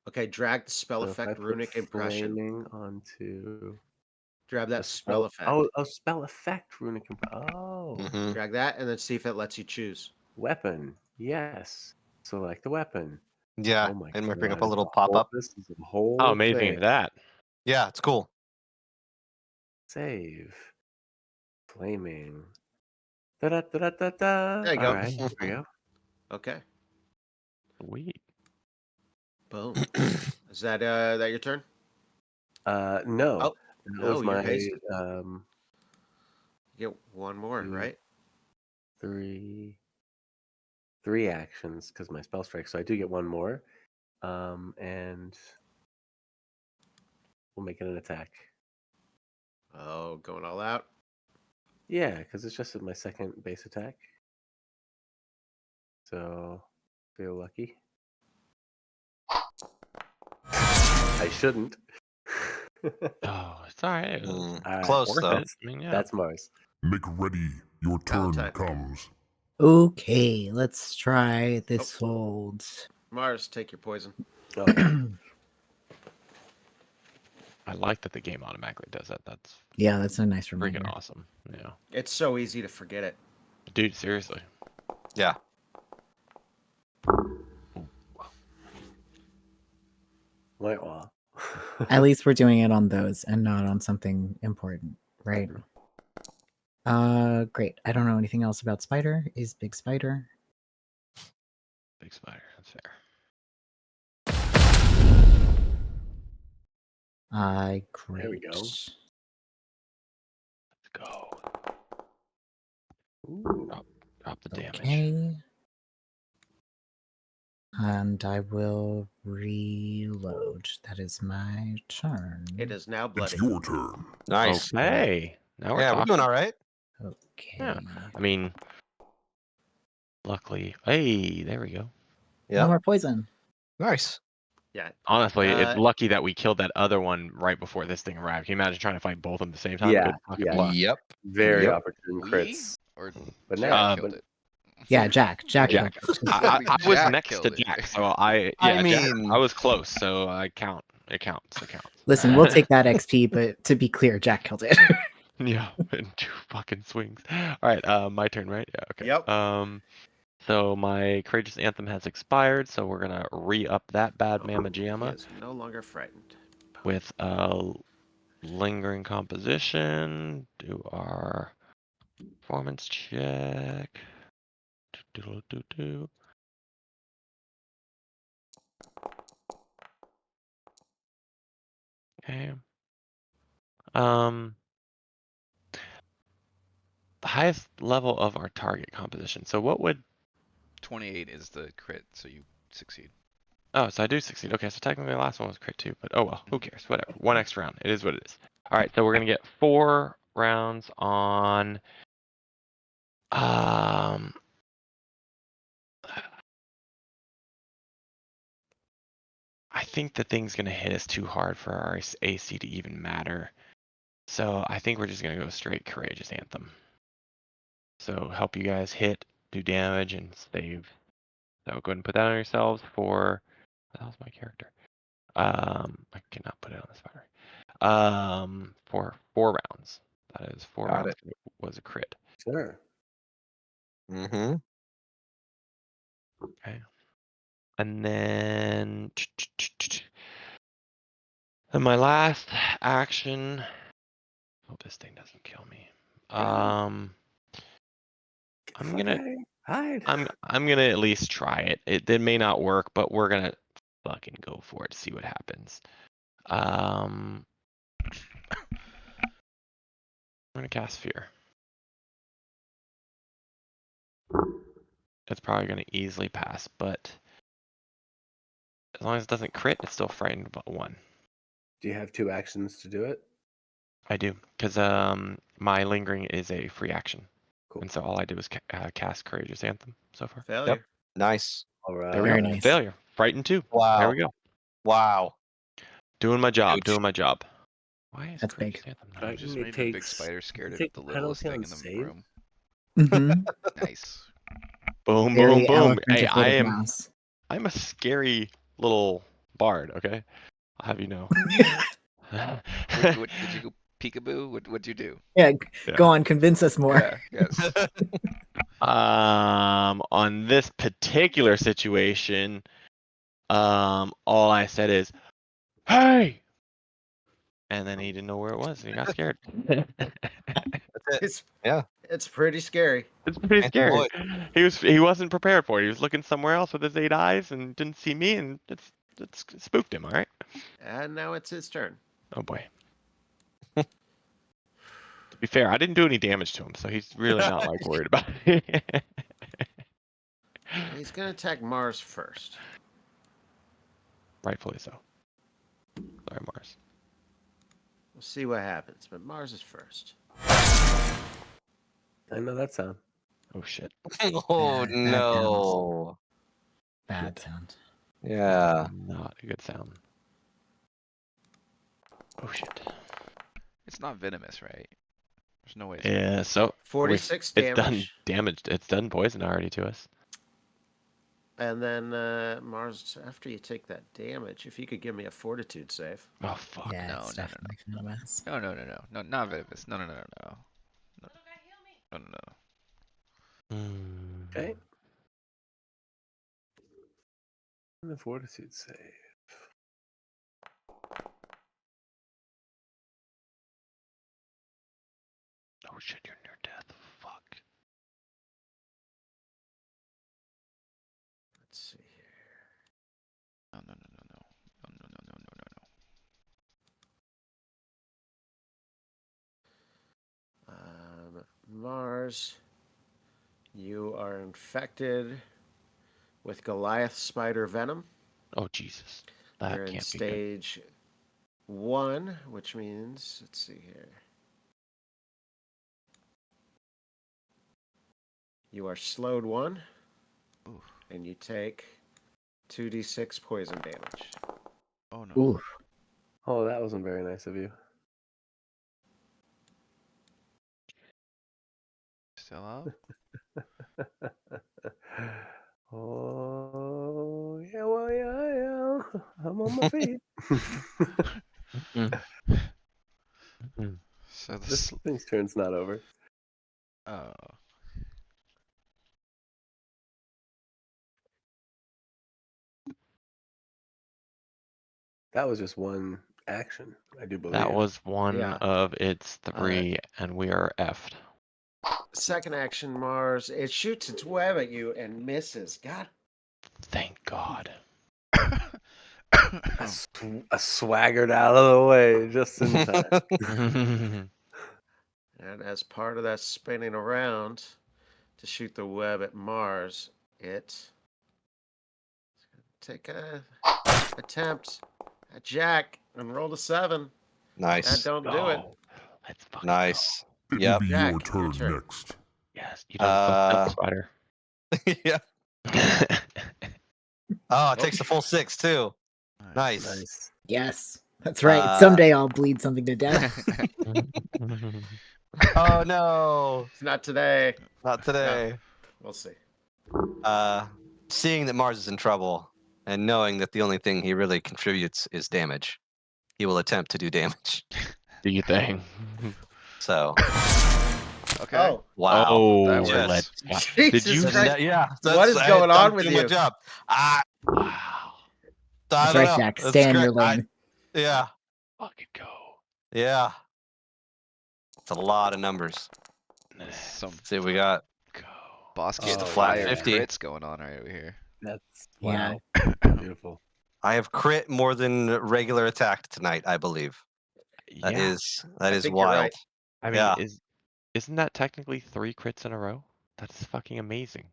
Okay, drag the spell So if I effect put runic impression. flaming onto Grab the that spell effect. spell effect runic. Oh, Mhm. Drag that and then see if it lets you choose. weapon. Yes. Select the weapon. Yeah, Oh my it might bring up god! a little pop-up. This is a whole How amazing thing. is that? Yeah, it's cool. Save. Flaming. Da da da da da. There you All go. right, here we go. Okay, Sweet. boom. Is that your turn? No, Oh, that no, was you're my hasted. You get one more, two, right? three actions because my spell strike. So I do get one more, and we'll make it an attack. Oh, going all out. Yeah, because it's just my second base attack. So feel lucky. I shouldn't. Oh, it's all right. It was All right, Close worth though. it. I mean, yeah. that's Mars. Make ready. Your turn Valentine. comes. Okay, let's try this Oh. hold. Mars, take your poison. Okay. I like that the game automatically does that. That's Yeah, that's a nice reminder. freaking awesome. Yeah. It's so easy to forget it. Dude, seriously. Yeah. Wah. At least we're doing it on those and not on something important, right? Great. I don't know anything else about Spider. Is Big Spider? Big spider. That's fair. Great. There we go. go. Ooh. Drop the damage. Okay. And I will reload. That is my turn. It is now It's bloody. your turn. Nice. Okay. Now we're Yeah, we're talking. doing all right. Okay. Yeah. I mean, luckily. Hey, there we go. No Yeah. more poison. Nice. Yeah. Honestly, it's Uh, lucky that we killed that other one right before this thing arrived. Can you imagine trying to fight both of them at the same time? Yeah, Good fucking yeah. luck. Yep. Very Yep. opportune We crits. or But Jack now, killed but it. Yeah, Jack. Jack. Jack. killed it. I was Jack next to killed it. Jack, so I I Jack, mean- I was close, so I count. It counts. It counts. Listen, we'll take that XP, but to be clear, Jack killed it. Yeah, in 2 fucking swings. All right, my turn, right? Yeah. Okay. Yep. So my courageous anthem has expired, so we're gonna re-up that bad mamma he jamma is no longer frightened. with lingering composition. Do our performance check. Do. Okay. The highest level of our target composition. So what would? 28 is the crit, so you succeed. Oh, so I do succeed. Okay, so technically the last one was crit too, but oh well, who cares? Whatever. One extra round. It is what it is. All right, so we're gonna get 4 rounds on. I think the thing's gonna hit us too hard for our AC to even matter. So I think we're just gonna go straight courageous anthem. So help you guys hit, do damage, and save. So go ahead and put that on yourselves for. What the hell's my character? I cannot put it on this battery. For 4 rounds. That is 4 Got rounds. it. Was a crit. sure. Mm-hmm. Okay. And then. And my last action. Hope this thing doesn't kill me. Run. Get the I'm fuck gonna. out of here. Hide. I'm gonna at least try it. It may not work, but we're gonna fucking go for it. See what happens. I'm gonna cast fear. It's probably gonna easily pass, but as long as it doesn't crit, it's still frightened but 1. Do you have 2 actions to do it? I do, because my lingering is a free action, Cool. and so all I did was cast courageous anthem so far. Failure. Nice. All right. There we Very go. nice. Failure. Frightened 2. There Wow. we go. Wow. Doing my job. Huge. Doing my job. Why is That's big. courageous anthem not? Right. Just It made the big takes- spider scared you of take the the littlest penalty thing on in the save? room. Mm-hmm. Nice. Boom, boom, Very boom. eloquent Hey, of word I of am. mouse. I'm a scary little bard. Okay, I'll have you know. What did you go peekaboo? What'd you do? Yeah, Yeah. go on, convince us more. Yeah, yes. On this particular situation, all I said is, "Hey," and then he didn't know where it was, and he got scared. That's it. It's Yeah. It's pretty scary. It's pretty And scary. boy- He wasn't prepared for it. He was looking somewhere else with his 8 eyes and didn't see me, and it's spooked him. All right. And now it's his turn. Oh boy. To be fair, I didn't do any damage to him, so he's really not like worried about it. He's gonna attack Mars first. Rightfully so. Sorry, Mars. We'll see what happens, but Mars is first. I know that sound. Oh shit. Oh Bad no. Bad sound. Yeah. Not a good sound. Oh shit. It's not venomous, right? There's no way. Yeah. So 46 it's done damage. damaged. It's done poison already to us. And then Mars, after you take that damage, if you could give me a fortitude save. Oh fuck. Yeah, no, it's no, no, definitely venomous. No, not venomous. No. No. Hmm. Okay. And the fortitude save. Oh shit, you're near death. Fuck. Let's see here. No. Mars, you are infected with Goliath spider venom. Oh Jesus, You're that in can't be good. stage 1, which means, let's see here. You are slowed 1, Ooh. and you take 2d6 poison damage. Oh no. Ooh. Oh, that wasn't very nice of you. Still up? Oh, yeah, well, yeah. I'm on my feet. So This thing's turn's not over. Oh. That was just one action, I do believe. That was one Yeah. of its 3, and we are effed. Second action, Mars. It shoots its web at you and misses. God. Thank God. I swaggered out of the way just in time. And as part of that spinning around to shoot the web at Mars, it take a attempt at Jack and roll a 7. That Nice. don't do it. Go. Let's fucking Nice. It will Yep. be Jack, your your turn turn. next. go. Yes, you done fucked up, Uh, Spider. yeah. Oh, it takes the full 6 too. Nice. Nice. Yes, that's right. Uh, Someday I'll bleed something to death. Oh no, It's not today. not today. We'll see. Seeing that Mars is in trouble and knowing that the only thing he really contributes is damage, he will attempt to do damage. Do you think? So, Okay. Oh, wow. Oh, That Yes. let's. Jesus Did you? Christ. Yeah. What is going on with doing my you? job. Wow. I That's don't right, know. Jack. It's Stay in great. your lane. Yeah. Fucking go. Yeah. It's a lot of numbers. This is some Let's see what we got. Go. boss Just getting a flat fired 50. crits going on right over here. That's Yeah. wow. Beautiful. I have crit more than regular attack tonight, I believe. That Yeah. is I think you're wild. right. I mean, Yeah. isn't that technically 3 crits in a row? That's fucking amazing.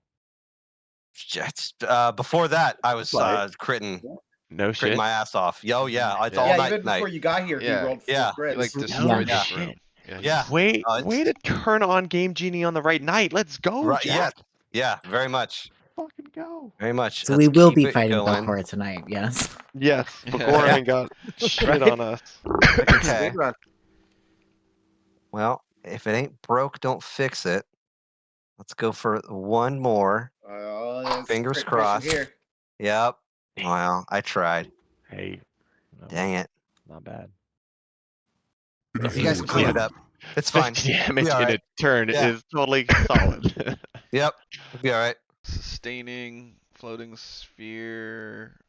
Before that, I was Right. critting No critting shit. my ass off. Yo, yeah, it's Yeah. all Yeah, night even tonight. before you got here, he Yeah. rolled 4 Yeah. crits. He like Oh, destroyed this shit. room. Yeah. Yeah. Way, it's- way to turn on Game Genie on the right night. Let's go, Right. Yeah. Jack. Yeah. Very much. Fucking go. Very much. So Let's we will keep be it fighting going. Belcora tonight. Yes. Yes, Yeah. Bakura Yeah. ain't got shit Right. on us. Okay. Speed run. Well, if it ain't broke, don't fix it. Let's go for one more. Oh, that's Fingers crit mission crossed. here. Yep. Dang. Well, I tried. Hey, no, Dang it. not bad. It is You guys your can Clean clean it turn. up. It's fine. 50 damage Be all in right. a turn Yeah. is totally solid. Yep. It'll be all right. Sustaining floating sphere.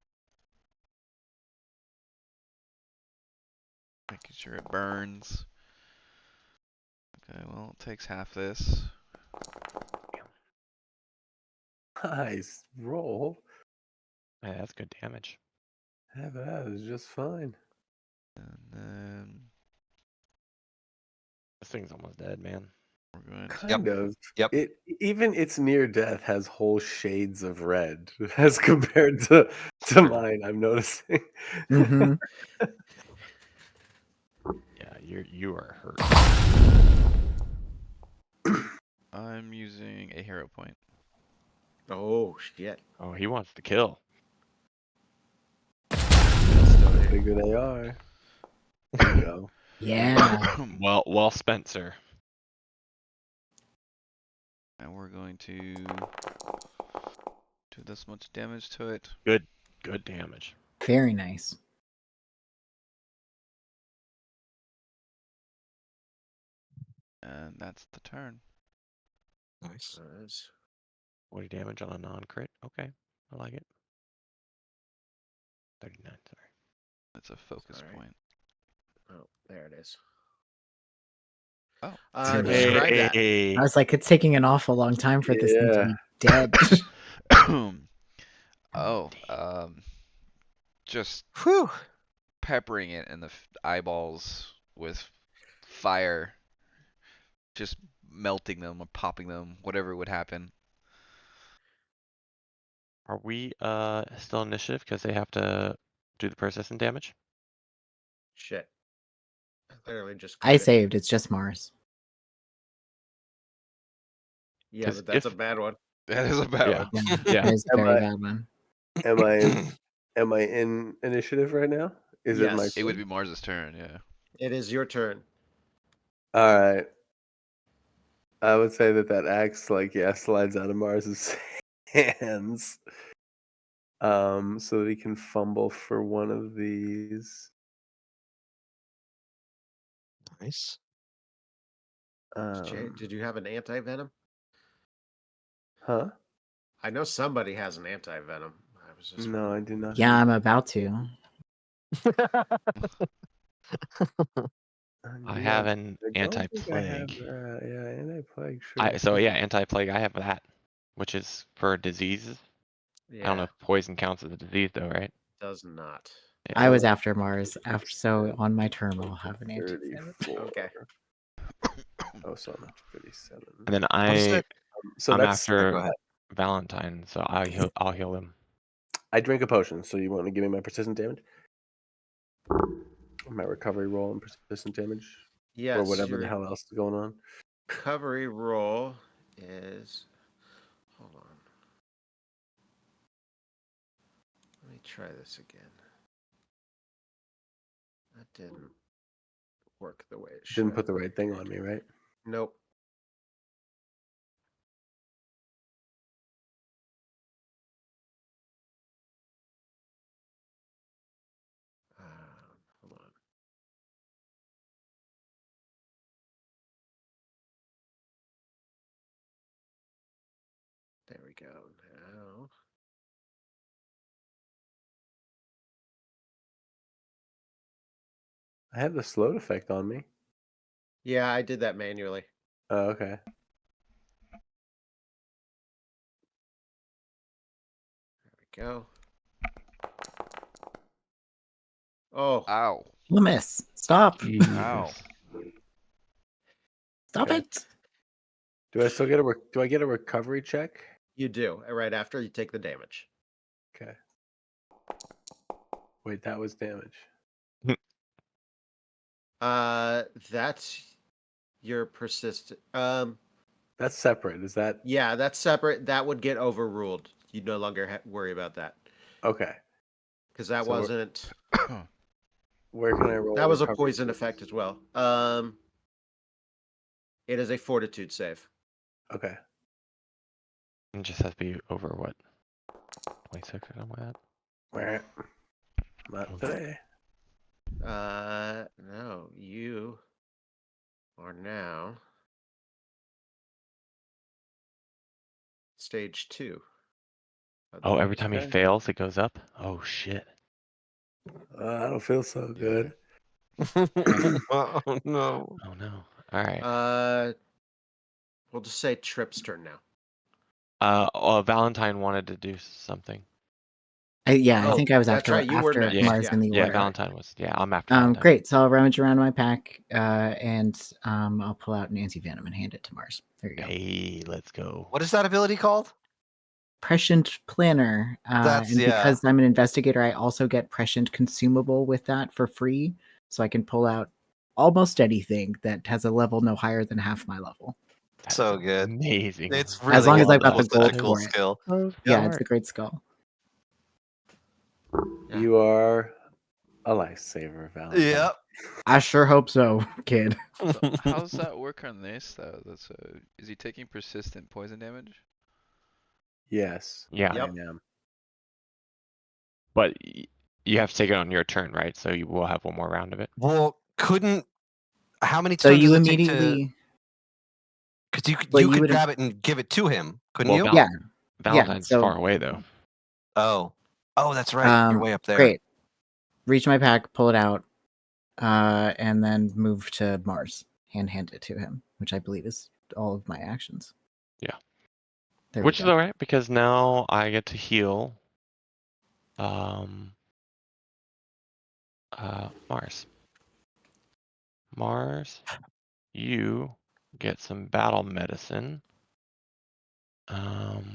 Making sure it burns. Okay, well, it takes half this. Nice roll. Yeah, that's good damage. Yeah, that is just fine. And then This thing's almost dead, man. we're going to. Kind of. Yep. It even its near death has whole shades of red as compared to mine. I'm noticing. hmm Yeah, you are hurt. I'm using a hero point. Oh, shit. Oh, he wants to kill. Still there. Bigger they are. There you go. Yeah. Well spent, sir. And we're going to do this much damage to it. Good damage. Very nice. And that's the turn. Nice. Nice. 40 damage on a non-crit. Okay, I like it. 39, sorry. It's a focus Sorry. point. Oh, there it is. Oh. Describe that. I was like, it's taking an awful long time for this thing to be dead. Oh, just Whew. peppering it in the eyeballs with fire. Just melting them or popping them, whatever would happen. Are we still initiative because they have to do the persistent damage? Shit. I literally just I quit it. saved. It's just Mars. Yeah, 'Cause but that's a if bad one. That is a bad Yeah. one. Yeah, Yeah. that is a Am very I- bad one. Am I in, am I in initiative right now? Is it my Yes. It would turn? be Mars's turn, yeah. It is your turn. All right. I would say that axe, slides out of Mars's hands. So that he can fumble for one of these. Nice. Did you have an anti-venom? Huh? I know somebody has an anti-venom. I was just No, I wondering. do not. Yeah, have I'm about to. I yeah, have an I don't think I have anti-plague. that. Yeah, anti-plague. Sure. So yeah, anti-plague. I have that, which is for diseases. I don't know Yeah, if poison counts as a disease though, right? does not. I Yeah. was after Mars. So on my turn, I'll have an anti. 34. Okay. Oh, so I'm at 37. And then What is it? So I'm that's Go after ahead. Valentine, so I'll heal him. I drink a potion. So you want to give me my persistent damage? My recovery roll and persistent damage, Yes. or whatever Your the hell else is going on. recovery roll is. Hold on. Let me try this again. That didn't work the way it should. Didn't put the right thing on me, right? Nope. Hold on. There we go. Now. I have the slowed effect on me. Yeah, I did that manually. Oh, okay. There we go. Oh, Ow. Miss, stop! Ow. Stop Okay. it! Do I still get do I get a recovery check? you do. Right after you take the damage. Okay. Wait, that was damage. That's your persistent. That's separate. Is that Yeah, that's separate. That would get overruled. You'd no longer worry about that okay? because that So we're- wasn't. Where can I roll? That was a recovery? poison effect as well. It is a fortitude save. Okay. It just has to be over what? 26 or something like that. Not Okay. today. No, you are now stage 2. of the Oh, every time he Okay. fails, it goes up. Oh shit. I don't feel so good. Oh no. Oh no. All right. We'll just say Trip's turn now. Valentine wanted to do something. I Oh, think I was that's after right, you were after next, Mars yeah. in the Yeah, order. Valentine was. Yeah, I'm after Valentine. Great. So I'll rummage around my pack, and I'll pull out an anti-venom and hand it to Mars. There you go. Hey, let's go. What is that ability called? Prescient planner. That's- and yeah. because I'm an investigator, I also get prescient consumable with that for free, so I can pull out almost anything that has a level no higher than half my level. That's So good. Amazing. It's As really long as good. I've got the Such a gold cool for it. skill. Yeah, it's a great skull. Yeah. You are a lifesaver, Valentine. Yep. I sure hope so, kid. So how's that work on this though? That's is he taking persistent poison damage? Yes. Yeah. I Yep. am. But you have to take it on your turn, right? So you will have one more round of it. Well, how many So turns you does it take to? immediately, Because Well, you you could would- grab it and give it to him, couldn't Well, you? yeah, Valentine's so- far away though. Oh, that's right. You're way up there. Great. Reach my pack, pull it out, and then move to Mars and hand it to him, which I believe is all of my actions. Yeah. There Which we is go. alright because now I get to heal Mars. Mars, you get some battle medicine,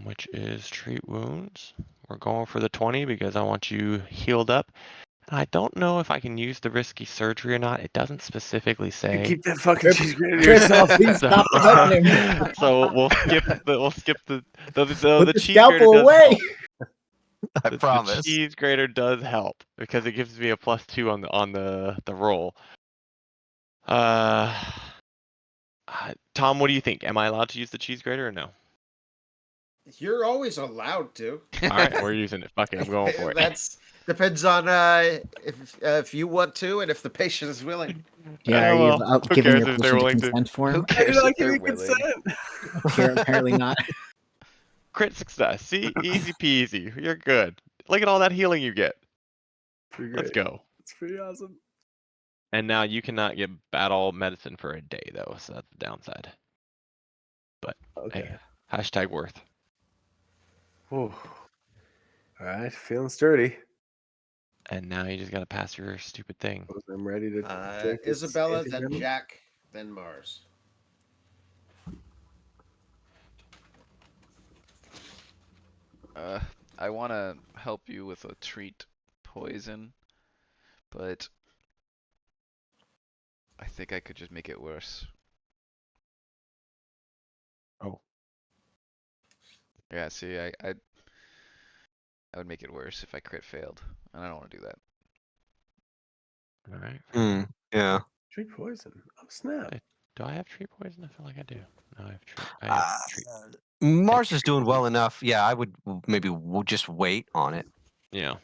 which is treat wounds. We're going for the 20 because I want you healed up. And I don't know if I can use the risky surgery or not. It doesn't specifically You say. keep that fucking cheese grater to Chris, yourself. please stop threatening him. So we'll skip the Put the the cheese grater scalpel does away. help. I The promise. cheese grater does help because it gives me a +2 on the roll. Tom, what do you think? Am I allowed to use the cheese grater or no? You're always allowed to. All right, we're using it. Fuck it, I'm going for it. That's depends on if you want to and if the patient is willing. Yeah, Yeah, are you well, who giving cares your if they're patient a willing to? consent form? Who I cares did not if they're give you willing? consent. Apparently not. Crit success. See, easy peasy. You're good. Look at all that healing you get. Pretty Let's great. go. It's pretty awesome. And now you cannot get battle medicine for a day though, so that's the downside. But Okay. hey, hashtag worth. Whew. All right, feeling sturdy. And now you just gotta pass your stupid thing. I'm ready to drink this Isabella, then anti-venom. Jack, then Mars. I want to help you with a treat poison, but I think I could just make it worse. Oh. Yeah, see, I would make it worse if I crit failed, and I don't want to do that. Alright. Yeah. Treat poison. Oh snap! Do I have treat poison? I feel like I do. No, I have treat. Mars is doing well enough. Yeah, I would maybe we'll just wait on it. Yeah.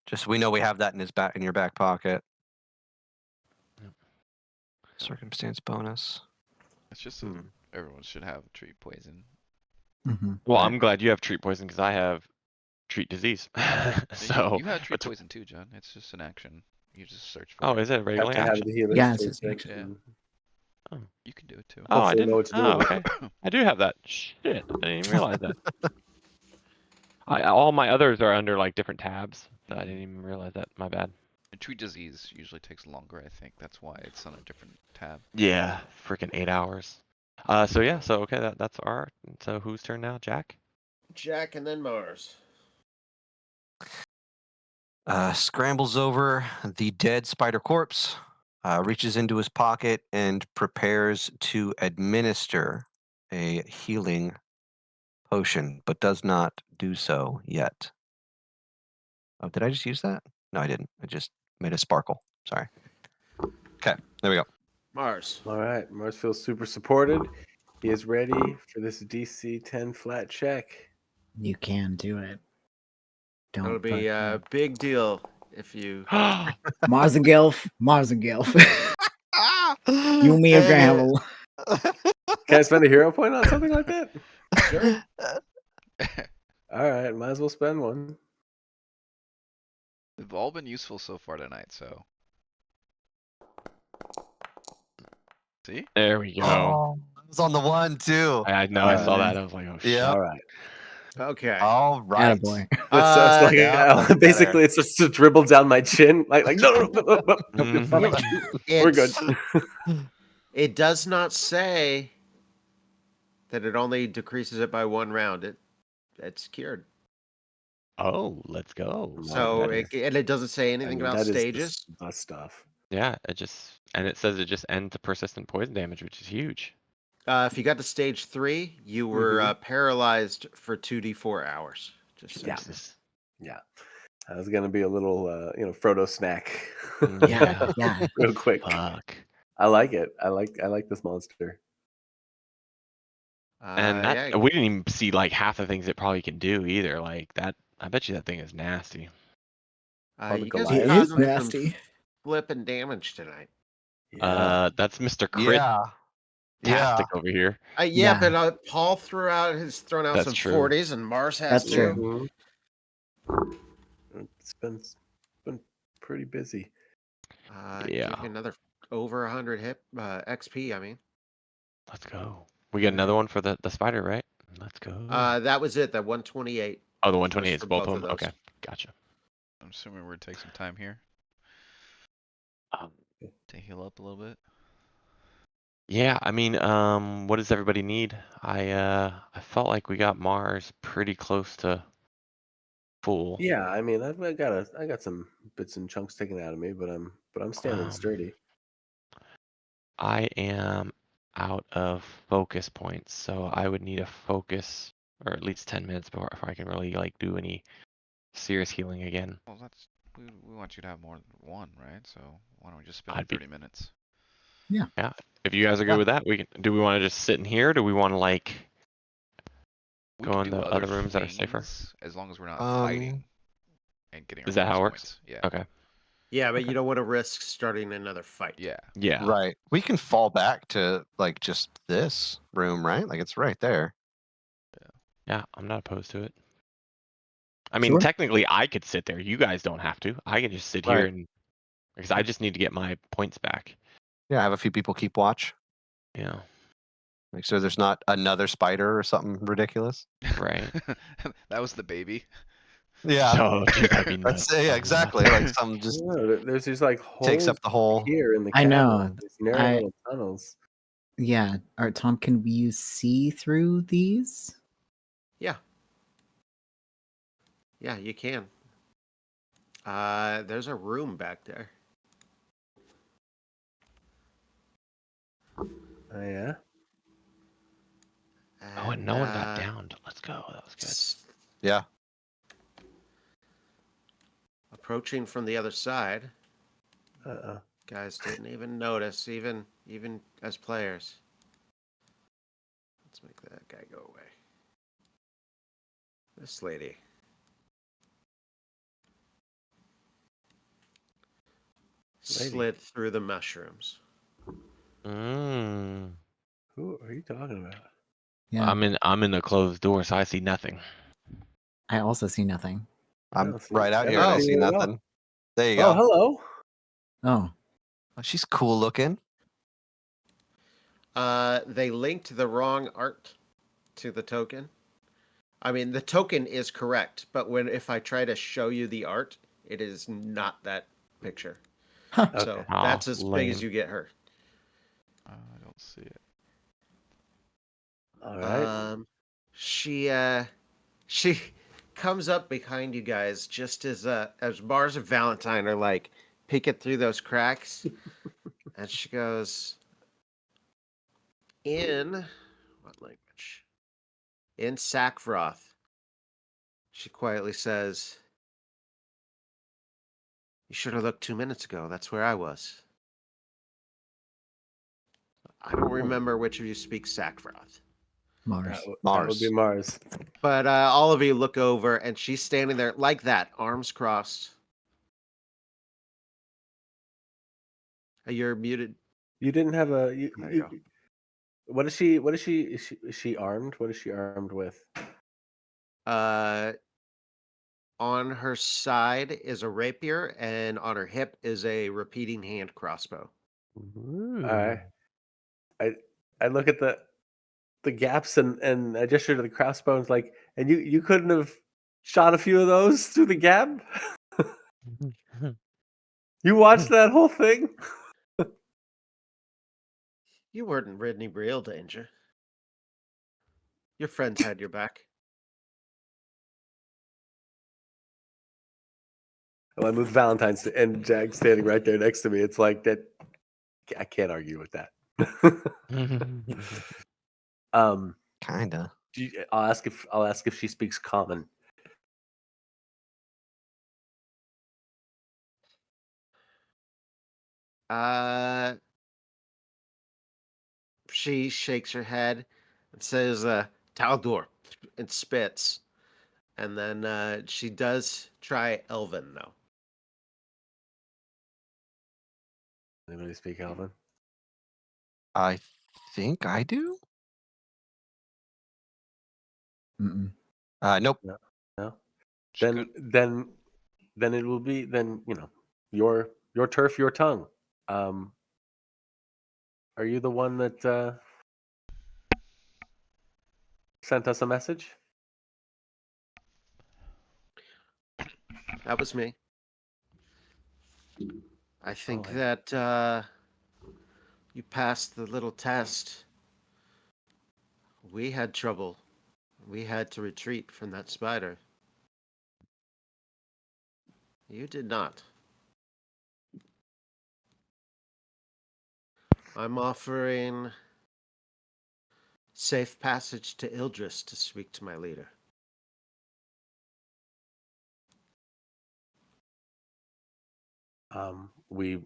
Just we know we have that in your back pocket. Yep. Circumstance bonus. It's just everyone should have treat poison. Mm-hmm. Well, Right. I'm glad you have treat poison because I have treat disease. So you have treat poison too, John. It's just an action. You just search for Oh, it. is it a Have regular to have action? the healer Yeah, it's state an action. section. You can do it too. Oh, I Hopefully know didn't. what to do Oh, with it. okay. I do have that. Shit, I didn't even realize that. All my others are under like different tabs. So I didn't even realize that. My bad. And treat disease usually takes longer, I think. That's why it's on a different tab. Yeah, freaking 8 hours. So yeah, so okay, that's our. So whose turn now? Jack? Jack, and then Mars. Scrambles over the dead spider corpse, reaches into his pocket and prepares to administer a healing potion, but does not do so yet. Oh, did I just use that? No, I didn't. I just made a sparkle. Sorry. Okay, there we go. Mars. All right, Mars feels super supported. He is ready for this DC 10 flat check. You can do it. Don't. That'll be a big deal if you. Mars and Gilf. Mars and Gilf. You and me are gonna have a. Can I spend a hero point on something like that? Sure. All right, might as well spend one. They've all been useful so far tonight, so. See? There we go. Oh, I was on the one too. I know. I saw that. I was like, oh shit. Yeah. All right. Okay. All right. Attaboy. It's like, yeah, that's basically, it's just dribbled down my chin. Like no, Mhm. we're good. It does not say that it only decreases it by 1 round. It's cured. Oh, let's go. So Better. and it doesn't say I anything mean, about that is stages. the stuff. Yeah, it says it just ends the persistent poison damage, which is huge. If you got to stage 3, you were paralyzed for 2d4 hours. Just Yeah. Jesus. Yeah, that was gonna be a little, Frodo snack. Yeah, yeah. Real quick. Fuck. I like it. I like this monster. And that yeah. we didn't even see like half the things it probably can do either. Like that, I bet you that thing is nasty. Called You a guys Goliath. It are is causing some nasty. flipping damage tonight. Yeah. That's Mr. Crit Yeah. Tastic over here. Yeah, Yeah. but Paul has thrown out That's some true. 40s, and Mars has That's to. true. It's been pretty busy. Yeah. Give you another over 100 hit XP. I mean, Let's go. We get another one for the spider, right? Let's go. that was it. That 128. Oh, the was 128 is for both both of of them. those. Okay, gotcha. I'm assuming we're gonna take some time here to heal up a little bit. Yeah, I mean, what does everybody need? I felt like we got Mars pretty close to full. Yeah, I mean, I got some bits and chunks taken out of me, but I'm standing Um, sturdy. I am out of focus points, so I would need a focus or at least 10 minutes before I can really like do any serious healing again. Well, we want you to have more than one, right? So why don't we just spend the I'd be 30 minutes? Yeah. If you guys are good Yeah. with that, we can. Do we want to just sit in here? Do we want to like We go can in do the other other rooms that are safer? things as long as we're not Um, fighting and getting our Is that how focus it works? points. Yeah. Okay. Yeah, but Okay. you don't want to risk starting another fight. Yeah. Yeah. right. We can fall back to like just this room, right? Like it's right there. Yeah. I'm not opposed to it. I mean, Sure. technically, I could sit there. You guys don't have to. I can just sit here Right. and because I just need to get my points back. Yeah, have a few people keep watch. Yeah. Make sure there's not another spider or something ridiculous. Right. That was the baby. Yeah. Oh, dude, that'd be That's nuts. yeah, That'd be exactly. nuts. Like some just There's these like takes holes up the whole. here in the I cavern. know. These narrow I little tunnels. Yeah. All right, Tom, can you see through these? Yeah. Yeah, you can. There's a room back there. Oh yeah. Oh, and And no one got downed. Let's go. That was good. Yeah. approaching from the other side. Uh-oh. Guys didn't even notice, even as players. Let's make that guy go away. This lady. Slid through the mushrooms. Mm. Who are you talking about? Yeah. I'm in the closed door, so I see nothing. I also see nothing. I I'm don't see- right out I here don't and I Oh. see you at all. nothing. There you Oh, go. hello. Oh. Oh, she's cool looking. They linked the wrong art to the token. I mean, the token is correct, but if I try to show you the art, it is not that picture. Huh. So Okay. Aw, that's as big as lame. you get her. I don't see it. All right. She comes up behind you guys just as Mars and Valentine are like peeking through those cracks, and she goes, in what language? In Sackfroth. She quietly says, "You should have looked 2 minutes ago. That's where I was." I don't remember which of you speaks Sackfroth. Mars. That would be Mars. But all of you look over, and she's standing there like that, arms crossed. You're muted. You didn't have a. There you go. What is she? What is she? Is she armed? What is she armed with? Uh, on her side is a rapier, and on her hip is a repeating hand crossbow. All right. I look at the gaps and I gesture to the crossbones like, and you couldn't have shot a few of those through the gap. You watched that whole thing. You weren't in any real danger. Your friends had your back. Well, with Valentine's and Jack standing right there next to me, it's like that. I can't argue with that. um, Kinda. I'll ask if she speaks common. Uh, she shakes her head and says, Taldor, and spits. And then she does try Elven, though. Anybody speak Elven? I think I do. Mm-mm. Nope. No. She Then could. then it will be your turf, your tongue. Are you the one that sent us a message? That was me. I think Oh, that You passed the little test. We had trouble. We had to retreat from that spider. You did not. I'm offering safe passage to Ildris to speak to my leader. We,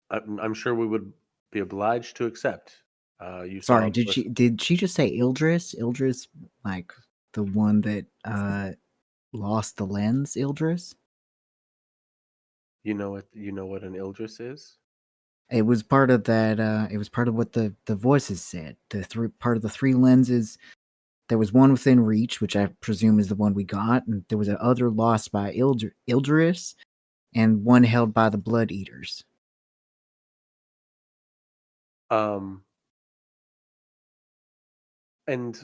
I'm sure we would be obliged to accept. You saw, Sorry, of course, did she just say Ildris? Ildris, like the one that lost the lens, Ildris? you know what an Ildris is. It was part of that. It was part of what the voices said. Part of the three lenses. There was one within reach, which I presume is the one we got, and there was a other lost by Ildris, and one held by the Blood Eaters. Um, and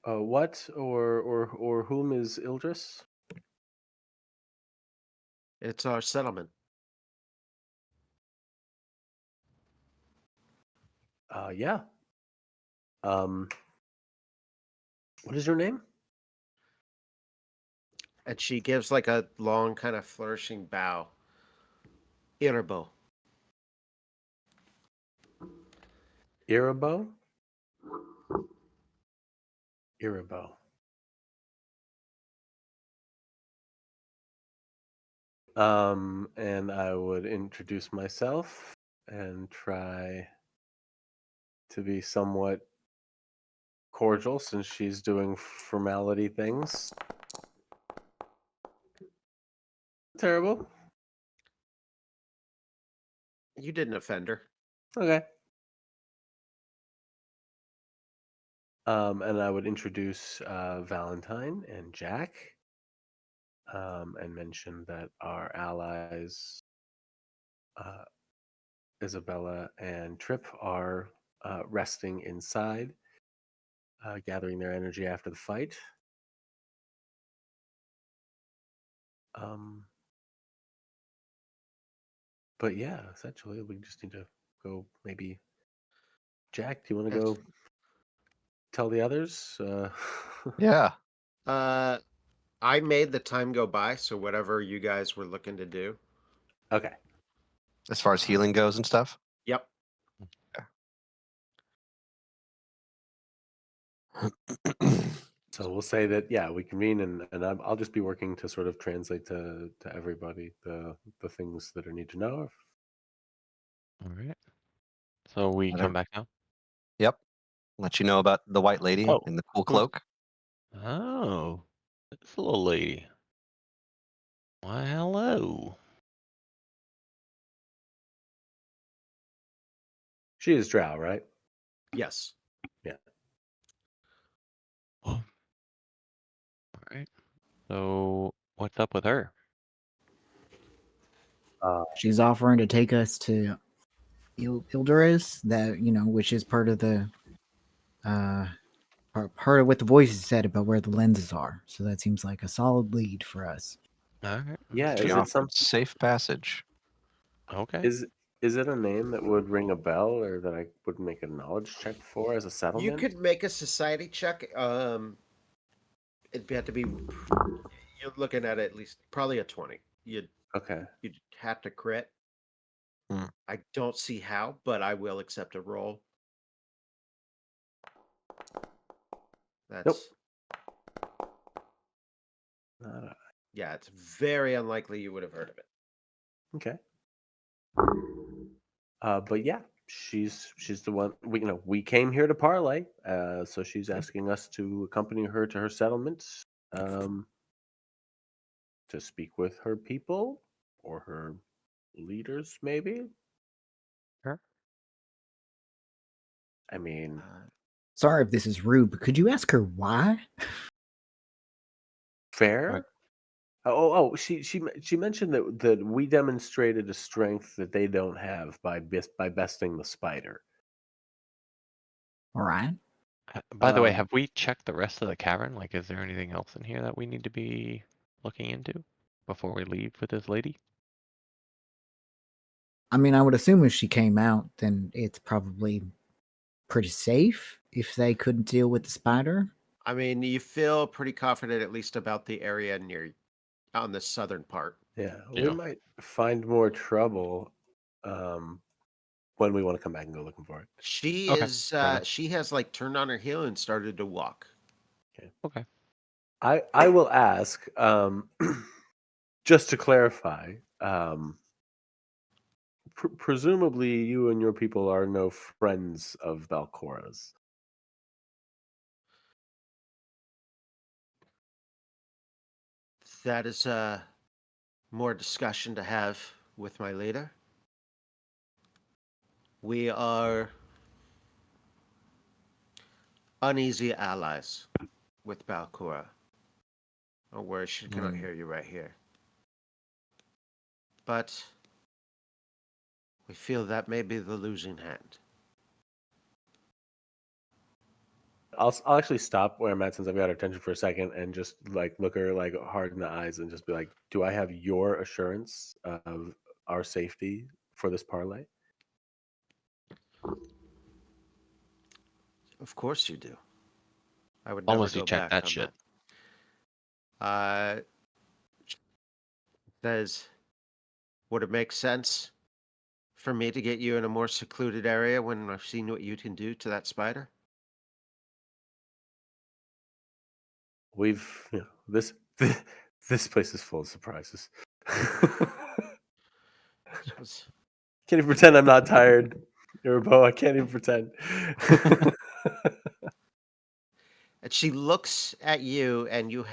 what or whom is Ildris? It's our settlement. Yeah. Um, what is your name? And she gives like a long, kind of flourishing bow. Irabo. Irabo. Irabo. And I would introduce myself and try to be somewhat cordial since she's doing formality things. Terrible. You didn't offend her. Okay. And I would introduce Valentine and Jack, and mention that our allies, uh, Isabella and Trip, are resting inside, gathering their energy after the fight. Um, but yeah, essentially, we just need to go. Maybe Jack, do you want to Yes. go tell the others? Yeah. Uh, I made the time go by, so whatever you guys were looking to do. Okay. As far as healing goes and stuff. Yep. So we'll say that we convene, and I'll just be working to sort of translate to everybody the things that are need to know. All right. So we Other- come back now. Yep. Let you know about the white lady Oh. in the cool cloak. Oh, this little lady. Why, hello. She is Drow, right? Yes. Yeah. All right. So what's up with her? She's offering to take us to Ildris, that which is part of the part of what the voices said about where the lenses are. So that seems like a solid lead for us. All right. Yeah. She Is it offered safe passage. Okay. is it a name that would ring a bell or that I would make a knowledge check for as a You settlement? could make a society check. It'd have to be. You're looking at least probably a 20. Okay. You'd have to crit. Hmm. I don't see how, but I will accept a roll. Nope. That's Not a, yeah. It's very unlikely you would have heard of it. okay. But yeah, she's the one we came here to parlay. So she's asking us to accompany her to her settlement, um, to speak with her people or her leaders, maybe. Sure. I mean, Sorry if this is rude, but could you ask her why? fair. Oh, she mentioned that we demonstrated a strength that they don't have by besting the spider. All right. By the way, Um, have we checked the rest of the cavern? Like, is there anything else in here that we need to be looking into before we leave with this lady? I mean, I would assume if she came out, then it's probably pretty safe if they couldn't deal with the spider. I mean, you feel pretty confident at least about the area near on the southern part. Yeah, we Yeah. might find more trouble when we want to come back and go looking for it. Okay. Fair enough. She has like turned on her heel and started to walk. Okay. I will ask, just to clarify, presumably you and your people are no friends of Valcora's. That is more discussion to have with my leader. We are uneasy allies with Balcora. Don't worry, she cannot hear you right here. But we feel that may be the losing hand. I'll actually stop where I'm at since I've got her attention for a second and just like look her like hard in the eyes and just be like, "Do I have your assurance of our safety for this parlay?" Of course you do. I would never Unless you go check back that on shit. that. Says, would it make sense for me to get you in a more secluded area when I've seen what you can do to that spider? We've this this place is full of surprises. Says, Can't even pretend I'm not tired, Irbo. I can't even pretend. And she looks at you, and you're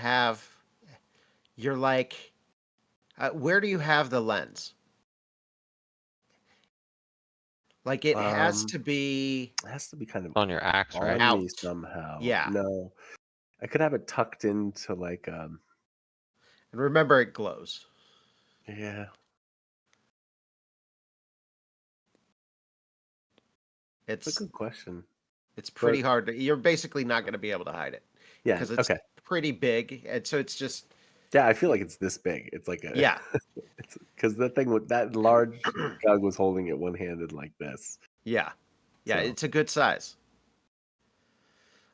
like, where do you have the lens? Like it has um, to be it has to be kind of On your axe, right? on me out. somehow. Yeah. No, I could have it tucked into like And remember, it glows. yeah. It's a It's good question, it's pretty but hard to, you're basically not going to be able to hide it yeah, because it's okay, pretty big. And so it's just, yeah. I feel like it's this big. It's like a, yeah. it's because that thing with that large Gug was holding it one handed like this. Yeah. Yeah. So It's a good size.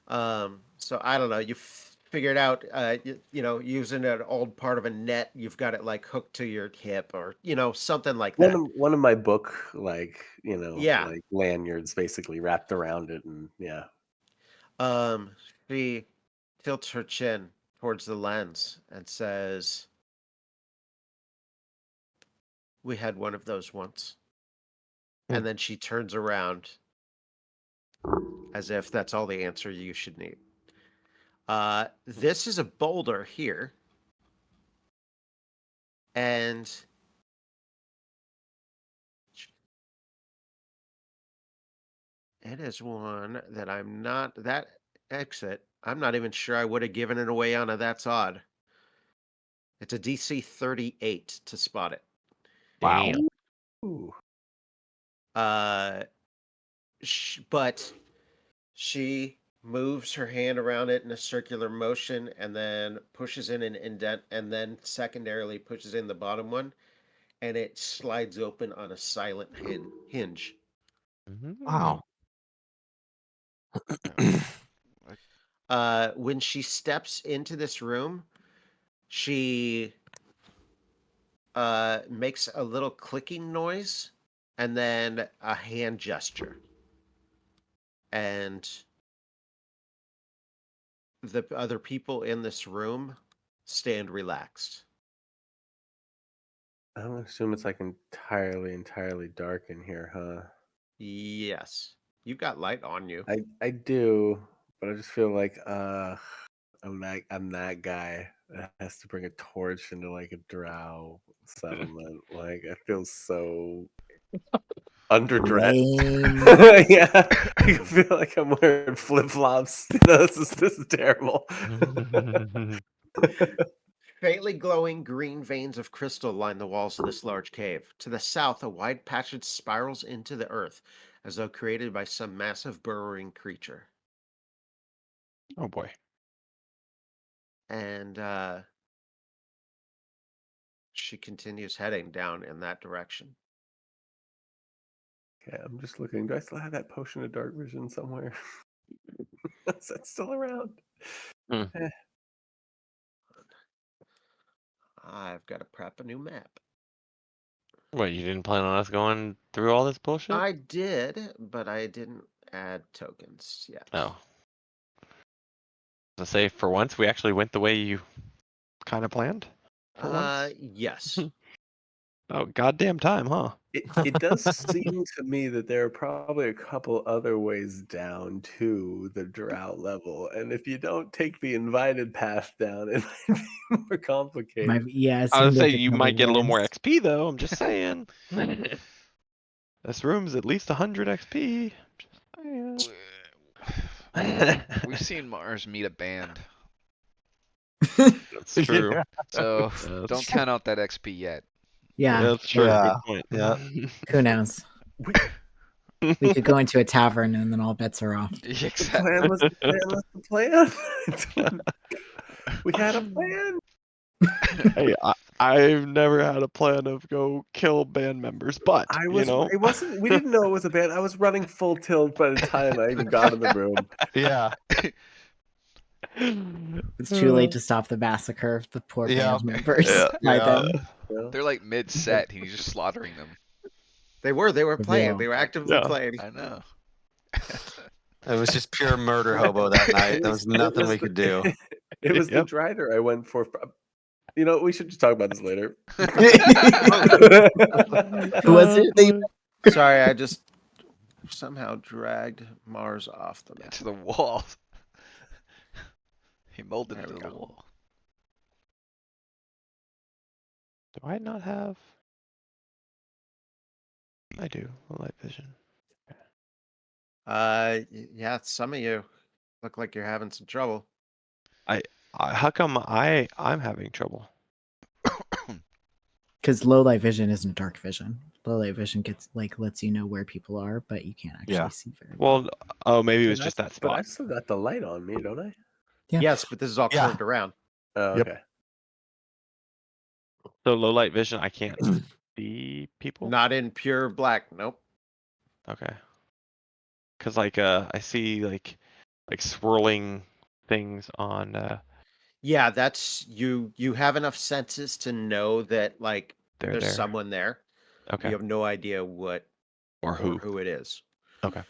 So I don't know. You figured out, using an old part of a net, you've got it like hooked to your hip or, something like that. one of my book Yeah. like lanyards basically wrapped around it, and yeah. Um, she tilts her chin towards the lens and says, we had one of those once. Hmm. And then she turns around as if that's all the answer you should need. This is a boulder here. And it is one that that exit, I'm not even sure I would have given it away on a that's odd. It's a DC 38 to spot it. Wow. Damn. Ooh. Uh, but she moves her hand around it in a circular motion and then pushes in an indent and then secondarily pushes in the bottom one and it slides open on a silent hinge. Mhm. Wow. When she steps into this room, she makes a little clicking noise and then a hand gesture. And the other people in this room stand relaxed. I'm gonna assume it's like entirely dark in here, huh? Yes. You've got light on you. I do, but I just feel like I'm that guy that has to bring a torch into like a drow settlement. Like I feel so underdressed. Lame. Yeah, I feel like I'm wearing flip flops. This is terrible. Faintly glowing green veins of crystal line the walls of this large cave. To the south, a wide passage spirals into the earth, as though created by some massive burrowing creature. Oh boy. And she continues heading down in that direction. Okay, I'm just looking. Do I still have that potion of dark vision somewhere? Is that still around? I've got to prep a new map. What, you didn't plan on us going through all this bullshit? I did, but I didn't add tokens yet. No. To say, for once, we actually went the way you kind of planned. For once. Yes. Oh, goddamn time, huh? It does seem to me that there are probably a couple other ways down to the drought level, and if you don't take the invited path down, it might be more complicated. Yeah, I would say you significantly might get a little more worse. XP though. I'm just saying. This room's at least 100 XP. Just saying. We've seen Mars meet a band, That's true. Yeah. so That's- don't count out that XP yet. Yeah, That's true. Yeah, Good point. yeah. who knows? We could go into a tavern and then all bets are off. The Exactly. plan was the plan. We had a plan. Hey, I've never had a plan of go kill band members, but I you was. know, It wasn't. We didn't know it was a band. I was running full tilt by the time I even got in the room. Yeah. It's too late to stop the massacre of the poor Yeah. band members Yeah, by yeah. then. You know? They're like mid-set, and he's just slaughtering them. They were playing. Reveal. They were actively Yeah. playing. I know. It was just pure murder hobo that night. There was nothing we could do. It was the Yep. Drider I went for. You know, we should just talk about this later. Who was it? That you- Sorry, I just somehow dragged Mars off the map. Into the wall. He molded There into we the go. wall. do I not have? I do. Light vision. Yeah, some of you look like you're having some trouble. How come I'm having trouble? Because low light vision isn't dark vision. Low light vision lets you know where people are, but you can't actually Yeah. see very well. Well, oh, maybe it was But just that But spot. I've still got the light on me, don't I? Yeah. Yes, but this is all Yeah. curved around. Oh, Yep. okay. So low light vision, I can't see people. Not in pure black. Nope. Okay. Cause I see like swirling things on Yeah, that's you. You have enough senses to know that like they're there's there. someone there. Okay. You have no idea what Or or who? who it is. Okay.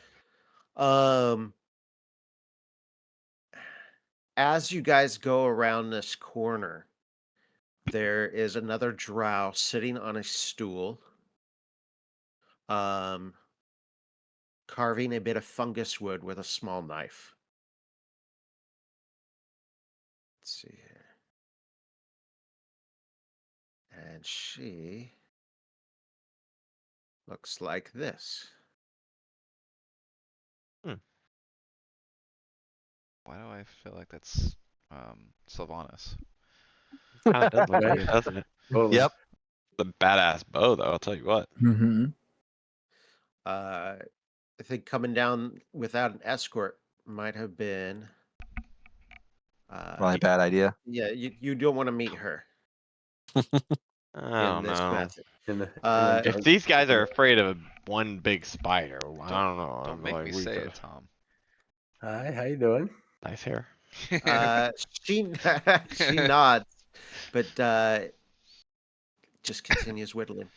As you guys go around this corner, there is another drow sitting on a stool, carving a bit of fungus wood with a small knife. Let's see here. And she looks like this. Why do I feel like that's Sylvanas? Kind of does look like Right. it, doesn't it? Totally. Yep. The badass bow, though. I'll tell you what. Mm-hmm. I think coming down without an escort might have been. Probably a bad idea. Yeah, you don't want to meet her I in don't this know. method. In the If If these guys are afraid of one big spider, I don't know. Don't I'm make like, me we say could- it, Tom. Hi, how you doing? Nice hair. she she nods, but just continues whittling.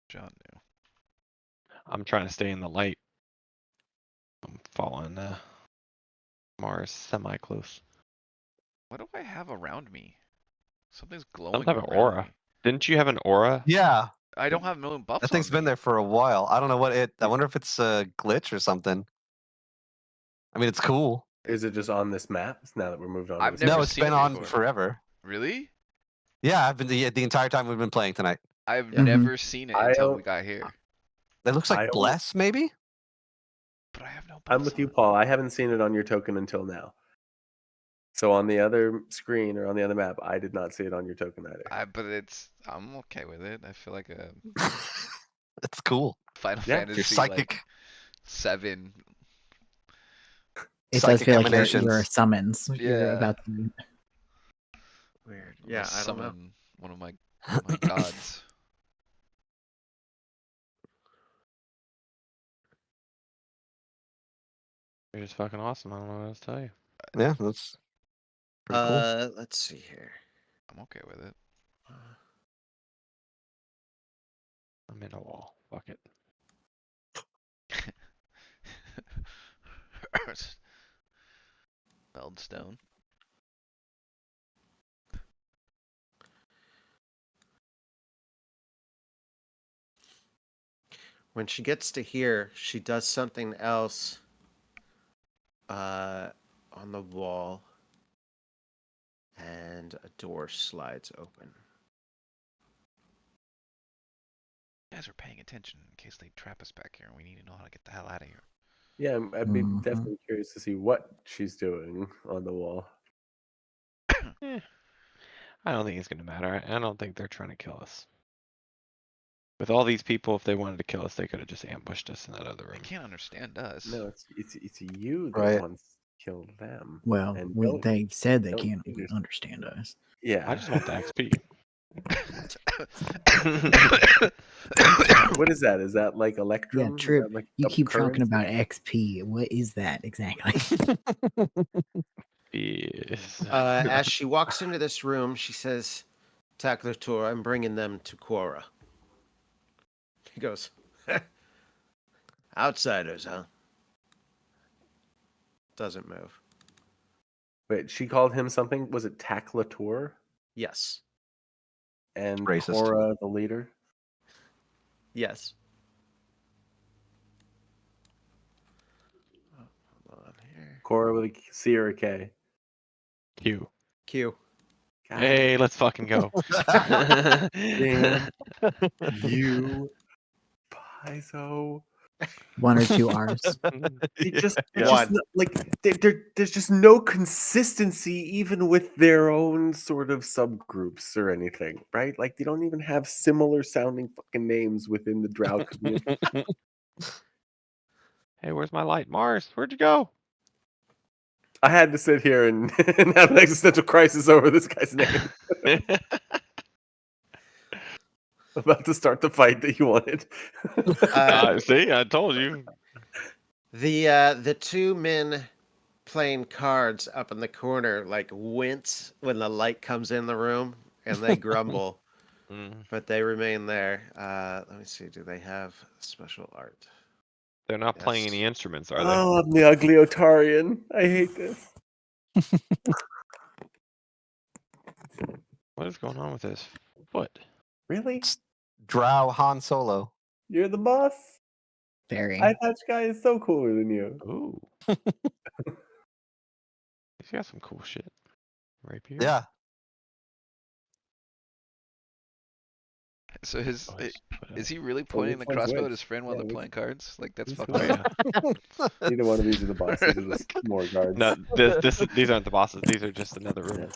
John knew. I'm trying to stay in the light. I'm following Mars semi close. What do I have around me? Something's glowing. Some type of around aura. me. Didn't you have an aura? Yeah. I don't have a million buffs. That thing's on been me. there for a while. I don't know what it. I wonder if it's a glitch or something. I mean, it's cool. Is it just on this map now that we're moved on? to I've this never No, map? it's seen been it on before. forever. Really? Yeah, I've been the entire time we've been playing tonight. I've Yeah. never seen it I until don't- we got here. That looks I like don't- bless, maybe. But I have no buffs. I'm with you, on. Paul. I haven't seen it on your token until now. So on the other screen or on the other map, I did not see it on your token either. But I'm okay with it. I feel like a That's cool. Final Yeah, Fantasy You're psychic. like 7. It does Psychic feel like emanations. you're summons. You're Yeah. about to. Weird. I'm Yeah, gonna I don't know. summon one of my gods. You're just fucking awesome. I don't know what else to tell you. Yeah, that's pretty cool. Let's see here. I'm okay with it. I'm in a wall. Fuck it. Feldstone. When she gets to here, she does something else on the wall, and a door slides open. You guys are paying attention in case they trap us back here and we need to know how to get the hell out of here. Yeah, I'd be Mhm. definitely curious to see what she's doing on the wall. Eh, I don't think it's gonna matter. I don't think they're trying to kill us. With all these people, if they wanted to kill us, they could have just ambushed us in that other They room. can't understand us. No, it's you that Right. wants to kill them. Well, And they said they don't can't understand. understand us. Yeah. I just want the XP. What is that? Is that like Electrum? Yeah, Is true. that like You double keep talking currency? about XP. What is that exactly? Yes. As she walks into this room, she says, Taklator, I'm bringing them to Quora. He goes, outsiders, huh? Doesn't move. Wait, she called him something? Was it Taklator? Yes. And Racist. Cora, the leader? Yes. Hold on here. Cora with a C or a K? Q. Q. God Hey, let's fucking go. damn you, Paizo. One or two R's. They just, Yeah. One. there's just no consistency even with their own sort of subgroups or anything, right? Like they don't even have similar sounding fucking names within the Drow community. Hey, where's my light? Mars, where'd you go? I had to sit here and, and have an existential crisis over this guy's name. About to start the fight that you wanted. See, I told you. The two men playing cards up in the corner like wince when the light comes in the room, and they grumble, Mm, but they remain there. Let me see. Do they have special art? they're not playing Yes. any instruments, are they? Oh, I'm the ugly Otarian. I hate this. What is going on with this foot? Really? Drow Han Solo. You're the boss? Very. I thought guy is so cooler than you. Ooh. He's got some cool shit. Rapier. Yeah. So his Oh, his foot is he really Well, pointing which the one's crossbow at which? his friend while Yeah, they're which- playing cards? Like that's Who's fucked Oh up. yeah. Neither one of these are the boss. These are just more guards. No, these aren't the bosses. These are just another room. Yeah.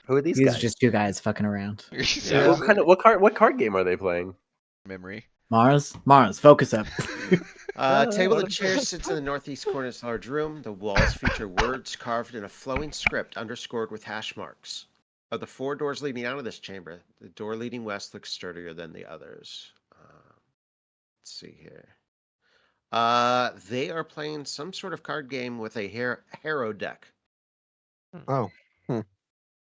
Who are these These guys? are just two guys fucking around. Seriously? What card game are they playing? Memory. Mars, focus up. Table what of chairs sits in the northeast corner of this large room. The walls feature words carved in a flowing script underscored with hash marks. Of the four doors leading out of this chamber, the door leading west looks sturdier than the others. Let's see here. They are playing some sort of card game with a Harrow deck. Oh.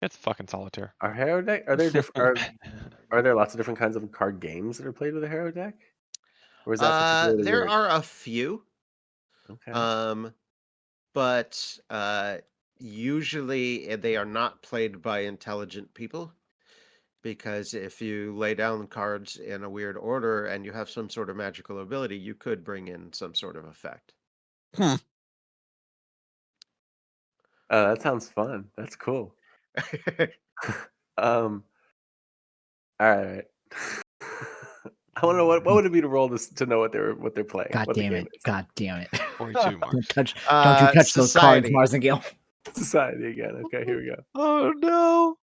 It's fucking solitaire. Are Harrow deck? Are there are there lots of different kinds of card games that are played with a Harrow deck? Or is that particularly There weird? are a few. Okay. But usually they are not played by intelligent people, because if you lay down cards in a weird order and you have some sort of magical ability, you could bring in some sort of effect. That sounds fun. That's cool. All right. I want to know what would it be to roll this to know what they're playing. God what the damn game it. is. God damn it. 42 Mars. Don't you touch those cards, Society. Mars and Gil. Society again. Okay, here we go. Oh no.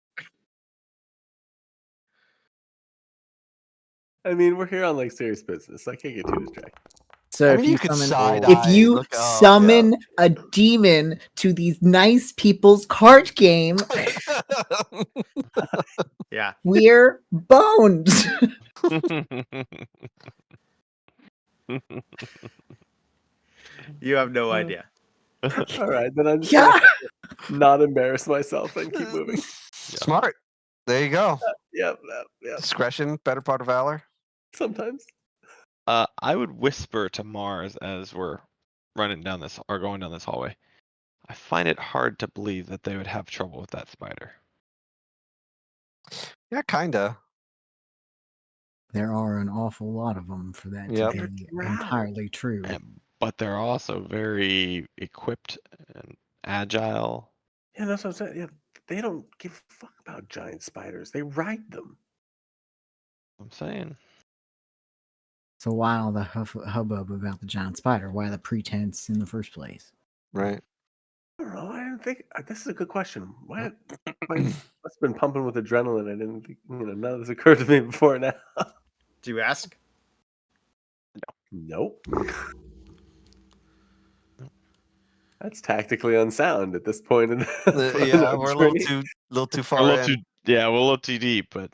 I mean, we're here on like serious business. I can't get too distracted. So I if mean, you you could summon, side if you look up, summon a demon to these nice people's card game, Yeah, we're boned. you have no idea. All right, then I'm just Yeah. gonna not embarrass myself and keep moving. Smart. There you go. Yep. Discretion, better part of valor. Sometimes. I would whisper to Mars as we're running down this or going down this hallway. I find it hard to believe that they would have trouble with that spider. Yeah, kinda. There are an awful lot of them for that Yep. to They're be drow. entirely true. But they're also very equipped and agile. Yeah, that's what I'm saying. Yeah, they don't give a fuck about giant spiders. They ride them. I'm saying. So why all the hubbub about the giant spider? Why the pretense in the first place? Right. I don't know. I didn't think this is a good question. Why? I must have been pumping with adrenaline. I didn't think, none of this occurred to me before now. Do you ask? Nope. That's tactically unsound at this point in Yeah, we're a little journey. too We're a far little in. too, yeah, we're a little too deep, but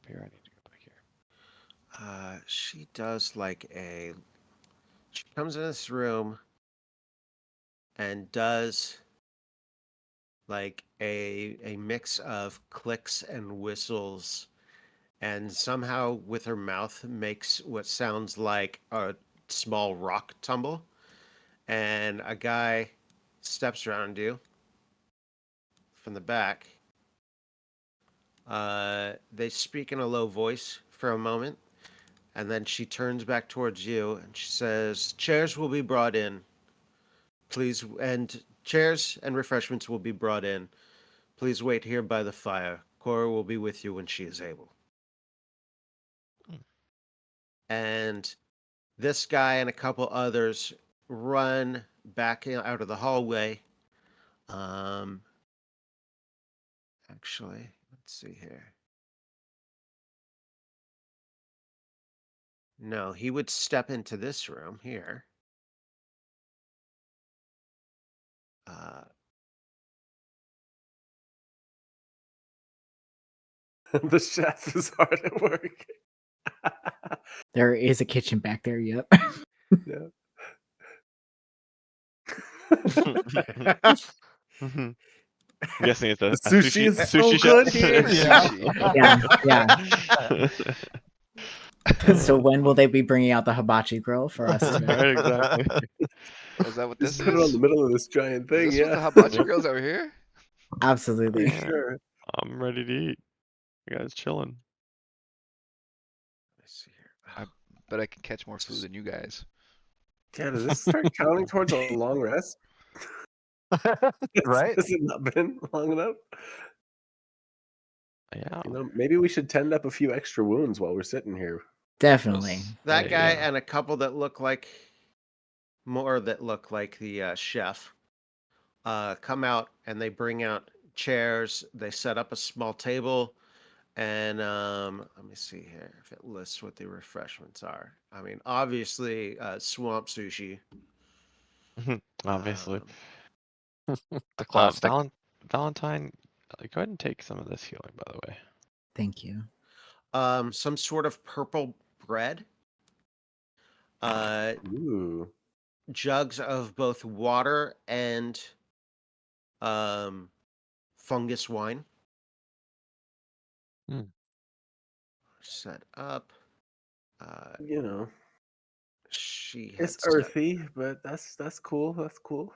here I need to go back here. She does like she comes in this room and does like a mix of clicks and whistles, and somehow with her mouth makes what sounds like a small rock tumble, and a guy steps around you from the back. They speak in a low voice for a moment, and then she turns back towards you and she says, "Chairs will be brought in, please, and chairs and refreshments will be brought in. Please wait here by the fire. Cora will be with you when she is able." And this guy and a couple others run back out of the hallway. Um, Actually, let's see here. No, he would step into this room here. Uh, The chef is hard at work. There is a kitchen back there. Yep. Yeah. I'm guessing it's a The sushi is so sushi good chef. here. Yeah. Yeah. So when will they be bringing out the hibachi grill for us to? Right, exactly. Is that what Just this put it on is? the middle of this giant Is thing. this what Yeah. the hibachi girls over here? Absolutely. Pretty Yeah. sure. I'm ready to eat. You guys chilling. let's see here. I bet I can catch more food than you guys. Yeah, does this start counting towards a long rest? Right? Has it not been long enough? Yeah. Maybe we should tend up a few extra wounds while we're sitting here. Definitely. That Hey, guy yeah. and a couple that look like the chef come out, and they bring out chairs. They set up a small table, and let me see here if it lists what the refreshments are. I mean, obviously, swamp sushi. Obviously. The classic. Valentine, go ahead and take some of this healing, by the way. Thank you. Some sort of purple bread. Uh, Ooh. Jugs of both water and um, fungus wine. Hmm. Set up. Uh, You know, she it's had set. earthy, but that's cool. That's cool.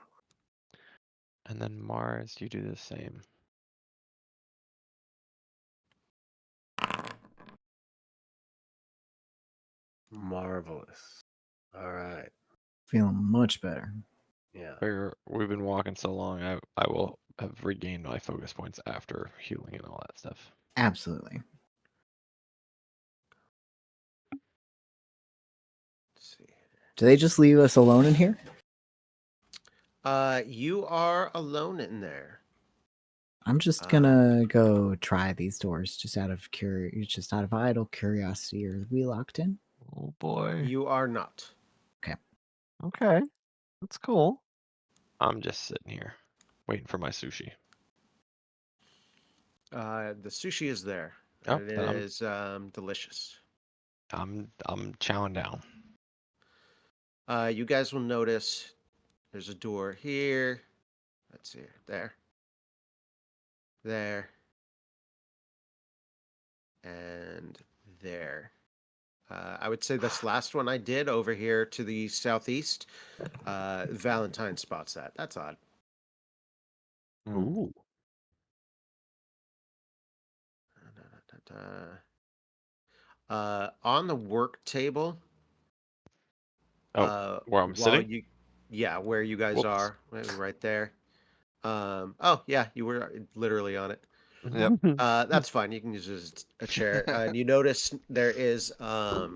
And then Mars, you do the same. Marvelous. All right. Feeling much better. Yeah. We've been walking so long, I will have regained my focus points after healing and all that stuff. Absolutely. Let's see. Do they just leave us alone in here? You are alone in there. I'm just gonna go try these doors just out of idle curiosity. Are we locked in? Oh boy. You are not. Okay. That's cool. I'm just sitting here, waiting for my sushi. The sushi is there. Oh, And it then I'm is delicious. I'm chowing down. You guys will notice there's a door here. Let's see, there, and there. I would say this last one I did over here to the southeast. Valentine spots that. That's odd. Ooh. On the work table, Oh, where I'm while sitting? you, yeah, where you guys Whoops. are, right there. Oh yeah, you were literally on it. Yep. That's fine. You can use it as a chair. And you notice there is a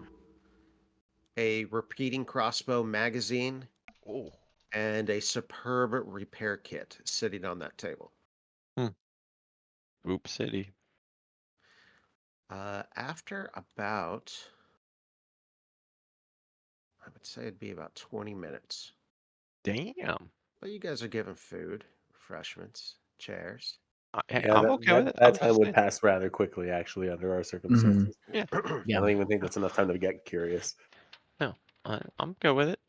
repeating crossbow magazine Oh, and a superb repair kit sitting on that table. Oop City. After about, I would say it'd be about 20 minutes. Damn. But you guys are given food, refreshments, chairs. Hey, Yeah, I'm that okay with it. that, I'm that time just would saying. pass rather quickly, actually, under our Hmm. circumstances. Yeah. I Yeah. don't even think that's enough time to get curious. No, I'm good with it.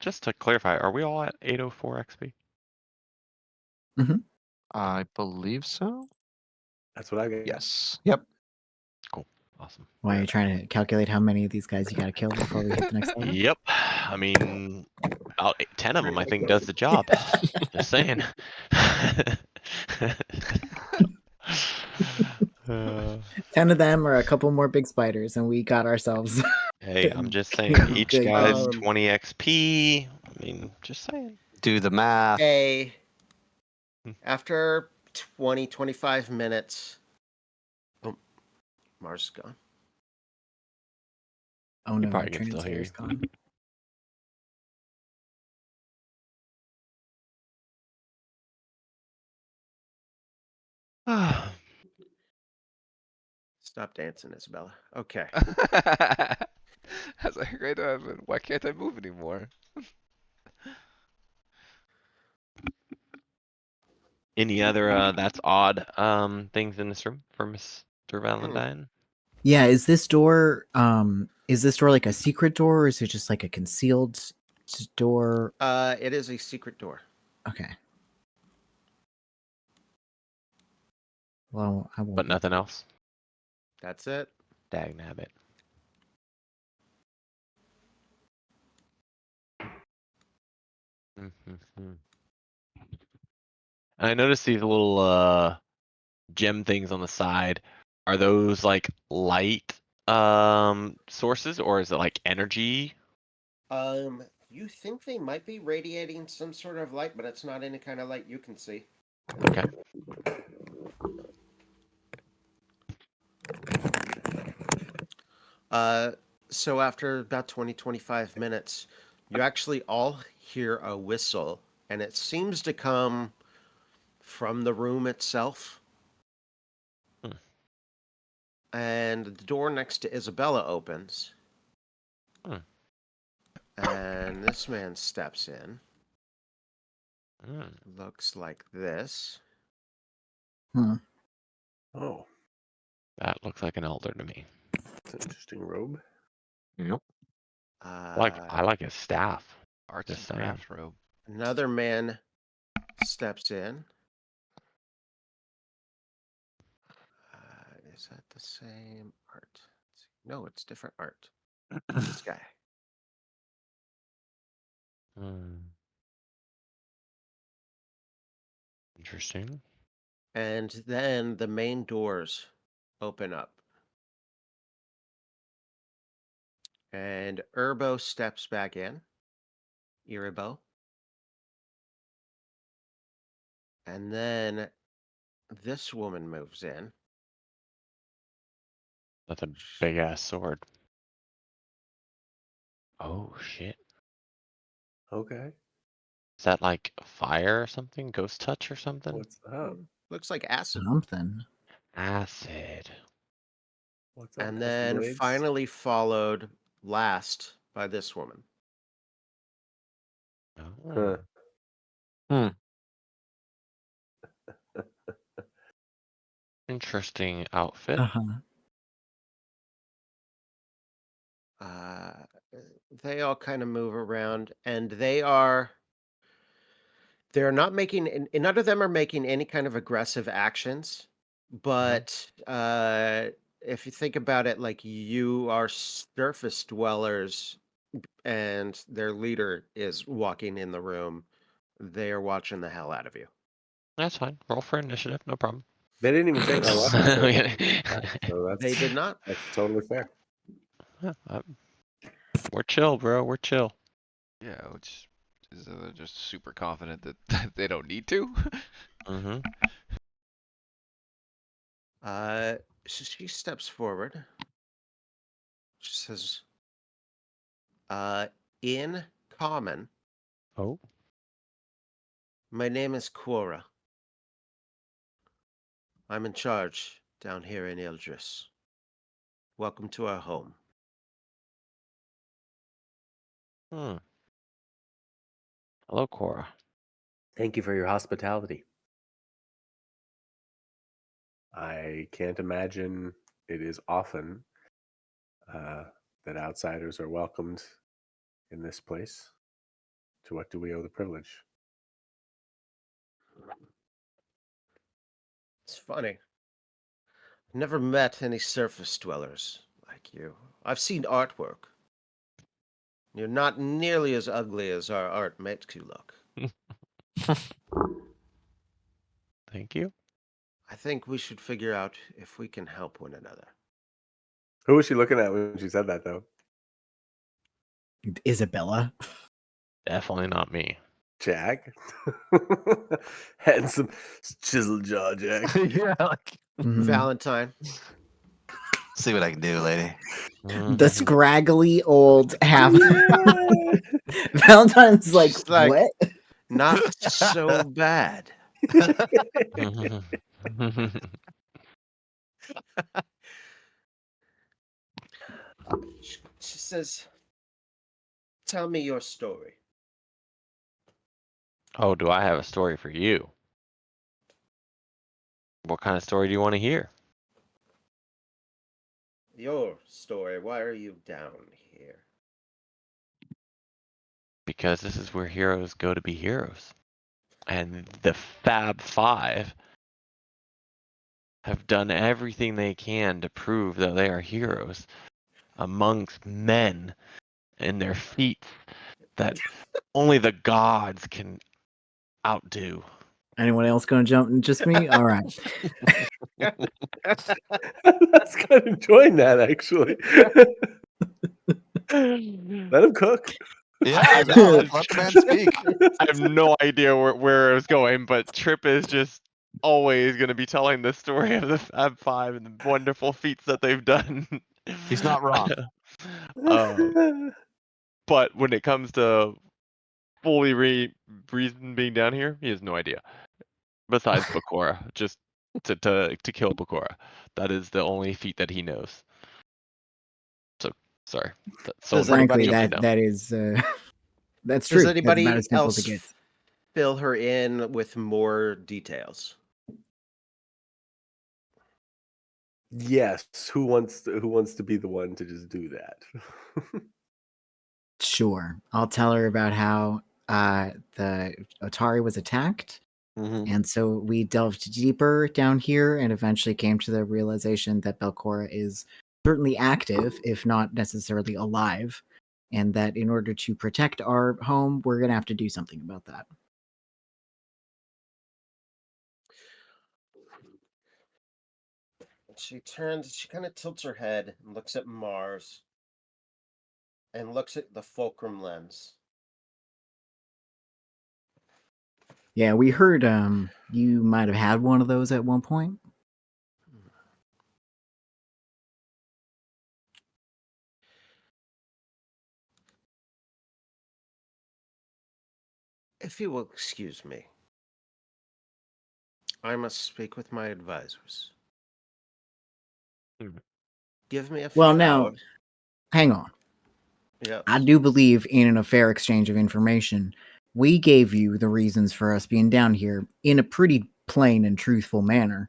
Just to clarify, are we all at 804 XP? I believe so. That's what I got. Yes. Yep. Cool. Awesome. Why are you trying to calculate how many of these guys you got to kill before we hit the next level? Yep. I mean, about 10 of them, I think, does the job. Just saying. Uh, 10 of them or a couple more big spiders, and we got ourselves. hey, I'm just saying, each Good. guy's Um, 20 XP. I mean, just saying. Do the math. Hey, Hmm. after 20, 25 minutes. Oh, Mars is gone. Oh You no, our probably can still hear translators you. gone. Stop dancing, Isabella. Okay. that's a great. Why can't I move anymore? Any other that's odd things in this room for Mr. Valentine? Yeah, is this door like a secret door, or is it just like a concealed door? It is a secret door. Okay. Well, I won't. But be- nothing else? That's it. Dag nabbit. Mm-hmm. I noticed these little gem things on the side. Are those like light sources, or is it like energy? You think they might be radiating some sort of light, but it's not any kind of light you can see. Okay. Uh, so after about 20, 25 minutes, you actually all hear a whistle, and it seems to come from the room itself. Hmm. And the door next to Isabella opens, Hmm. and this man steps in. Mm. Looks like this. Oh, That looks like an elder to me. it's an interesting robe. Yep. I like his staff. Arts Just and saying. crafts robe. Another man steps in. Is that the same art? Let's see. No, it's different art. This guy. Hmm. Interesting. And then the main doors open up. And Urbo steps back in. Iribo. And then this woman moves in. That's a big ass sword. Oh shit. Okay, Is that like fire or something? Ghost touch or something? what's up? Looks like acid. Something. Acid. What's up, And Pistol then Blades? finally followed last by this woman. Oh. Huh. Interesting outfit. Uh-huh. Uh, they all kind of move around, and they're not making, and none of them are making any kind of aggressive actions. But if you think about it, like you are surface dwellers, and their leader is walking in the room, they are watching the hell out of you. That's fine. Roll for initiative, no problem. They didn't even take our weapons. So They did not. that's totally fair. Yeah, we're chill, bro. We're chill. Yeah, which is they're just super confident that they don't need to. Mm-hmm. She steps forward. She says, in common, Oh. my name is Quora. I'm in charge down here in Ildris. Welcome to our home. Hmm. Hello, Cora. Thank you for your hospitality. I can't imagine it is often that outsiders are welcomed in this place. To what do we owe the privilege? It's funny. I've never met any surface dwellers like you. I've seen artwork. You're not nearly as ugly as our art makes you look. Thank you. I think we should figure out if we can help one another. Who was she looking at when she said that, though? Isabella. Definitely not me. Jack? Handsome, chiseled jaw, Jack. Yeah, like, Mhm. Valentine. see what I can do, lady. The Mhm. scraggly old half. Yeah. Valentine's like, She's like, what? not so bad. She says, tell me your story. Oh, do I have a story for you? What kind of story do you want to hear? Your story. Why are you down here? Because this is where heroes go to be heroes. And the Fab Five have done everything they can to prove that they are heroes amongst men and their feats that only the gods can outdo. Anyone else gonna jump and just me? All right. I was kind of enjoying that, actually. Let him cook. Yeah, no, let the man speak. I have no idea where it was going, but Trip is just always going to be telling the story of the Fab Five and the wonderful feats that they've done. He's not wrong. But when it comes to fully reason being down here, he has no idea. Besides Bakura, just to kill Bakura, that is the only feat that he knows. So sorry. So Does Frankly, anybody- that is that's Does true. That's about anybody as simple as it else gets. fill her in with more details? Yes. Who wants to be the one to just do that? Sure. I'll tell her about how the Otari was attacked. Mhm. And so we delved deeper down here and eventually came to the realization that Belcora is certainly active, if not necessarily alive. And that in order to protect our home, we're going to have to do something about that. She kind of tilts her head and looks at Mars and looks at the fulcrum lens. Yeah, we heard you might have had one of those at one point. If you will excuse me, I must speak with my advisors. Hmm. Give me a few Well, now, hours. hang on. Yes. I do believe in a fair exchange of information. We gave you the reasons for us being down here in a pretty plain and truthful manner.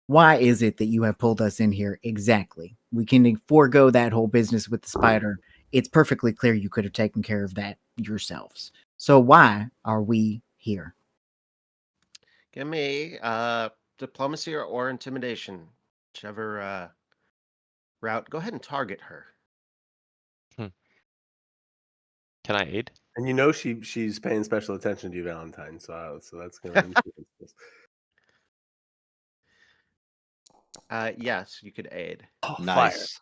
Why is it that you have pulled us in here exactly? We can forego that whole business with the spider. It's perfectly clear you could have taken care of that yourselves. So why are we here? Give me diplomacy or intimidation, whichever route. Go ahead and target her. Can I aid? And you know she's paying special attention to you, Valentine. So that's going to influence this. Yes, you could aid. Oh, Nice.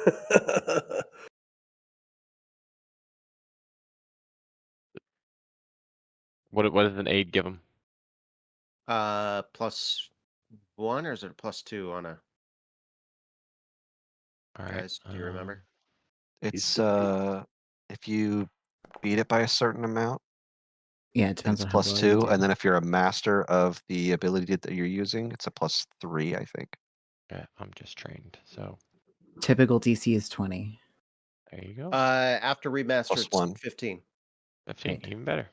fire. What does an aid give him? Plus one, or is it a plus two on a? All right. Guys, do you remember? It's He's- if you beat it by a certain amount, Yeah, it depends it's on how plus well you 2, and do. then if you're a master of the ability that you're using, it's a plus 3, I think. Yeah, I'm just trained. So Typical DC is 20. there you go. After remaster, Plus it's 1. 15. 15, Right. even better.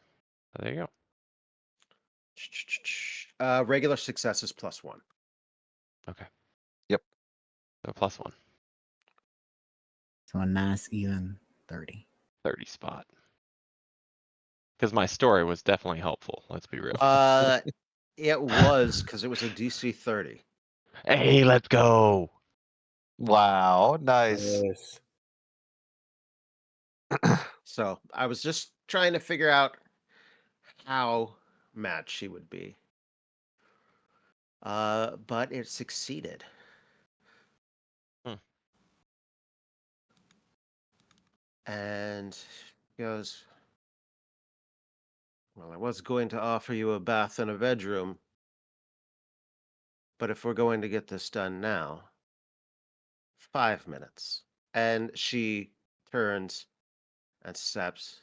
So there you go. Regular success is plus one. Okay. Yep. So plus 1. So a nice even 30. 30 spot. Because my story was definitely helpful. Let's be real. It was because it was a DC 30. Hey, let's go. Wow, nice. Yes. So I was just trying to figure out how mad she would be. But it succeeded. Hmm. And he goes, well, I was going to offer you a bath and a bedroom, but if we're going to get this done now, 5 minutes. And she turns and steps,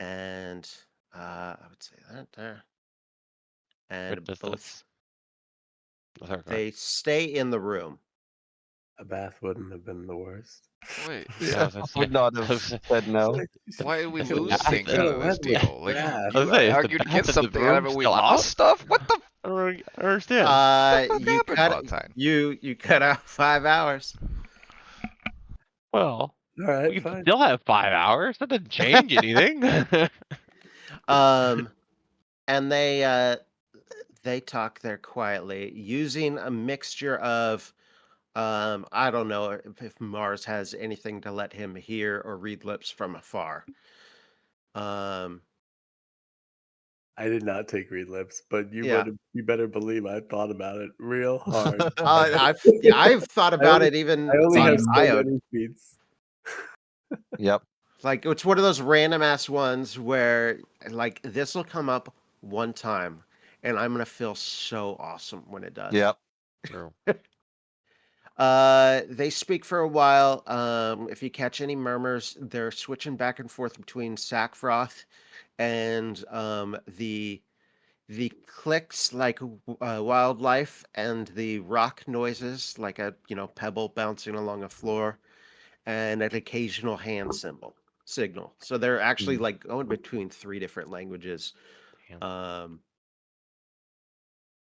and I would say that there. Good And both distance. Oh, sorry, go ahead. they stay in the room. A bath wouldn't have been the worst. Wait, Yeah, I was gonna say. Would not I have was, said no. why did we If the lose bath things is- out of this Went with deal? Like bath. I was you gonna say, is the argued bath against in the something out of room it. We still lost up? stuff. What the I don't understand. Uh, fuck you happened, cut Valentine? you cut out 5 hours. Well, All right, we fine. still have 5 hours. That doesn't change anything. Um, and they talk there quietly using a mixture of I don't know if Mars has anything to let him hear or read lips from afar. Um, I did not take read lips, but yeah. you better believe I thought about it real hard. I've thought I about only it I even only on have Same. so IO. many feats. Like it's one of those random ass ones where like this will come up one time and I'm gonna feel so awesome when it does. Yep. True. They speak for a while. If you catch any murmurs, they're switching back and forth between sackfroth and the clicks like wildlife and the rock noises like a pebble bouncing along a floor and an occasional hand signal. So they're actually like going between three different languages. Damn. Um,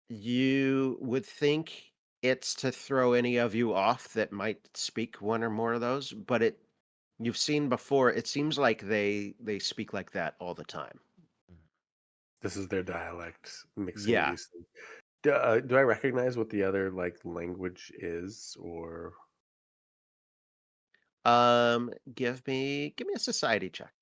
you would think it's to throw any of you off that might speak one or more of those, but you've seen before, it seems like they speak like that all the time. This is their dialect mixing Yeah. these things. Do I recognize what the other language is, or Give me a society check.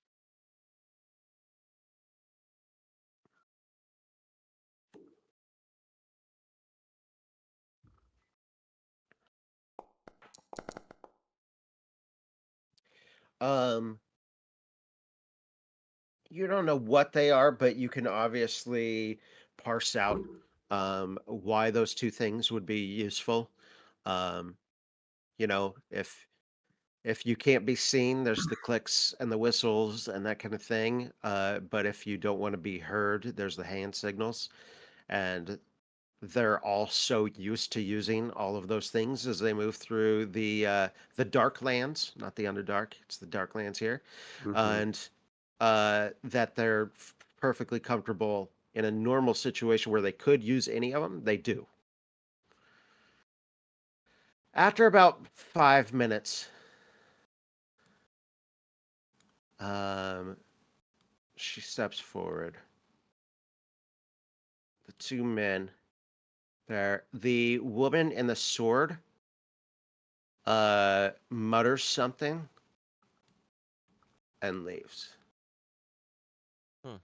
Um, you don't know what they are, but you can obviously parse out why those two things would be useful. Um, if you can't be seen, there's the clicks and the whistles and that kind of thing. But if you don't want to be heard, there's the hand signals. And they're all so used to using all of those things as they move through the dark lands, not the underdark. It's the dark lands here, Mhm. and that they're perfectly comfortable in a normal situation where they could use any of them, they do. After about 5 minutes, um, she steps forward. The two men there. The woman in the sword mutters something and leaves. Hmm.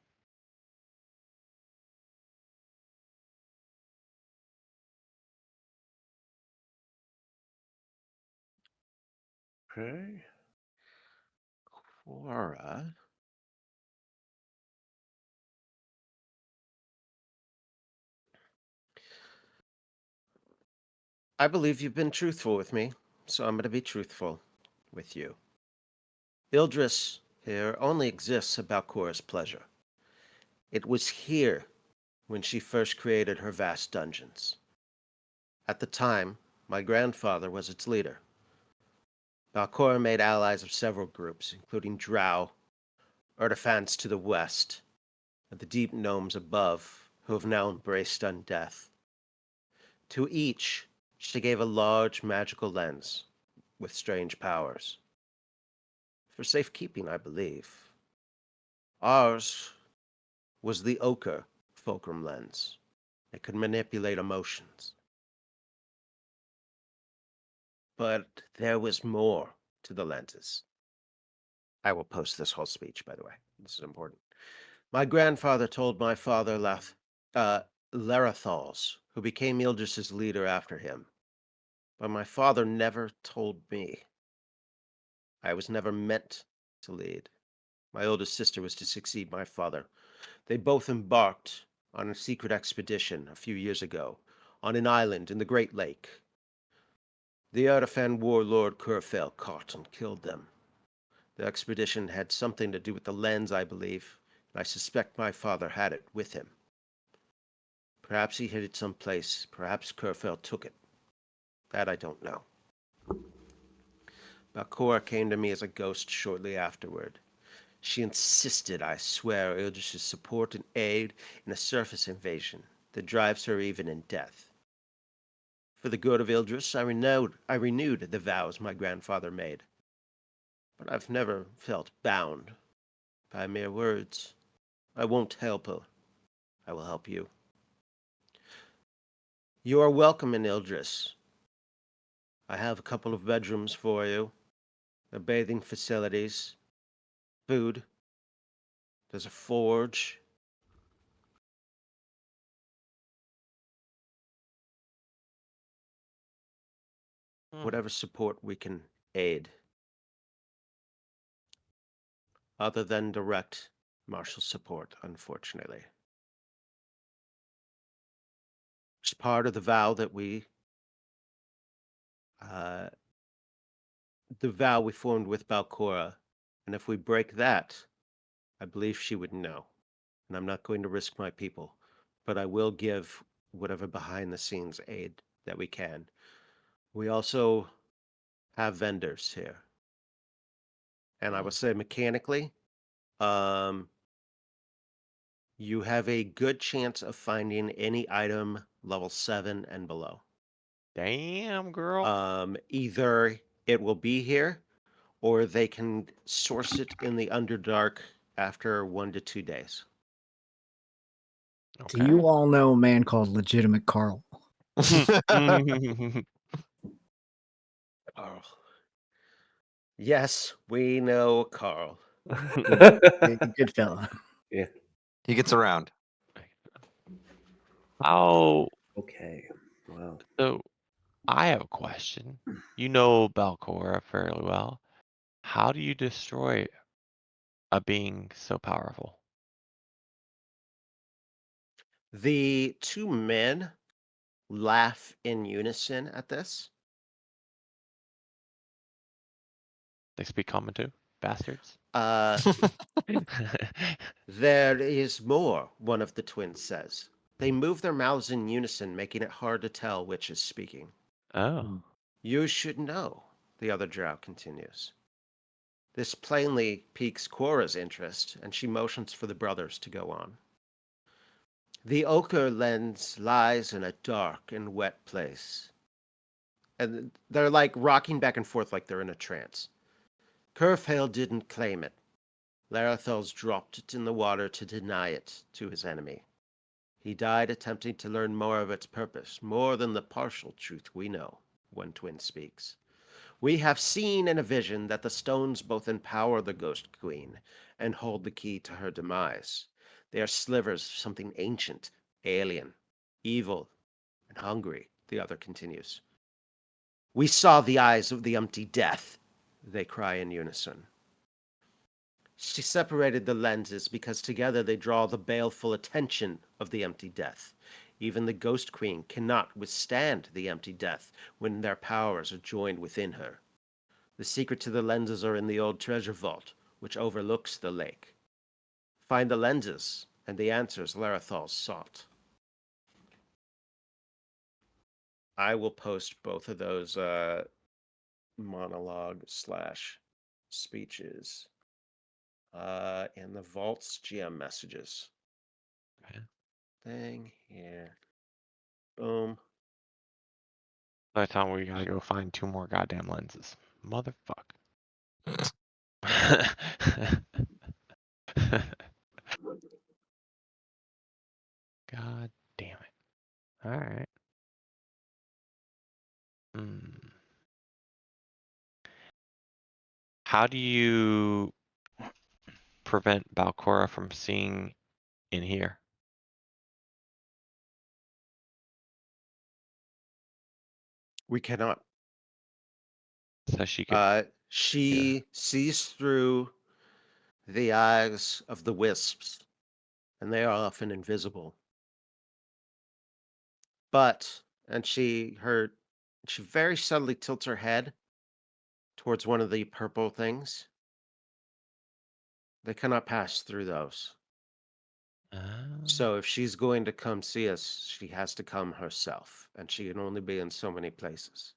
Okay. Cora. I believe you've been truthful with me, so I'm going to be truthful with you. Ildris here only exists about Cora's pleasure. It was here when she first created her vast dungeons. At the time, my grandfather was its leader. Valcora made allies of several groups, including Drow, Urdefans to the west, and the deep gnomes above, who have now embraced undeath. To each, she gave a large magical lens with strange powers. For safekeeping, I believe. Ours was the ochre fulcrum lens. It could manipulate emotions. But there was more to the lenses. I will post this whole speech, by the way. This is important. My grandfather told my father Larathals, who became Ildris's leader after him. But my father never told me. I was never meant to lead. My oldest sister was to succeed my father. They both embarked on a secret expedition a few years ago on an island in the Great Lake. The Erdofan warlord Kurfel caught and killed them. The expedition had something to do with the lens, I believe, and I suspect my father had it with him. Perhaps he hid it someplace. Perhaps Kurfel took it. That I don't know. Balcora came to me as a ghost shortly afterward. She insisted I swear Ildris's support and aid in a surface invasion that drives her even in death. For the good of Ildris, I renewed the vows my grandfather made. But I've never felt bound by mere words. I won't help her. I will help you. You are welcome in Ildris. I have a couple of bedrooms for you, the bathing facilities, food. There's a forge. Hmm. Whatever support we can aid, other than direct martial support, unfortunately. It's part of uh, the vow we formed with Balcora, and if we break that, I believe she would know. And I'm not going to risk my people, but I will give whatever behind the scenes aid that we can. We also have vendors here, and I Hmm. would say mechanically, um, you have a good chance of finding any item level 7 and below. Damn, girl. Either it will be here, or they can source it in the Underdark after 1 to 2 days. Do Okay. you all know a man called Legitimate Carl? Carl. Yes, we know Carl. Good fella. Yeah. He gets around. Oh, Okay. Wow. so I have a question. You know Balcora fairly well. How do you destroy a being so powerful? The two men laugh in unison at this. They speak common too, bastards. Uh, there is more, one of the twins says. They move their mouths in unison, making it hard to tell which is speaking. Oh. You should know, the other drow continues. This plainly piques Cora's interest, and she motions for the brothers to go on. The ochre lens lies in a dark and wet place. And they're like rocking back and forth like they're in a trance. Curfale didn't claim it. Larathel's dropped it in the water to deny it to his enemy. He died attempting to learn more of its purpose, more than the partial truth we know, One Twin speaks. We have seen in a vision that the stones both empower the Ghost Queen and hold the key to her demise. They are slivers of something ancient, alien, evil, and hungry, the other continues. We saw the eyes of the empty death, they cry in unison. She separated the lenses because together they draw the baleful attention of the empty death. Even the Ghost Queen cannot withstand the empty death when their powers are joined within her. The secret to the lenses are in the old treasure vault, which overlooks the lake. Find the lenses, and the answers Larathal sought. I will post both of those monologue slash speeches in the vault's GM messages. Okay. Thing here. Boom. By the time we gotta go find 2 more goddamn lenses. Motherfuck. God damn it. Alright. How do you prevent Balcora from seeing in here? We cannot. So she could. She sees through the eyes of the wisps, and they are often invisible. But, and she very subtly tilts her head towards one of the purple things. They cannot pass through those. So if she's going to come see us, she has to come herself, and she can only be in so many places.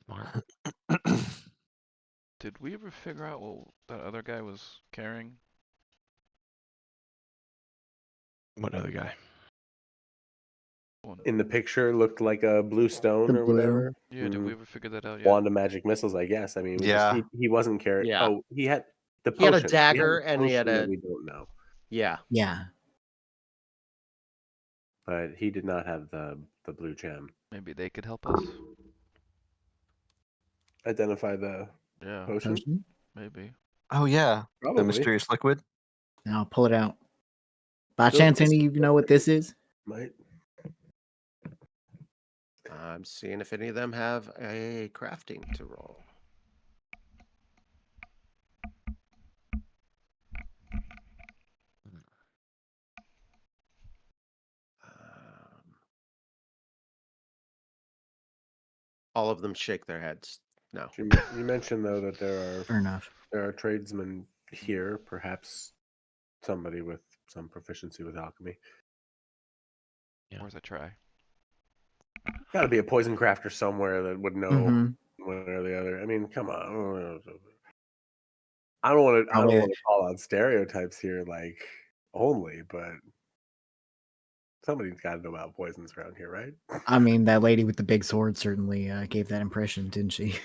Smart. Did we ever figure out what that other guy was carrying? What other guy? In the picture, looked like a blue stone The or blue. whatever. Yeah, did we ever figure that out yet? Wand of magic missiles, I guess. I mean, Yeah. he wasn't carrying. Yeah. Oh, he had the He had a potion. dagger and he had potion that a- we don't know, Yeah. Yeah. but he did not have the blue gem. Maybe they could help us. Identify the Yeah, potion. Potion. maybe. Oh yeah, Probably. the mysterious liquid. Now I'll pull it out. By Still chance, close any to of you know what this is? Might. I'm seeing if any of them have a crafting to roll. All of them shake their heads. No. You mentioned though that Fair enough. there are tradesmen here, perhaps somebody with some proficiency with alchemy. Yeah. Worth a try. Got to be a poison crafter somewhere that would know Mhm. one or the other. I mean, come on. I don't want to. I don't Probably- want to call out stereotypes here, like only, but somebody's got to know about poisons around here, right? I mean, that lady with the big sword certainly gave that impression, didn't she?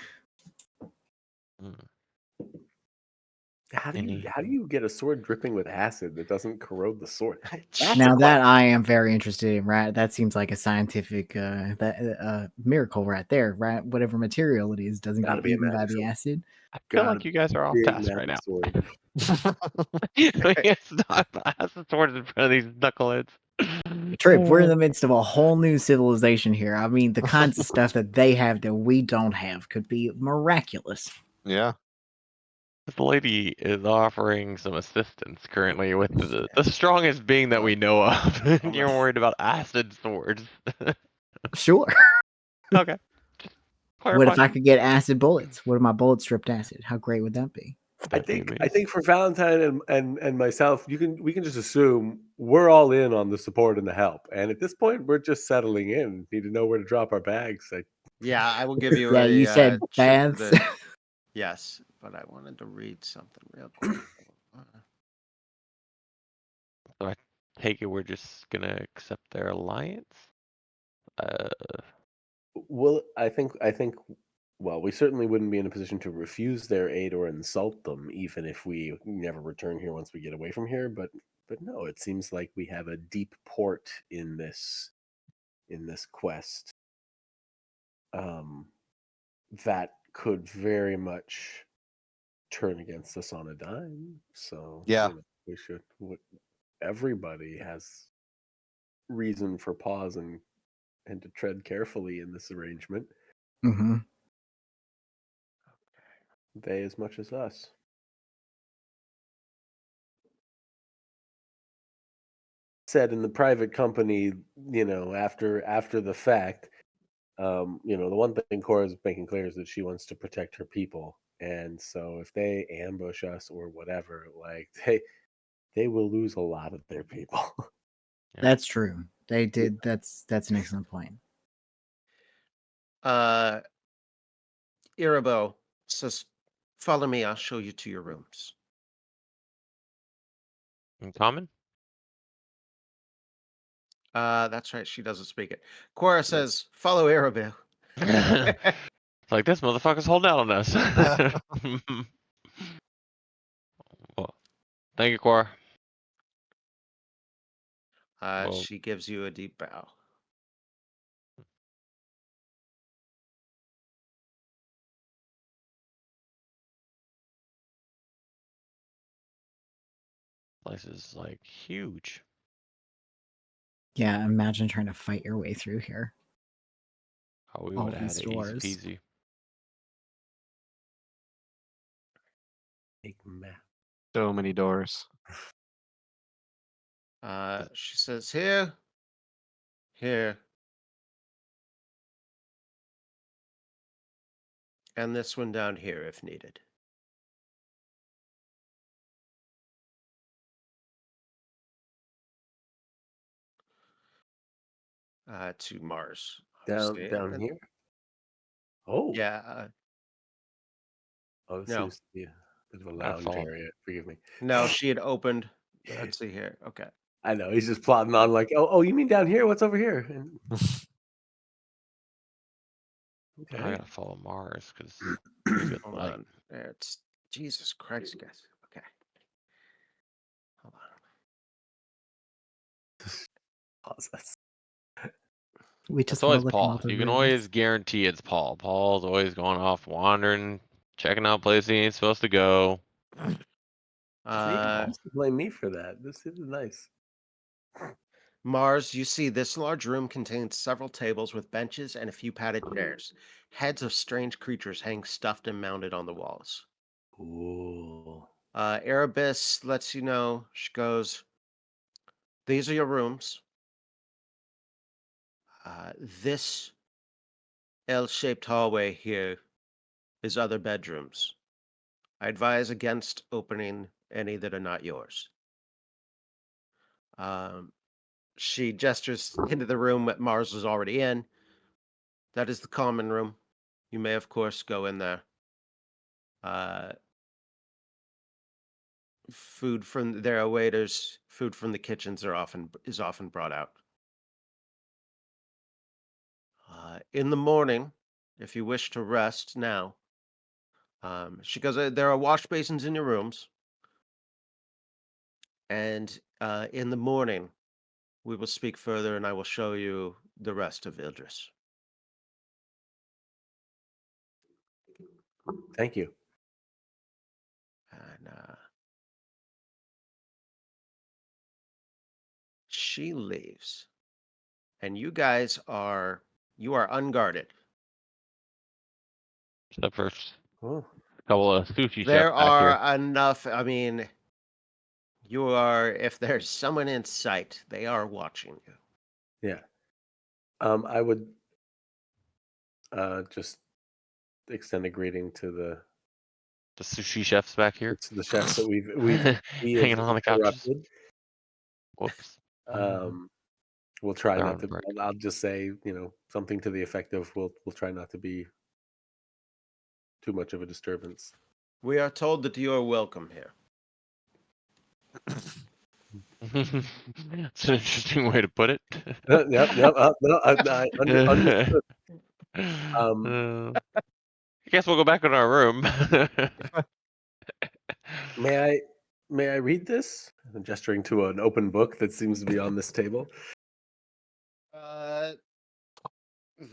How do Any- you get a sword dripping with acid that doesn't corrode the sword? That's Now a that I am very interested in, right? That seems like a scientific miracle right there, right? Whatever material it is doesn't Gotta get be a eaten by magic the sword. acid. I feel Got like you guys are off big task right magic now. sword. It's not that's the swords in front of these knuckleheads. Trip, we're in the midst of a whole new civilization here. I mean, the kinds of stuff that they have that we don't have could be miraculous. Yeah. This lady is offering some assistance currently with the strongest being that we know of. And you're worried about acid swords. Sure. Okay. Just What if clarify. I could get acid bullets? What if my bullets stripped acid? How great would that be? I That'd be think amazing. for Valentine and myself, we can just assume we're all in on the support and the help. And at this point, we're just settling in. Need to know where to drop our bags. Yeah, I will give you Yeah, you said trip to Bantz. the. Yes, but I wanted to read something real quick. So I take it we're just gonna accept their alliance? Well, I think. Well, we certainly wouldn't be in a position to refuse their aid or insult them, even if we never return here once we get away from here. But no, it seems like we have a deep port in this quest. That could very much turn against us on a dime. So Yeah. we should. Everybody has reason for pause and to tread carefully in this arrangement. Hmm. They as much as us. Said in the private company, after the fact, the one thing Cora's making clear is that she wants to protect her people, and so if they ambush us or whatever, like they will lose a lot of their people. Yeah. That's true. They did. That's an excellent point. Irabo says, "Follow me. I'll show you to your rooms." In common? That's right. She doesn't speak it. Cora says, "Follow Irabo." It's like this motherfucker's holding out on us. Well, thank you, Quar. Well, She gives you a deep bow. place is like huge. Yeah, imagine trying to fight your way through here. Oh, we All would have had these it easy doors. peasy. Big map. So many doors. She says, "Here, here, and this one down here if needed." To Mars, obviously. Down here. Oh, Yeah. this No, seems to be a bit of a I'd lounge fall. area. Forgive me. no, she had opened. Let's see here. Okay. I know he's just plotting on like, oh, you mean down here? What's over here? And, I okay. gotta follow Mars because pretty good Hold light. on. It's Jesus Christ, guys. Okay. Hold on. Pause this. We It's just want always to look in all Paul. the You can rooms. always guarantee it's Paul. Paul's always going off wandering, checking out places he ain't supposed to go. See, you used to blame me for that. This is nice. Mars, you see this large room contains several tables with benches and a few padded chairs. Heads of strange creatures hang stuffed and mounted on the walls. Ooh. Erebus lets you know, she goes, "These are your rooms. This L-shaped hallway here is other bedrooms. I advise against opening any that are not yours." Um, she gestures into the room that Mars was already in. "That is the common room. You may, of course, go in there. Uh, Food from there are waiters. Food from the kitchens is often brought out. In the morning, if you wish to rest now." She goes, "There are wash basins in your rooms, and in the morning we will speak further, and I will show you the rest of Idris." Thank you. And she leaves, and you are unguarded. Except for a Oh, couple of sushi chefs There back here. are enough. I mean, you are. If there's someone in sight, they are watching you. yeah. I would just extend a greeting to The sushi chefs back here. the chefs that we have Hanging on the couches. interrupted. Whoops. Um, We'll try They're not on to. break. I'll just say, something to the effect of, we'll try not to be too much of a disturbance. We are told that you are welcome here. It's an interesting way to put it. Yep. No, I understood. I guess we'll go back in our room. May I read this? I'm gesturing to an open book that seems to be on this table.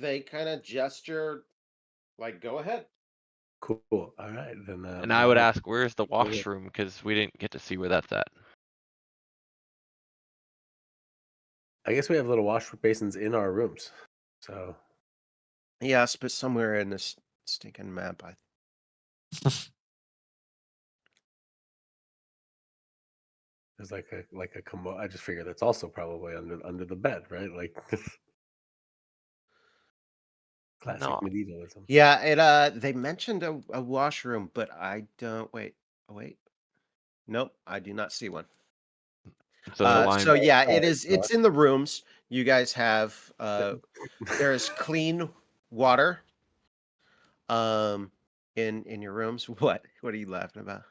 They kind of gesture, like, go ahead. Cool. All right, then. And I would I'll- ask, where's the washroom? Because we didn't get to see where that's at. I guess we have little wash basins in our rooms. So Yes, but somewhere in this stinking map, there's like a commode. I just figure that's also probably under the bed, right? Like classic No. medievalism. Yeah, they mentioned a washroom, but I don't wait. Oh, wait. Nope, I do not see one. So the line. So yeah, Oh, it's in the rooms. You guys have there is clean water in your rooms. What are you laughing about?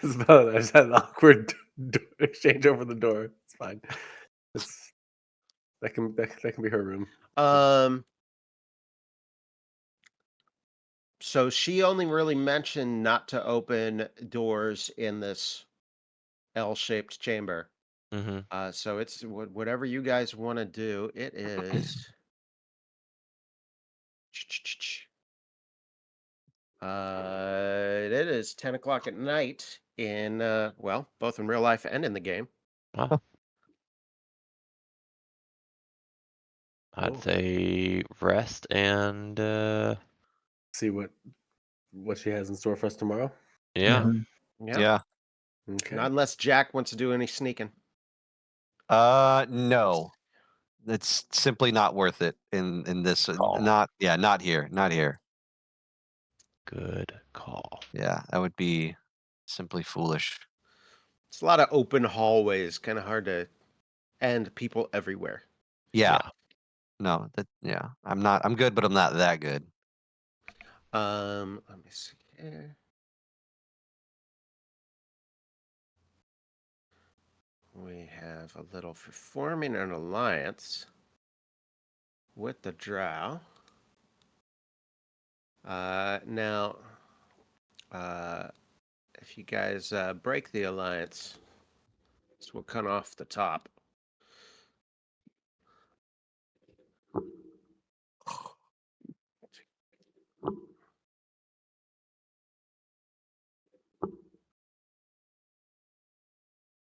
It's about, I just had an awkward exchange over the door. It's fine. That can be her room. So she only really mentioned not to open doors in this L-shaped chamber. Mm-hmm. So it's whatever you guys want to do. It is. It is 10 o'clock at night in well, both in real life and in the game. Well, I'd Cool. say rest and See what she has in store for us tomorrow. yeah. Mhm. Yeah. Yeah. Okay. Not unless Jack wants to do any sneaking. No. It's simply not worth it in this. Call. Not here. Not here. Good call. Yeah, that would be simply foolish. It's a lot of open hallways, kind of hard to and people everywhere. Yeah. No, I'm good, but I'm not that good. Let me see here. We have a little for forming an alliance with the drow. Now, if you guys break the alliance, this will cut off the top.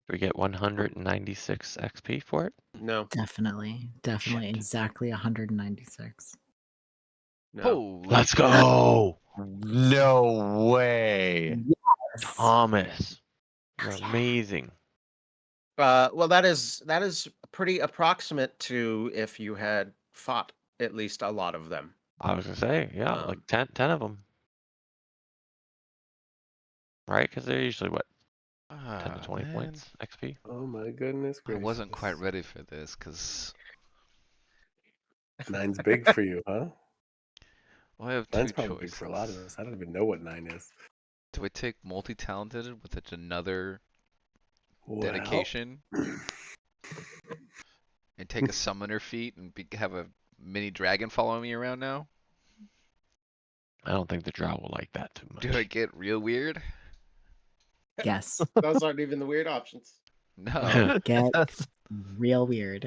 We get 196 XP for it. No, Definitely Shit. exactly 196. no. Holy Let's shit. go, No way. Thomas. You're amazing. Well, that is pretty approximate to if you had fought at least a lot of them. I was gonna say, yeah, like 10 of them, right? Because they're usually what, 10 to 20 Man, points XP. Oh my goodness I gracious! wasn't quite ready for this because 9's big for you, huh? I have 9's two probably big for a lot of choices. us. I don't even know what 9 is. Do I take multi-talented with another Well, dedication and take a summoner feat and have a mini dragon following me around now? I don't think the drow will like that too much. Do I get real weird? Yes. Those aren't even the weird options. No, Get real weird.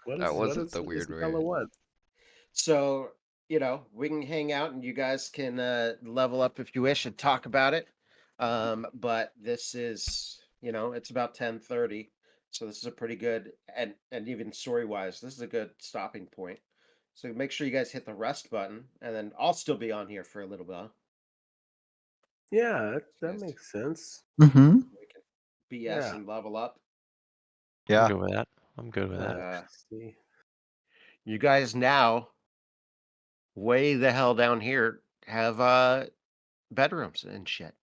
that wasn't the weird fellow weird. what? So, we can hang out and you guys can level up if you wish and talk about it. But this is, it's about 10:30. So this is a pretty good and even story wise, this is a good stopping point. So make sure you guys hit the rest button and then I'll still be on here for a little while. Yeah, that Yes. makes sense. Mm-hmm. We can BS Yeah. and level up. I'm Yeah. good with that. I'm good with that. See. You guys now way the hell down here have bedrooms and shit.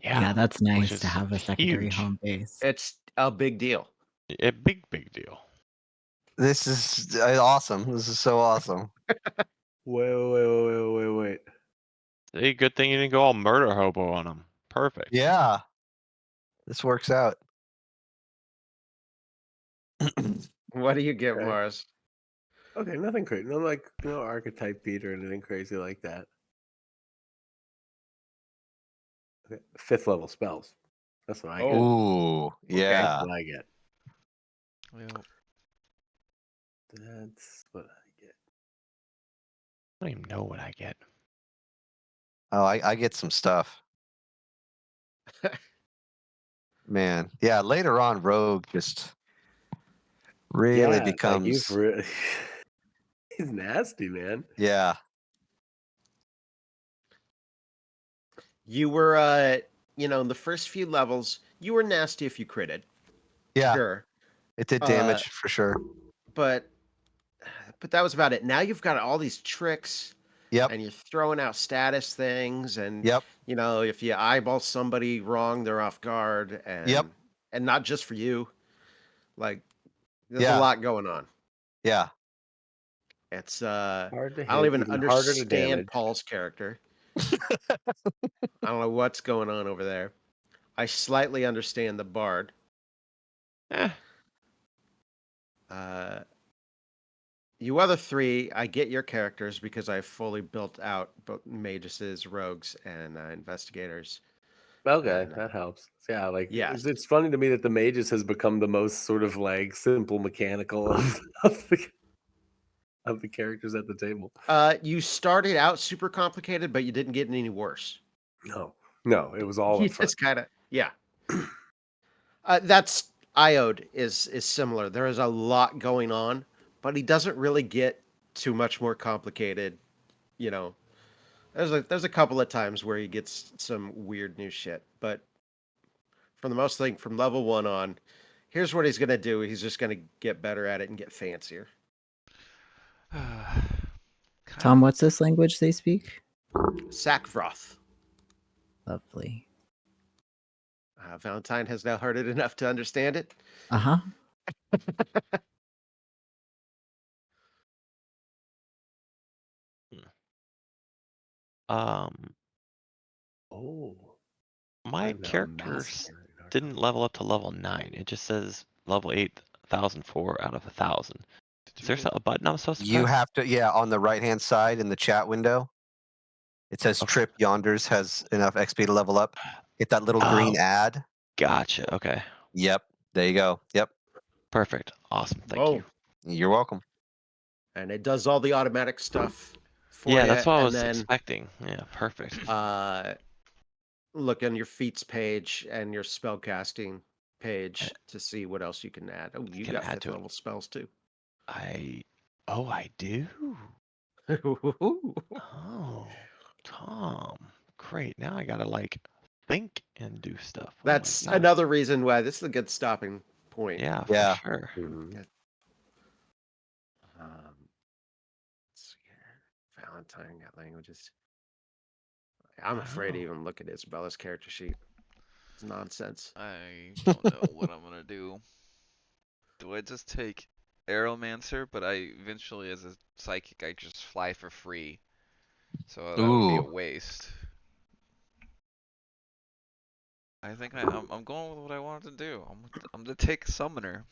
Yeah, that's which nice is to have a secondary huge. home base. It's a big deal. A big deal. This is awesome. This is so awesome. Wait. See, good thing you didn't go all murder hobo on him. Perfect. Yeah. This works out. What do you get, Okay. Mars? Okay, nothing crazy. No, like no archetype beat or anything crazy like that. Okay. 5th level spells. That's what I get. Oh, Ooh, okay. yeah. That's what I get. Well, That's what I get. I don't even know what I get. Oh, I get some stuff. Man, yeah. Later on, Rogue just really Yeah, like becomes. he's nasty, man. Yeah, You were, in the first few levels, you were nasty if you critted. yeah. Sure. It did Uh, damage for sure. but that was about it. Now you've got all these tricks Yep, and you're throwing out status things and yep, if you eyeball somebody wrong, they're off guard yep. and not just for you. Like there's a Yeah, lot going on. yeah. It's Hard to I don't hit, even even harder to understand damage. Paul's character. I don't know what's going on over there. I slightly understand the bard. Eh, Uh You other three, I get your characters because I fully built out both mages, rogues, and investigators. Okay, And that helps. Yeah, like yes, it's funny to me that the mages has become the most sort of like simple mechanical of the characters at the table. you started out super complicated, but you didn't get any worse. No, it was all You up front. just kind of yeah. That's Iode is similar. There is a lot going on, but he doesn't really get too much more complicated. You know, there's a couple of times where he gets some weird new shit, but for the most thing, from level 1 on, here's what he's gonna do. He's just gonna get better at it and get fancier. kind Tom, of. what's this language they speak? Sackfroth. Lovely. Valentine has now heard it enough to understand it. Uh huh. um, Oh, my I'm now a character master in didn't level up to level 9. It just says level 8,004 out of 1,000. Is there a button I'm supposed to You press? have to, yeah, on the right hand side in the chat window, it says Okay. Trip Yonders has enough XP to level up. Hit that little green Oh, ad. gotcha. Okay. Yep, there you go. Yep, Perfect. Awesome. Thank you. Boom. you're welcome. And it does all the automatic stuff for Yeah, you. that's what I And was then expecting. Yeah, perfect. look on your feats page and your spellcasting I page to see what else you can add. Oh, you can got add 5th to it. level spells too. I do. Ooh. Oh, Tom. Great. Now I gotta like think and do stuff. Oh my That's gosh. another reason why this is a good stopping point. Yeah, for Yeah, sure. Mhm. Let's see here. Valentine got languages. I'm afraid to Oh. even look at Isabella's character sheet. It's nonsense. I don't know what I'm gonna do. Do I just take Aeromancer, but I eventually, as a psychic, I just fly for free. So that would be a ooh, waste. I think I'm going with what I wanted to do. I'm gonna take Summoner.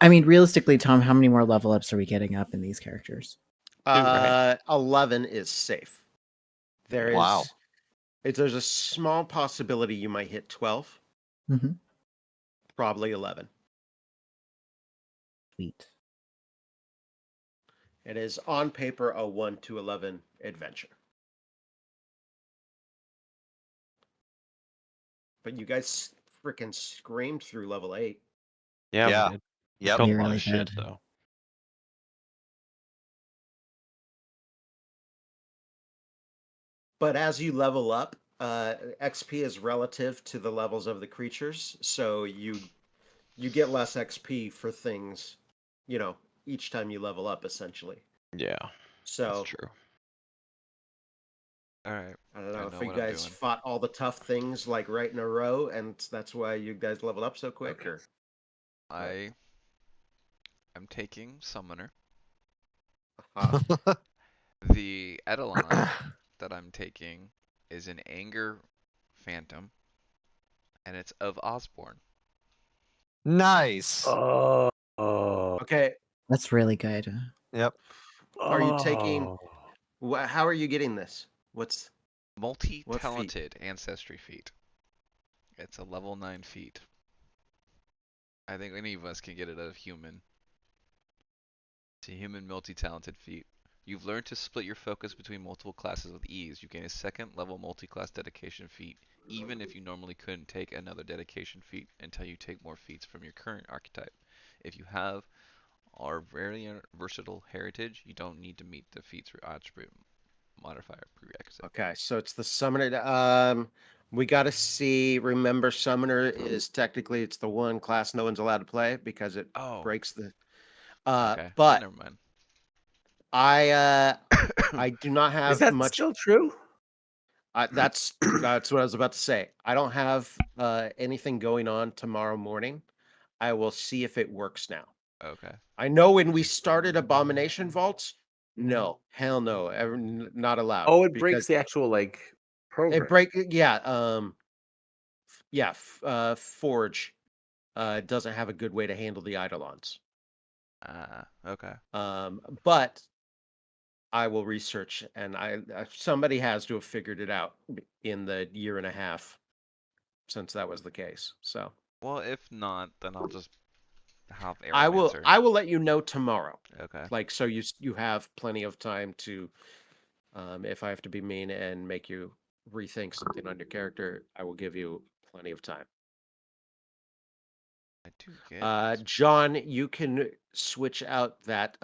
I mean, realistically, Tom, how many more level ups are we getting up in these characters? 2, right? 11 is safe. There Yeah. wow. is there's a small possibility you might hit 12, Mm-hmm. probably 11. Sweet. It is on paper a 1 to 11 adventure. But you guys freaking screamed through level 8. Yeah, we Yeah, did. We yep. killed We a lot of really shit did. though. But as you level up, XP is relative to the levels of the creatures, so you get less XP for things, each time you level up essentially. Yeah, that's So true. Alright, I don't I know if know you what I'm guys doing. fought all the tough things like right in a row, and that's why you guys leveled up so quick, Okay. or what? I I'm taking Summoner. Uh, The Eidolon that I'm taking is an Anger Phantom, and it's of Osborne. Nice. Oh. okay. That's really good. Yep. Are you taking? Oh. How are you getting this? What feat? Multi-talented Ancestry feat. It's a level 9 feat. I think any of us can get it out of human. It's a human multi-talented feat. You've learned to split your focus between multiple classes with ease. You gain a second level multi-class dedication feat, even if you normally couldn't take another dedication feat until you take more feats from your current archetype. If you have our very versatile heritage, you don't need to meet the feats attribute modifier prerequisite. Okay, so it's the summoner. We got to see. Remember, summoner is technically it's the one class no one's allowed to play because it Oh, breaks the. okay. Then But never mind. I do not Is have that much. still true? That's what I was about to say. I don't have anything going on tomorrow morning. I will see if it works now. Okay. I know when we started Abomination Vaults, no, hell no, not allowed Oh, it breaks because the actual like program. it break. Yeah, yeah, Forge doesn't have a good way to handle the Eidolons. Okay. But I will research, and somebody has to have figured it out in the year and a half since that was the case. So Well, if not, then I'll just have I will Aeromancer. I will let you know tomorrow. Okay. Like so you have plenty of time to if I have to be mean and make you rethink something on your character, I will give you plenty of time. I do get. John, you can switch out that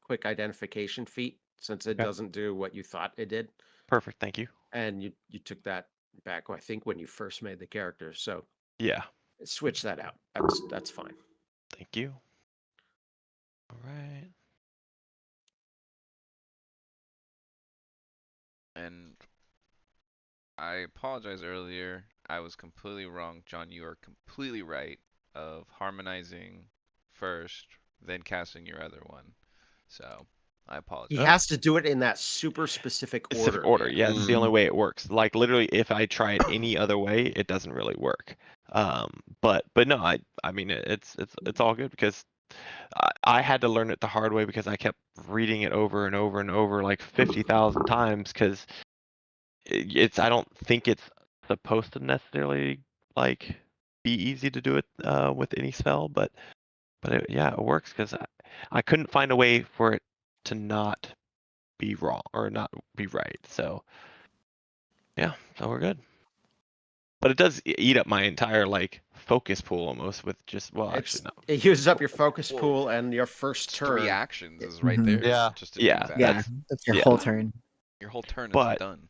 quick identification feat since it Okay. doesn't do what you thought it did, Perfect. Thank you. and you took that back. I think when you first made the character, so Yeah. switch that out. That's fine. Thank you. All right. And I apologize earlier. I was completely wrong. John, you are completely right of harmonizing first, then casting your other one. So, I He apologize. Oh, has to do it in that super specific specific order. order. Yeah. Yeah, it's the only Mm. way it works. Like literally, if I try it any other way, it doesn't really work. But no, I mean it's all good because I had to learn it the hard way because I kept reading it over and over and over like 50,000 times because it's I don't think it's supposed to necessarily like be easy to do it with any spell, but yeah, it works because I couldn't find a way for it to not be wrong or not be right. So yeah, so we're good. But it does eat up my entire like focus pool almost with just well actually no. It uses up your focus Well, pool and your first it's 3 turn. actions is right Mhm. there Yeah. just to do Yeah, that. Yeah, that's that's your yeah. whole turn. Your whole turn is But done.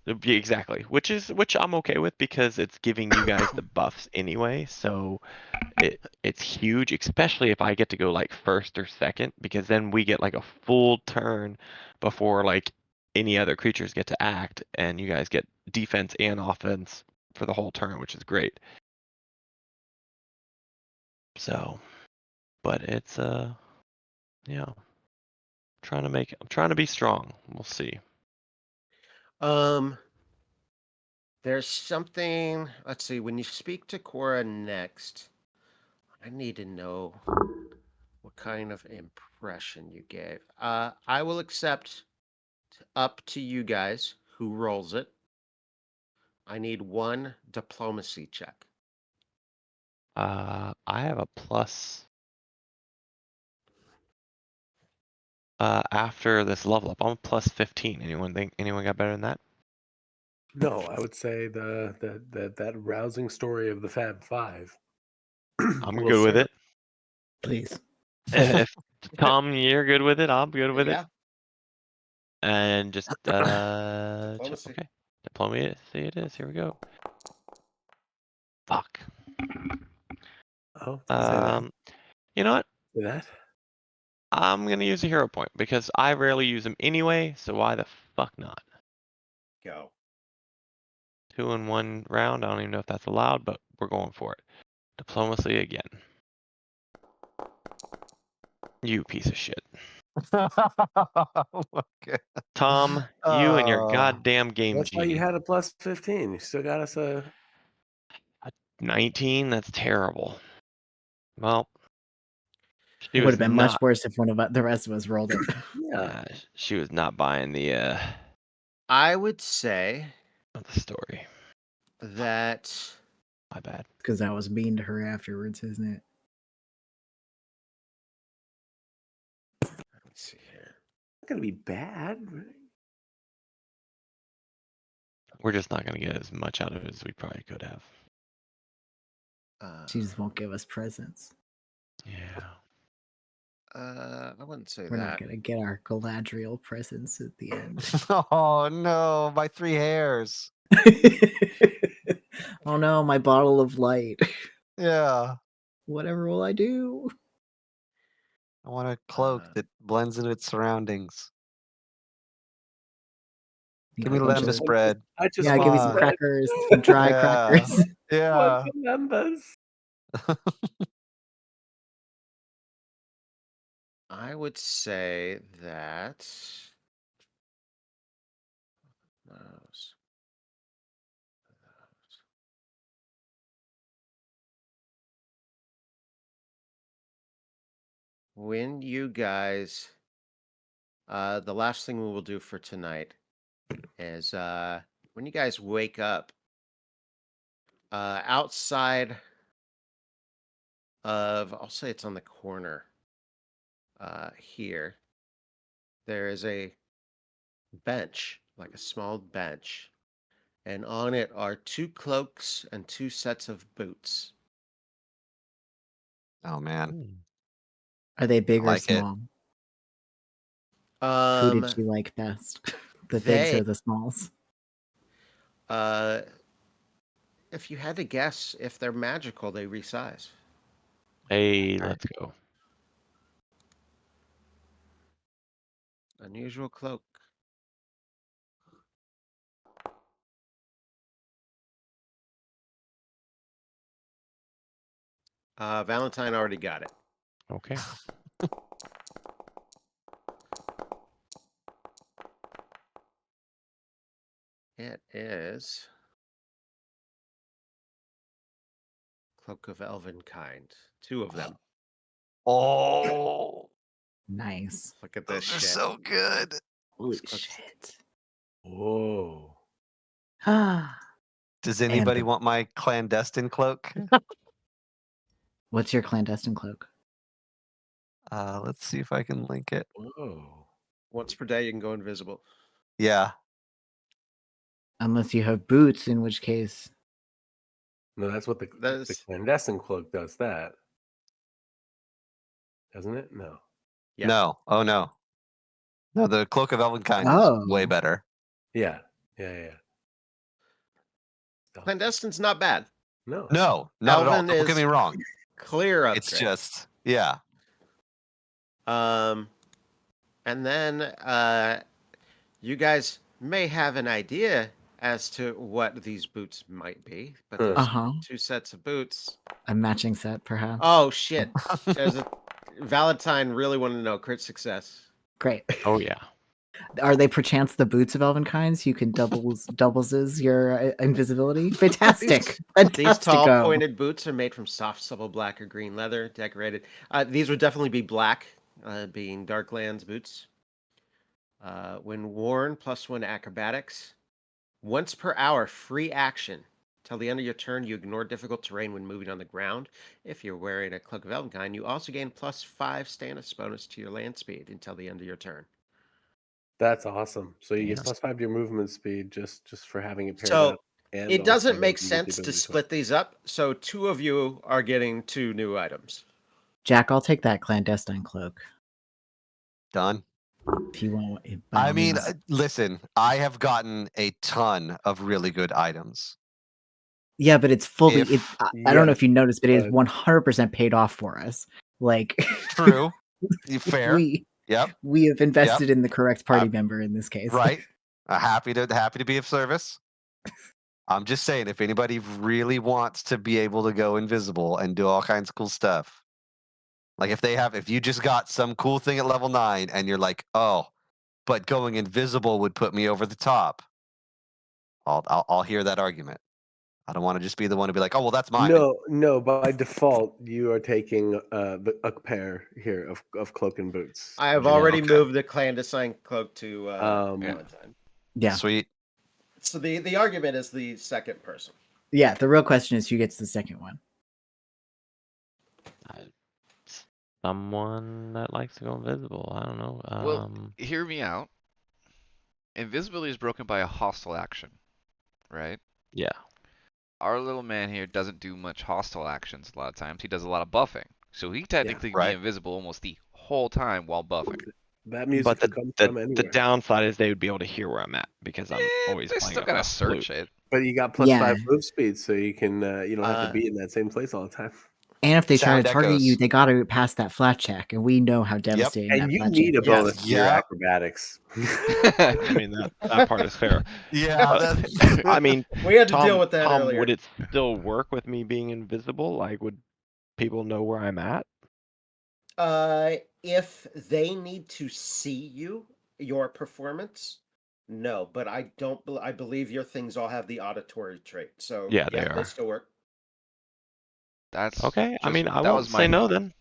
exactly, which I'm okay with because it's giving you guys the buffs anyway. So it's huge, especially if I get to go like first or second, because then we get like a full turn before like any other creatures get to act, and you guys get defense and offense for the whole turn, which is great. So, but it's yeah, I'm trying to be strong. We'll see. Um, there's something. Let's see. When you speak to Cora next, I need to know what kind of impression you gave. I will accept up to you guys who rolls it. I need one diplomacy check. I have a plus after this level up. I'm a plus 15. Anyone got better than that? No, I would say that rousing story of the Fab Five. I'm will good with serve. it. Please. If Tom, you're good with it, I'm good with it. Yeah, And just diplomacy. okay. Diplomacy it is. Here we go. Fuck. Oh, say that. You know what? Say that. I'm gonna use a hero point because I rarely use them anyway, so why the fuck not? Go. 2 in 1 round. I don't even know if that's allowed, but we're going for it. Diplomacy again. You piece of shit. Okay. Tom, you and your Uh, goddamn game That's why you genie. had a plus 15. You still got us a. 19? That's terrible. Well, she It would was have been much not. worse if one of the rest of us rolled it. Yeah. She was not buying the I would say story. that My bad. Because I was mean to her afterwards, isn't it? let's see here. Not going to be bad. Right? We're just not gonna get as much out of it as we probably could have. She just won't give us presents. Yeah. I wouldn't say We're not that. gonna get our Galadriel presents at the end. Oh no, my 3 hairs. Oh no, my bottle of light. Yeah. Whatever will I do? I want a cloak Uh, that blends into its surroundings. You Give know, me a bunch lembas of, bread. I just yeah, Come give me some on. crackers, some dry Yeah. crackers. Yeah. Want the members. I would say that. Those. When you guys, the last thing we will do for tonight is when you guys wake up, outside of, I'll say it's on the corner here, there is a bench, like a small bench, and on it are 2 cloaks and 2 sets of boots. Oh man. Hmm. Are they big I or like it. small? Who did Um, she like best? The bigs they, or the smalls? uh, if you had to guess if they're magical, they resize. Hey, let's go. Unusual cloak. Valentine already got it. Okay. It is Cloak of Elven Kind. 2 of them. Oh, Nice. Look at this those are shit. so good. Holy These cloaks- shit. Whoa. Ah. Does And anybody the- want my clandestine cloak? What's your clandestine cloak? Let's see if I can link it. Whoa. Once per day, you can go invisible. Yeah. Unless you have boots, in which case. No, that's what the That's clandestine cloak does that. Doesn't it? No. yeah. No. Oh no. No, the cloak of Elvenkind is way Oh. better. Yeah. Yeah. Clandestine's not bad. No. No, not at all. Elven Don't get me is wrong. clear It's upgrade. just yeah. And then you guys may have an idea as to what these boots might be, but Huh. those Uh-huh. 2 sets of boots. A matching set, perhaps. Oh shit! There's a Valentine really wanted to know crit success. Great. Oh yeah. Are they perchance the boots of Elvenkinds? You can doubles your invisibility. Fantastic. These tall, Fantastico. pointed boots are made from soft, supple black or green leather, decorated. These would definitely be black, being Darklands boots. When worn, +1 acrobatics. Once per hour, free action. Till the end of your turn, you ignore difficult terrain when moving on the ground. If you're wearing a Cloak of Elvenkind, you also gain +5 status bonus to your land speed until the end of your turn. That's awesome. So you Yeah. get +5 to your movement speed just for having it paired So up. And it doesn't also make you get the sense to ability split these up. So 2 of you are getting 2 new items. Jack, I'll take that clandestine cloak. Done. If you want it, by I all mean, means. listen, I have gotten a ton of really good items. Yeah, but it's fully. If I don't know Yes, if you noticed, but it is but- 100% paid off for us. Like true, fair. we Yep. have invested in the correct party member in this case. Right. Happy to be of service. I'm just saying, if anybody really wants to be able to go invisible and do all kinds of cool stuff, Like if you just got some cool thing at level 9 and you're like, oh, but going invisible would put me over the top. I'll hear that argument. I don't want to just be the one to be like, oh well, that's mine. No. By default, you are taking a pair here of cloak and boots. I have Jim. already Okay. moved the clandestine cloak to Um, Valentine. Yeah. Sweet. So the argument is the second person. Yeah. The real question is who gets the second one. Someone that likes to go invisible. I don't know. Well, hear me out. Invisibility is broken by a hostile action, right? Yeah. Our little man here doesn't do much hostile actions a lot of times. He does a lot of buffing. So he technically can be right. invisible almost the whole time while buffing. that music But could come the from anywhere. downside is they would be able to hear where I'm at because I'm always They playing still up gotta a search flute. it. But you got plus Yeah. 5 move speed, so you can you don't have to Uh, be in that same place all the time. And if they try Sound to target you, echoes. they got to pass that flat check, and we know how devastating that And you flat need a check is. bonus to your Yeah. acrobatics. I mean that part is fair. Yeah. But, I mean, we had to Tom, deal with that Tom, earlier. would it still work with me being invisible? Like, would people know where I'm at? If they need to see your performance, no. But I don't. I believe your things all have the auditory trait. So Yeah, they they are. still work. That's Okay. I mean, I that won't was my say no thought. then.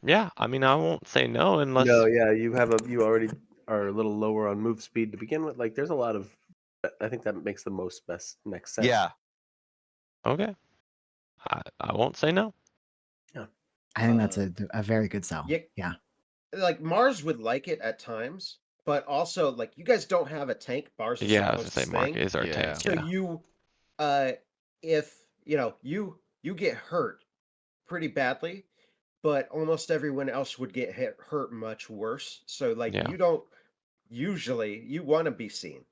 Yeah, I mean, I won't say no unless. No, yeah, you already are a little lower on move speed to begin with. Like, there's a lot of. I think that makes the best next sense. Yeah. Okay. I won't say no. I think that's a very good sell. Yeah. Yeah. Like Mars would like it at times, but also like you guys don't have a tank. Mars is the Yeah, I was gonna say closest Mark thing. is our Yeah. tank. So Yeah. you, if you get hurt pretty badly, but almost everyone else would get hurt much worse. So like Yeah. you don't usually you want to be seen.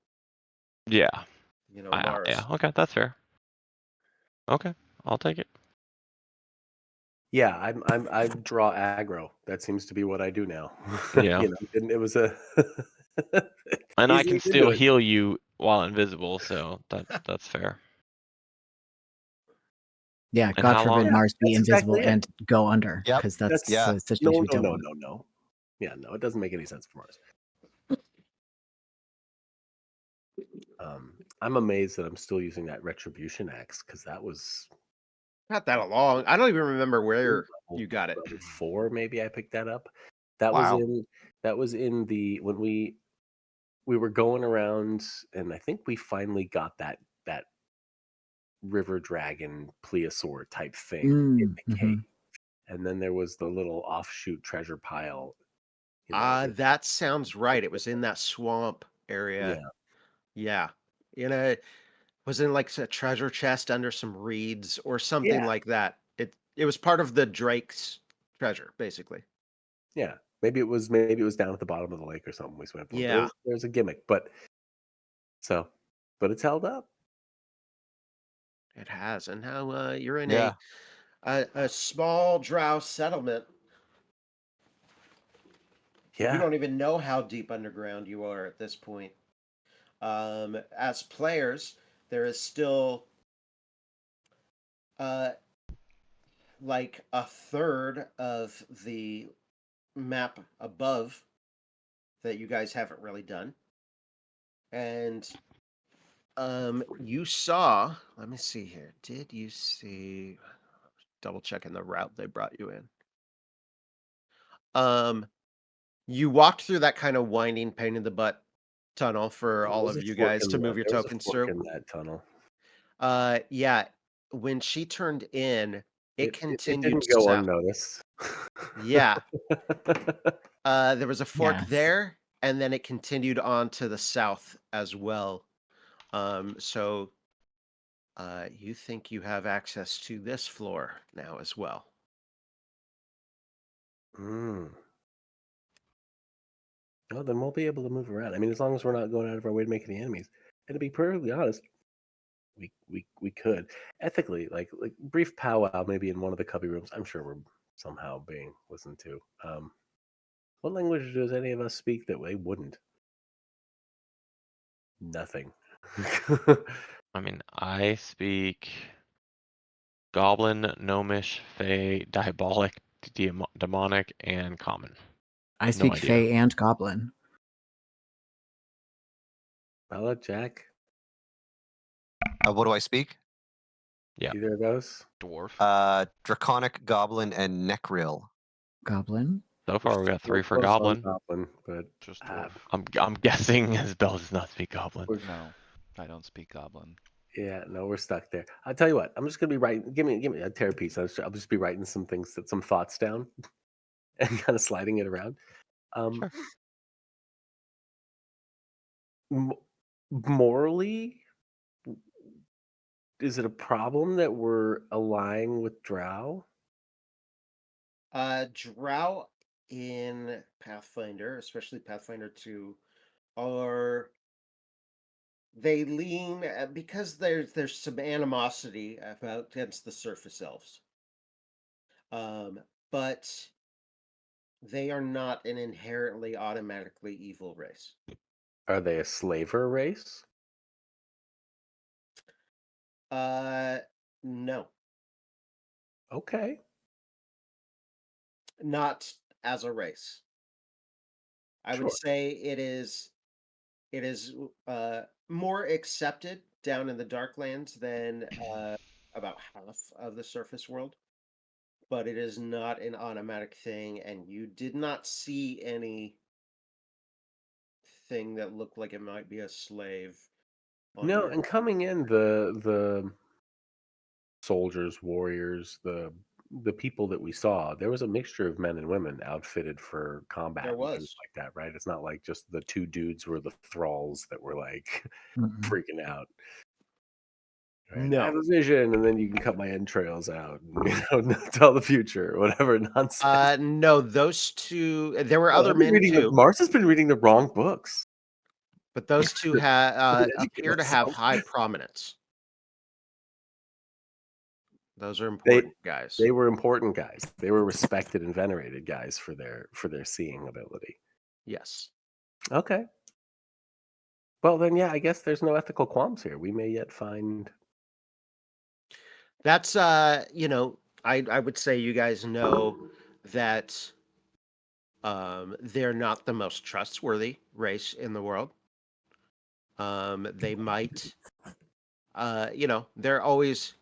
Yeah. Mars. Yeah. Okay, that's fair. Okay, I'll take it. Yeah, I draw aggro. That seems to be what I do now. Yeah. And it was a. And I easy can to still do it. heal you while invisible, so that's fair. Yeah. And God how forbid long? Mars be That's invisible exactly it. and go under, Yep. because that's Yeah. a situation we don't want. No. Yeah, no, it doesn't make any sense for Mars. I'm amazed that I'm still using that retribution axe because that was Not that long. I don't even remember where you got it. level 4. Maybe I picked that up. That Wow. was in the when we were going around, and I think we finally got that river dragon plesiosaur type thing in the cave. And then there was the little offshoot treasure pile. That sounds right. It was in that swamp area. Yeah. Yeah. Was in like a treasure chest under some reeds or something Yeah. like that. It was part of the Drake's treasure, basically. Yeah. Maybe it was down at the bottom of the lake or something we swam for. Yeah. There's a gimmick, but it's held up. It has. And now you're in Yeah. a small drow settlement. Yeah. You don't even know how deep underground you are at this point. As players, there is still like a third of the map above that you guys haven't really done. And you saw, let me see here. Did you see, double checking the route they brought you in. You walked through that kind of winding pain in the butt tunnel for all There's of a you fork guys in to the- move your there was a tokens fork through. in that tunnel. Yeah, when she turned in, it It continued didn't go south. unnoticed. Yeah. There was a fork Yes. there, and then it continued on to the south as well. So you think you have access to this floor now as well. Well, then we'll be able to move around. I mean, as long as we're not going out of our way to make any enemies. And to be perfectly honest, we could ethically, like brief powwow, maybe in one of the cubby rooms. I'm sure we're somehow being listened to. What language does any of us speak that they wouldn't? Nothing. I mean, I speak Goblin, Gnomish, Fey, Diabolic, demonic, and common. I No speak idea. Fey and Goblin. I'll let Jack. What do I speak? Yeah. Either of those. Dwarf. Draconic, Goblin, and Necril. Goblin. So far, we got 3 for Close on Goblin. Goblin, but Just dwarf. I'm guessing Isabel does not speak Goblin. No, I don't speak Goblin. yeah, no, we're stuck there. I'll tell you what. I'm just gonna be writing. Give me a tear piece. I'll just be writing some things, some thoughts down, and kind of sliding it around. Sure. Morally, is it a problem that we're allying with Drow? Drow in Pathfinder, especially Pathfinder 2, are they lean because there's some animosity about against the surface elves. But they are not an inherently automatically evil race. Are they a slaver race? No, Okay, not as a race. I would sure. say it is more accepted down in the Darklands than about half of the surface world, but it is not an automatic thing, and you did not see anything that looked like it might be a slave on No, your. and coming in, the soldiers, warriors, the people that we saw, there was a mixture of men and women outfitted for combat There and things was. like that, right? It's not like just the two dudes were the thralls that were like Mm-mm. freaking out. Right? I have No. a vision, and then you can cut my entrails out, and, tell the future, or whatever nonsense. No, those two. There were Oh, other men too, Mars has been reading the wrong books. but those two We can educate appear to have ourselves. high prominence. Those are They important guys. they were important guys. They were respected and venerated guys for their seeing ability. Yes. Okay. Well, then, yeah, I guess there's no ethical qualms here. We may yet find. That's I would say you guys know that they're not the most trustworthy race in the world. They might they're always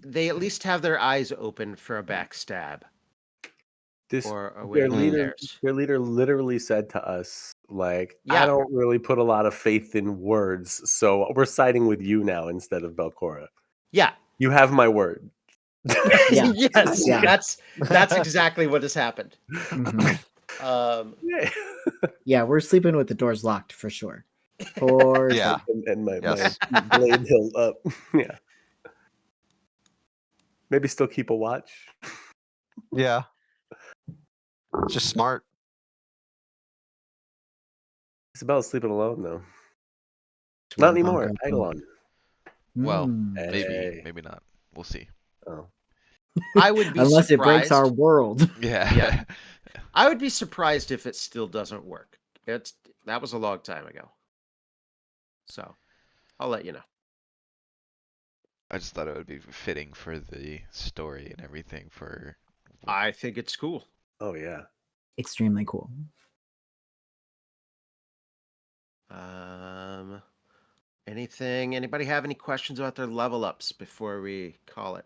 they at least have their eyes open for a backstab This or a way their to get leader theirs. their leader literally said to us, like, I Yeah. don't really put a lot of faith in words, so we're siding with you now instead of Belcora. Yeah. You have my word. Yeah. Yes, Yeah. that's exactly what has happened. Mhm. Yeah. Yeah, we're sleeping with the doors locked for sure. For Yeah. sure. And my Yes. blade hilt up. Yeah. Maybe still keep a watch. Yeah. It's just smart. Isabella's sleeping alone though. Swear Not to anymore. Bongo. Eidolon. Well, Mm. maybe, Hey. maybe not. We'll see. Oh. I would be Unless it breaks our surprised. world. Yeah. Yeah. I would be surprised if it still doesn't work. That was a long time ago. So, I'll let you know. I just thought it would be fitting for the story and everything for I think it's cool. Oh yeah. Extremely cool. Um anybody have any questions about their level ups before we call it?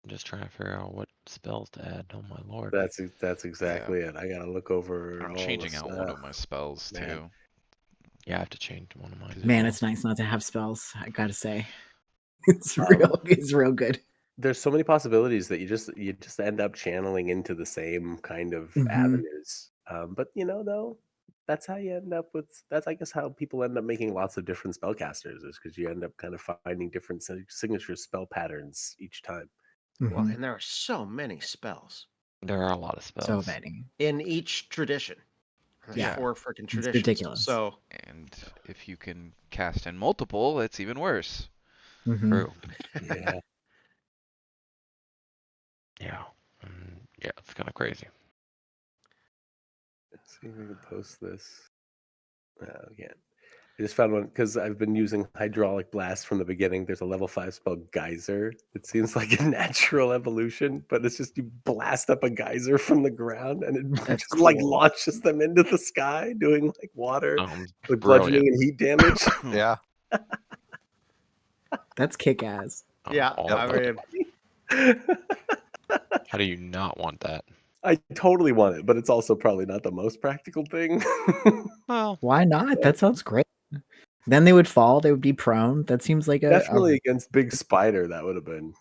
I'm just trying to figure out what spells to add. Oh my lord. That's exactly it. I gotta look over I'm all changing the out one stuff. of my spells Man. too. Yeah, I have to change one of mine. as Man, well. it's nice not to have spells, I gotta say. It's Um, it's real good. There's so many possibilities that you just end up channeling into the same kind of Mhm. avenues. But though, that's how you end up with. That's I guess how people end up making lots of different spellcasters is because you end up kind of finding different signature spell patterns each time. Well, Mhm. and there are so many spells There are a lot of So spells. many. in each tradition. There's Yeah. 4 freaking It's traditions. ridiculous. So, And if you can cast in multiple, it's even worse. Mhm. True. Yeah. Yeah. Yeah, it's kind of crazy. Let's see if we can post this. Again, I just found one because I've been using hydraulic blast from the beginning. There's a level 5 spell geyser. It seems like a natural evolution, but it's just you blast up a geyser from the ground and it That's just like cool. launches them into the sky, doing like water, like bludgeoning Brilliant. and heat damage. Yeah. That's kick ass. I'm Yeah, all I about it. mean, How do you not want that? I totally want it, but it's also probably not the most practical thing. Well, Why not? That sounds great. Then they would fall. They would be prone. That seems like a Definitely against Big Spider, that would have been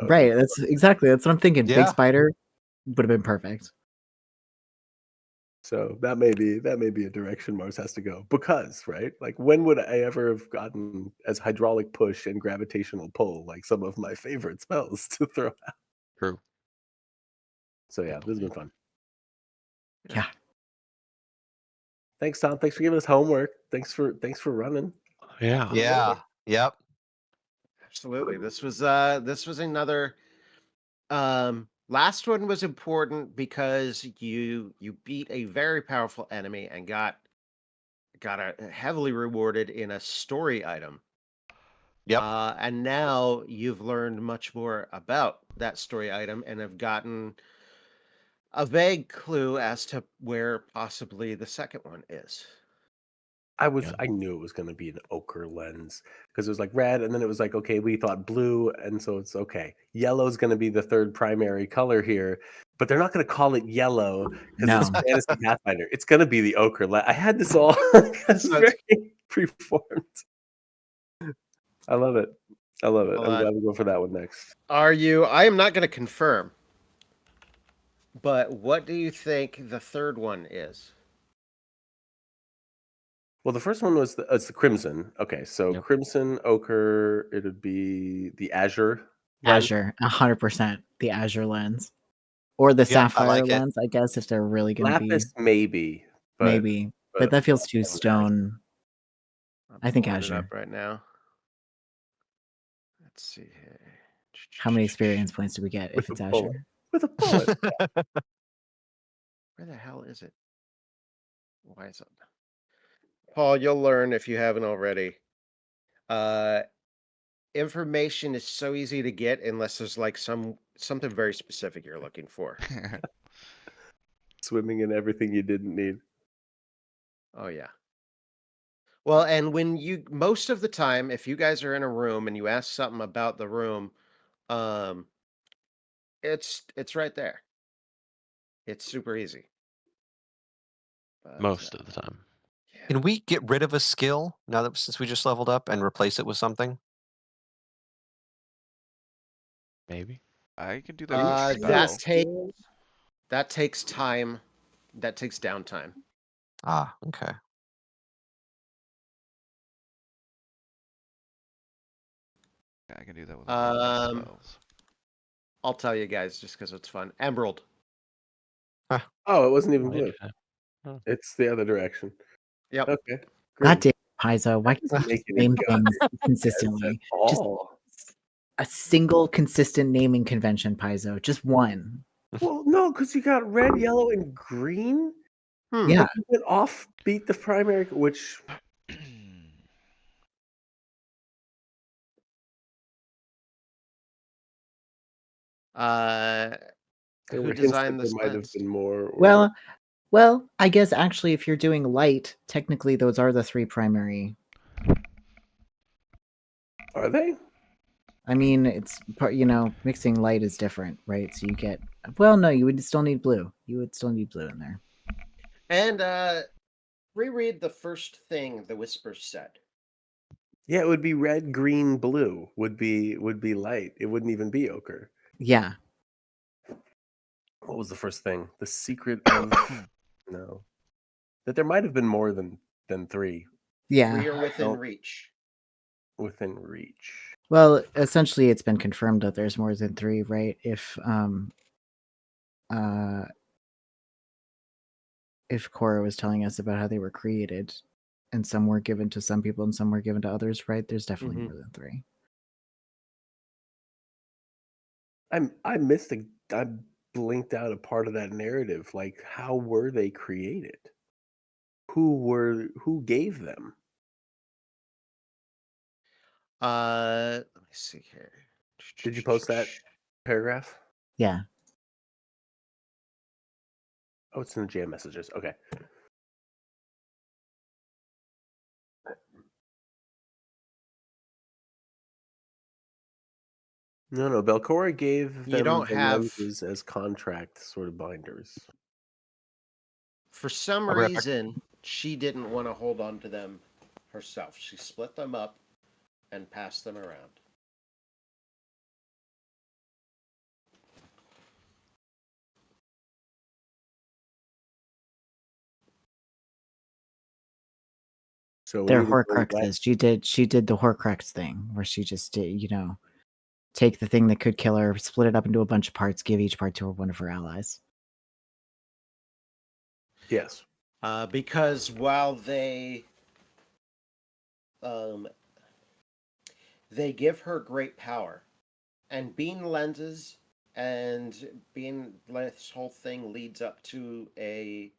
right. That's exactly. That's what I'm thinking. Big Yeah. spider would have been perfect. So that may be a direction Mars has to go. Because, right? Like when would I ever have gotten as hydraulic push and gravitational pull like some of my favorite spells to throw out? true. So yeah, this has been fun. Yeah. Thanks, Tom. Thanks for giving us homework. Thanks for running. Yeah. Yeah. Yep. absolutely. This was another last one was important because you beat a very powerful enemy and got a heavily rewarded in a story item. Yep. And now you've learned much more about that story item and have gotten a vague clue as to where possibly the second one is. Yeah. I knew it was going to be an ochre lens because it was like red, and then it was like, okay, we thought blue, and so it's okay. Yellow's going to be the third primary color here, but they're not going to call it yellow because it's No. Fantasy Pathfinder. It's going to be the ochre lens. I had this all it's So it's- very preformed. I love it. I love it. Hold I'm on. glad we go for that one next. Are you? I am not going to confirm, but what do you think the third one is? Well, the first one was it's the crimson. Okay, so Yep. crimson, ochre. It would be the azure. lens. Azure, 100%. The Azure lens, or the Yep, I Sapphire like it. lens. I guess if they're really going to be Lapis, maybe, but maybe, but that feels too I'm stone. I'm I think pulling it Azure. up right now. Let's see here. How many experience points do we get if With it's a bullet. Azure? with a bullet. Where the hell is it? Why is it? Paul, you'll learn if you haven't already. Information is so easy to get unless there's like something very specific you're looking for. Swimming in everything you didn't need. Oh yeah. Well, and when you most of the time, if you guys are in a room and you ask something about the room, um, it's right there. It's super easy. But, Most of the time. yeah. Can we get rid of a skill now that since we just leveled up and replace it with something? Maybe. I can do that with a That spell. takes time. That takes downtime. Ah, okay. Yeah, I can do that with one of my spells. I'll tell you guys just because it's fun. Emerald. Oh, it wasn't even Oh, blue. interesting. Oh. It's the other direction. Yep. Okay. God Green. damn, Paizo, why can't Doesn't you make any name good things sense consistently? at Just all. a single consistent naming convention, Paizo. Just one. Well, no, because you got red, yellow, and green. Yeah. Like you went off beat the primary, which there Who were hints that designed there this might have lens? been more. Or Well, I guess actually, if you're doing light, technically those are the three primary. are they? I mean, it's mixing light is different, right? So you get well, no, you would still need blue. You would still need blue in there. And reread the first thing the Whispers said. Yeah, it would be red, green, blue. Would be light. It wouldn't even be ochre. Yeah. What was the first thing? The secret of no. That there might have been more than three Yeah. We are within Don't- reach. within reach. Well, essentially, it's been confirmed that there's more than three, right? If Cora was telling us about how they were created, and some were given to some people and some were given to others, right? There's definitely Mhm. more than three. I blinked out a part of that narrative. Like, how were they created? Who gave them? Let me see here. Did you post that paragraph? Yeah. Oh, it's in the jam messages. Okay. No. Belcora gave You them don't the have, lenses as contract sort of binders. for some I'll be right back. reason, she didn't want to hold on to them herself. She split them up and passed them around. So we They're need to go back. Horcruxes. She did the Horcrux thing where she just did, take the thing that could kill her, split it up into a bunch of parts, give each part to one of her allies. Yes. Because while um, they give her great power, and being lenses and being this whole thing leads up to a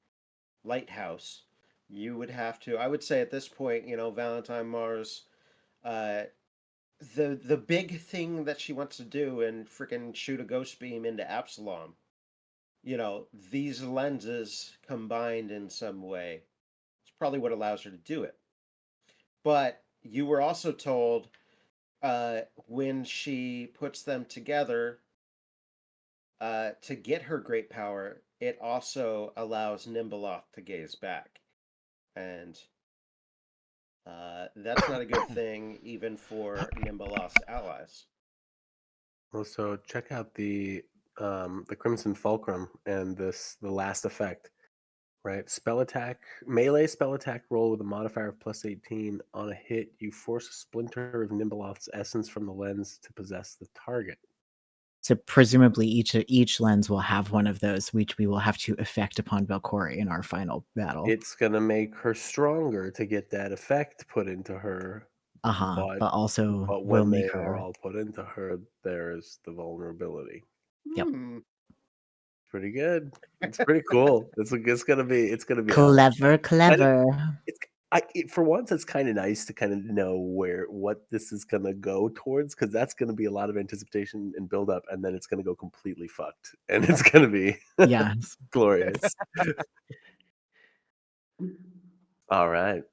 lighthouse, you would have to. I would say at this point, Valentine Mars, uh, the big thing that she wants to do and freaking shoot a ghost beam into Absalom. These lenses combined in some way. It's probably what allows her to do it. But you were also told when she puts them together to get her great power, it also allows Nimbaloth to gaze back. And that's not a good thing, even for Nimbaloth's allies. Well, so check out the Crimson Fulcrum and the last effect. Right, spell attack, melee spell attack roll with a modifier of +18. On a hit, you force a splinter of Nimbaloth's essence from the lens to possess the target. So presumably each lens will have one of those, which we will have to effect upon Valkyrie in our final battle. It's gonna make her stronger to get that effect put into her. But also But will when they make are her. all put into her, there's the vulnerability. Yep. Pretty good. It's pretty cool. It's gonna be awesome. Clever. For once, it's kind of nice to kind of know what this is gonna go towards, because that's gonna be a lot of anticipation and build up, and then it's gonna go completely fucked, and it's gonna be Yeah. glorious. All right.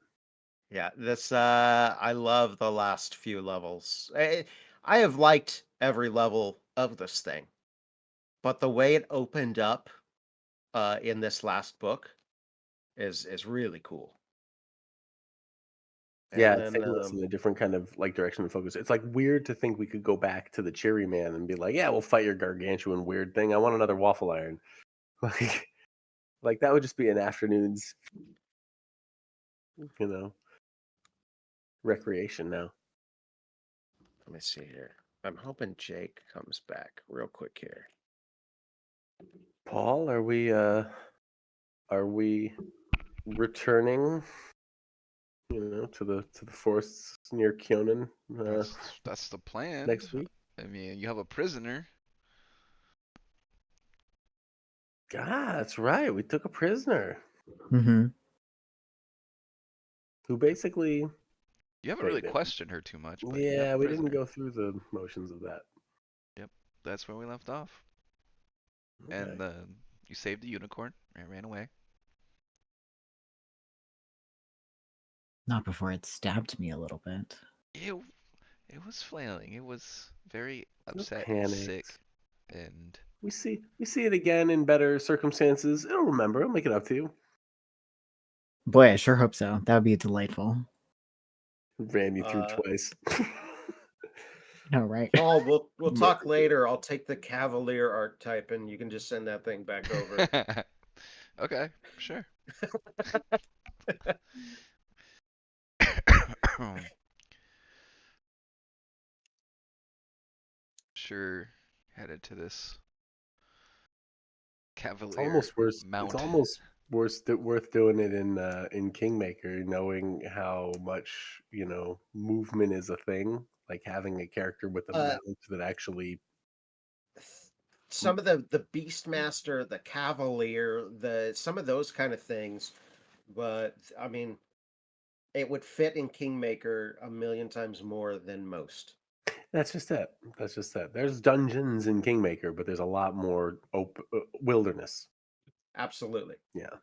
Yeah, this I love the last few levels. I have liked every level of this thing, but the way it opened up in this last book is really cool. Yeah, And it's then taking us in a different kind of direction and focus. It's like weird to think we could go back to the Cherry Man and be like, "Yeah, we'll fight your gargantuan weird thing. I want another waffle iron." Like that would just be an afternoon's, you know, recreation now. let me see here. I'm hoping Jake comes back real quick here. Paul, are we returning, to the forests near Kyonin That's the plan. next week? I mean, you have a prisoner. God, that's right. We took a prisoner Mm-hmm. who basically. You haven't Wait, really questioned her too much, but you have yeah, a we didn't prisoner. go through the motions of that. Yep, that's where we left off. Okay. And you saved the unicorn and ran away. Not before it stabbed me a little bit. It was flailing. It was very It was upset and panicked. sick. And We see it again in better circumstances. It'll remember. I'll make it up to you. Boy, I sure hope so. That would be delightful. Ram you through twice. No, right? Paul, we'll talk later. I'll take the Cavalier archetype, and you can just send that thing back over. okay, sure. Sure, headed to this It's Cavalier almost worse. mount. It's almost worth doing it in Kingmaker, knowing how much movement is a thing. Like having a character with a Uh, mount that actually. some of the Beastmaster, the Cavalier, some of those kind of things. But I mean, it would fit in Kingmaker a million times more than most. That's just it. That's just it. There's dungeons in Kingmaker, but there's a lot more wilderness. Absolutely. Yeah.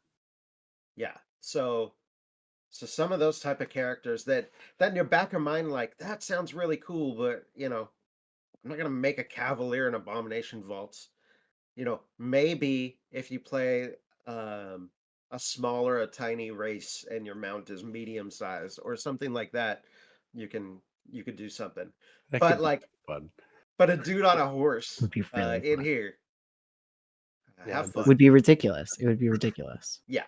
Yeah. So some of those type of characters that in your back of mind, like, that sounds really cool, but I'm not gonna make a cavalier in Abomination vaults. Maybe if you play um a smaller, a tiny race and your mount is medium sized or something like that, you can you could do something. That But could be like fun. but a dude on a horse Would be really in fun. here. Yeah, Have it fun. Would be ridiculous. It would be ridiculous. Yeah.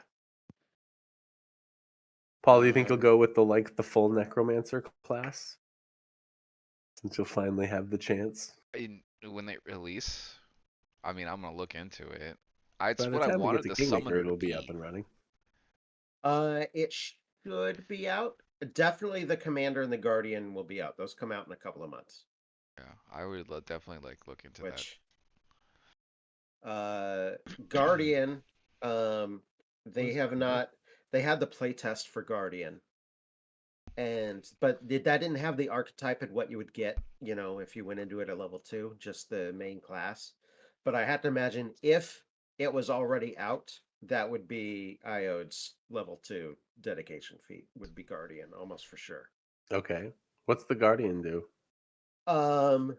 Paul, do you think you'll Um go with the full necromancer class? Since you'll finally have the chance. When they release, I mean, I'm gonna look into it. By It's the what I time we get wanted to the Kingmaker, summoner to it'll be up be. and running. it should be out. Definitely the Commander and the Guardian will be out. Those come out in a couple of months. Yeah, I would definitely look into that. Which uh Guardian, they Was have not they had the playtest for Guardian, but that didn't have the archetype and what you would get, if you went into it at level 2, just the main class. But I have to imagine if it was already out, that would be Iod's level 2 dedication feat, would be Guardian, almost for sure. Okay. What's the Guardian do? Um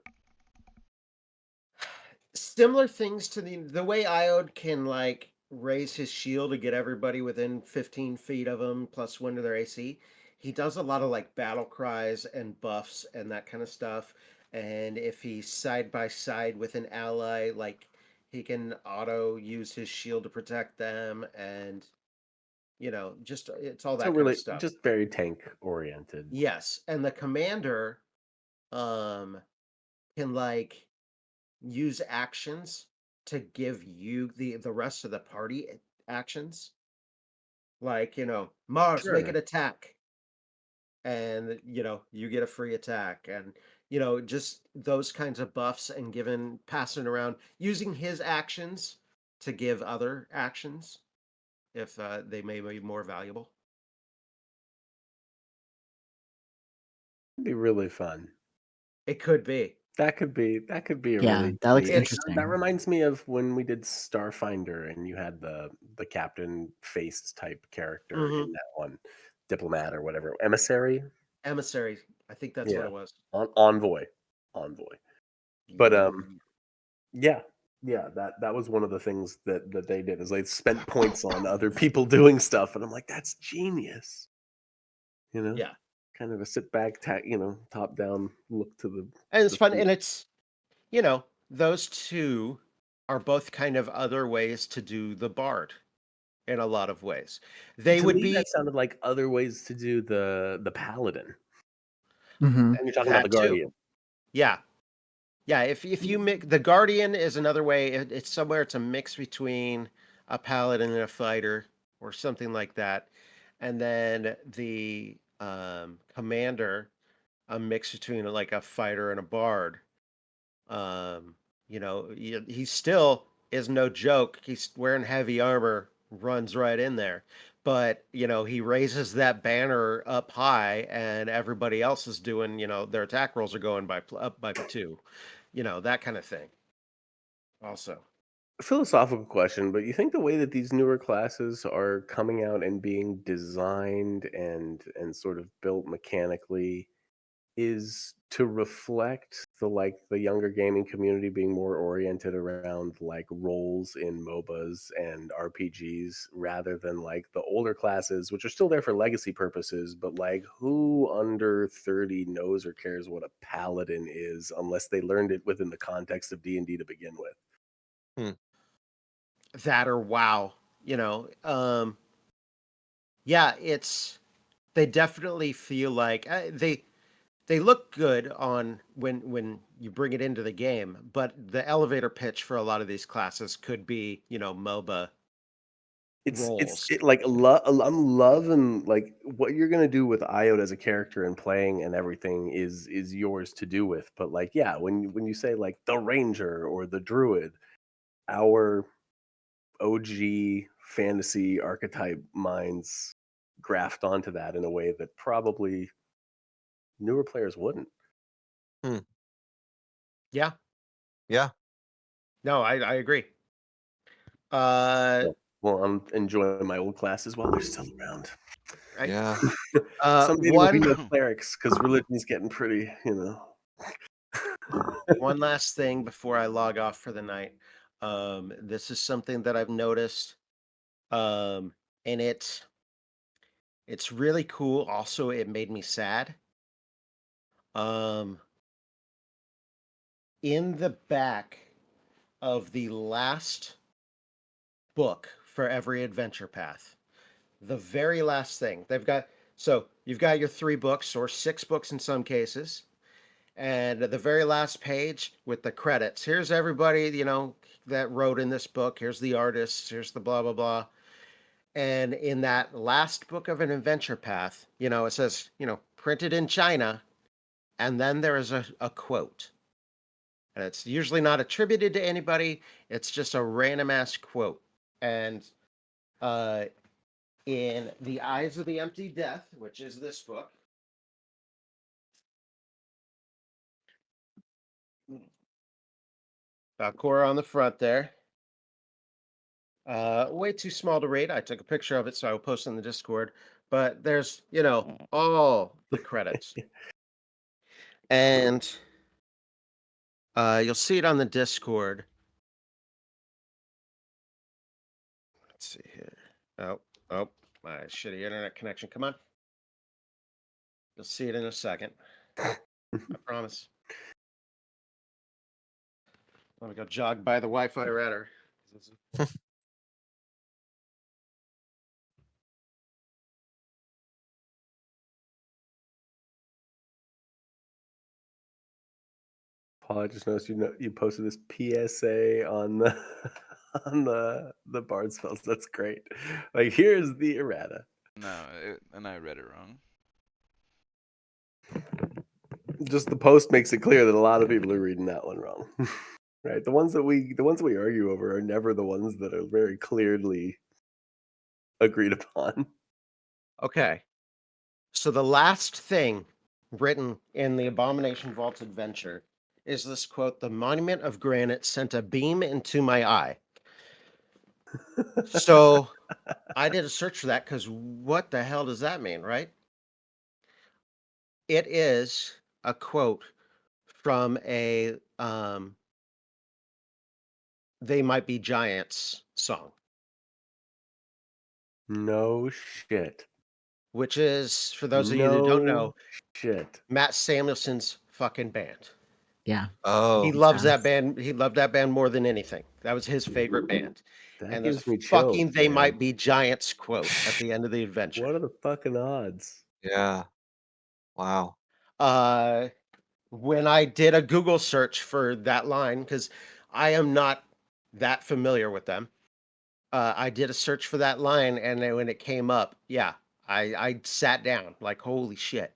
Similar things to the way Iode can like raise his shield to get everybody within 15 feet of him plus one to their AC. He does a lot of like battle cries and buffs and that kind of stuff. And if he's side by side with an ally, like he can auto use his shield to protect them, and just it's all So that kind of really, stuff. just very tank oriented. Yes, and the commander um can like use actions to give you the rest of the party actions. Like, Mars, make Sure. an attack. And, you get a free attack. And, just those kinds of buffs and passing around, using his actions to give other actions if they may be more valuable. It'd be really fun. It could be. That could be a Yeah, really that looks neat. It's, That interesting. reminds me of when we did Starfinder and you had the captain faced type character mhm, in that one, diplomat or whatever, emissary. emissary. I think that's what Yeah, it was. envoy. But Ye- yeah, yeah. That was one of the things that they did is they spent points on other people doing stuff, and I'm like, that's genius. You know, Yeah. kind of a sit back, top down look to And it's the fun. future. And those two are both kind of other ways to do the bard in a lot of ways. They To would me, be that sounded like other ways to do the paladin. Hmm. And you're talking about the that too. guardian. Yeah. Yeah. If you mix the guardian is another way. It's somewhere it's a mix between a paladin and a fighter or something like that. And then the commander, a mix between like a fighter and a bard. He still is no joke. He's wearing heavy armor, runs right in there. But, he raises that banner up high and everybody else is doing, their attack rolls are going up by 2. That kind of thing. Also. Philosophical question, but you think the way that these newer classes are coming out and being designed and sort of built mechanically is to reflect the younger gaming community being more oriented around like roles in MOBAs and RPGs rather than like the older classes, which are still there for legacy purposes, but like who under 30 knows or cares what a paladin is unless they learned it within the context of D&D to begin with. That or wow. Yeah, they definitely feel like they look good on when you bring it into the game, but the elevator pitch for a lot of these classes could be, MOBA It's roles. it, like I'm loving like what you're gonna do with Iode as a character and playing and everything is yours to do with. But like yeah, when you say like the ranger or the druid, our OG fantasy archetype minds graft onto that in a way that probably newer players wouldn't. Yeah. Yeah. No, I agree. Uh, So, well, I'm enjoying my old classes while they're still around. right. Yeah. Someday there will be One no clerics because religion's getting pretty, one last thing before I log off for the night. This is something that I've noticed. And it's really cool. Also, it made me sad. Um, in the back of the last book for every adventure path, the very last thing so you've got your 3 books or 6 books in some cases, and at the very last page with the credits, here's everybody that wrote in this book. Here's the artists. Here's the blah blah blah. And in that last book of an adventure path, it says, printed in China, and then there is a quote. And it's usually not attributed to anybody. It's just a random ass quote. And uh, in The Eyes of the Empty Death, which is this book, Cora on the front there. Way too small to read. I took a picture of it, so I will post it in the Discord. But there's, all the credits. And you'll see it on the Discord. Let's see here. Oh, my shitty internet connection. Come on. You'll see it in a second. I promise. Let me go jog by the Wi-Fi router. Paul, I just noticed you posted this PSA on the on the bard spells. That's great. Like, here's the errata. No, and I read it wrong. Just the post makes it clear that a lot of people are reading that one wrong. Right? The ones that we argue over are never the ones that are very clearly agreed upon. Okay. So the last thing written in the Abomination Vault adventure is this quote: "The monument of granite sent a beam into my eye." So I did a search for that because what the hell does that mean, right? It is a quote from a They Might Be Giants song, No shit. which is, for those of you that don't No know, shit. Matt Samuelson's fucking band. Yeah. He Oh. loves that Sounds- band. He loved that band more than anything. That was his favorite band. That And there's a gives me chills, fucking They man. Might Be Giants quote at the end of the adventure. What are the fucking odds? Yeah. Wow. Uh, when I did a Google search for that line, because I am not that familiar with them, I did a search for that line, and then when it came up, yeah, I sat down like, holy shit.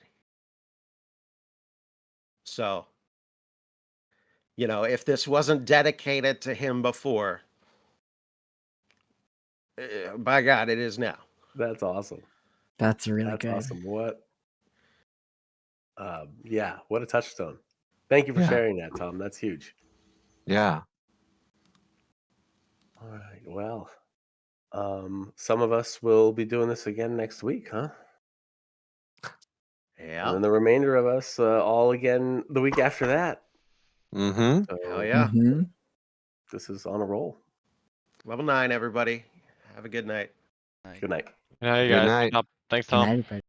So, if this wasn't dedicated to him before, by God, it is now. That's awesome. That's really That's good. awesome. What? Yeah, what a touchstone. Thank you for Yeah. sharing that, Tom. That's huge. Yeah. All right. Well, some of us will be doing this again next week, huh? Yeah. And then the remainder of us all again the week after that. Mm-hmm. So Hell yeah. Mhm. this is on a roll. Level 9, everybody. Have a good night. Good night. Yeah, you Good guys. night. Thanks, Good Tom. night, everybody.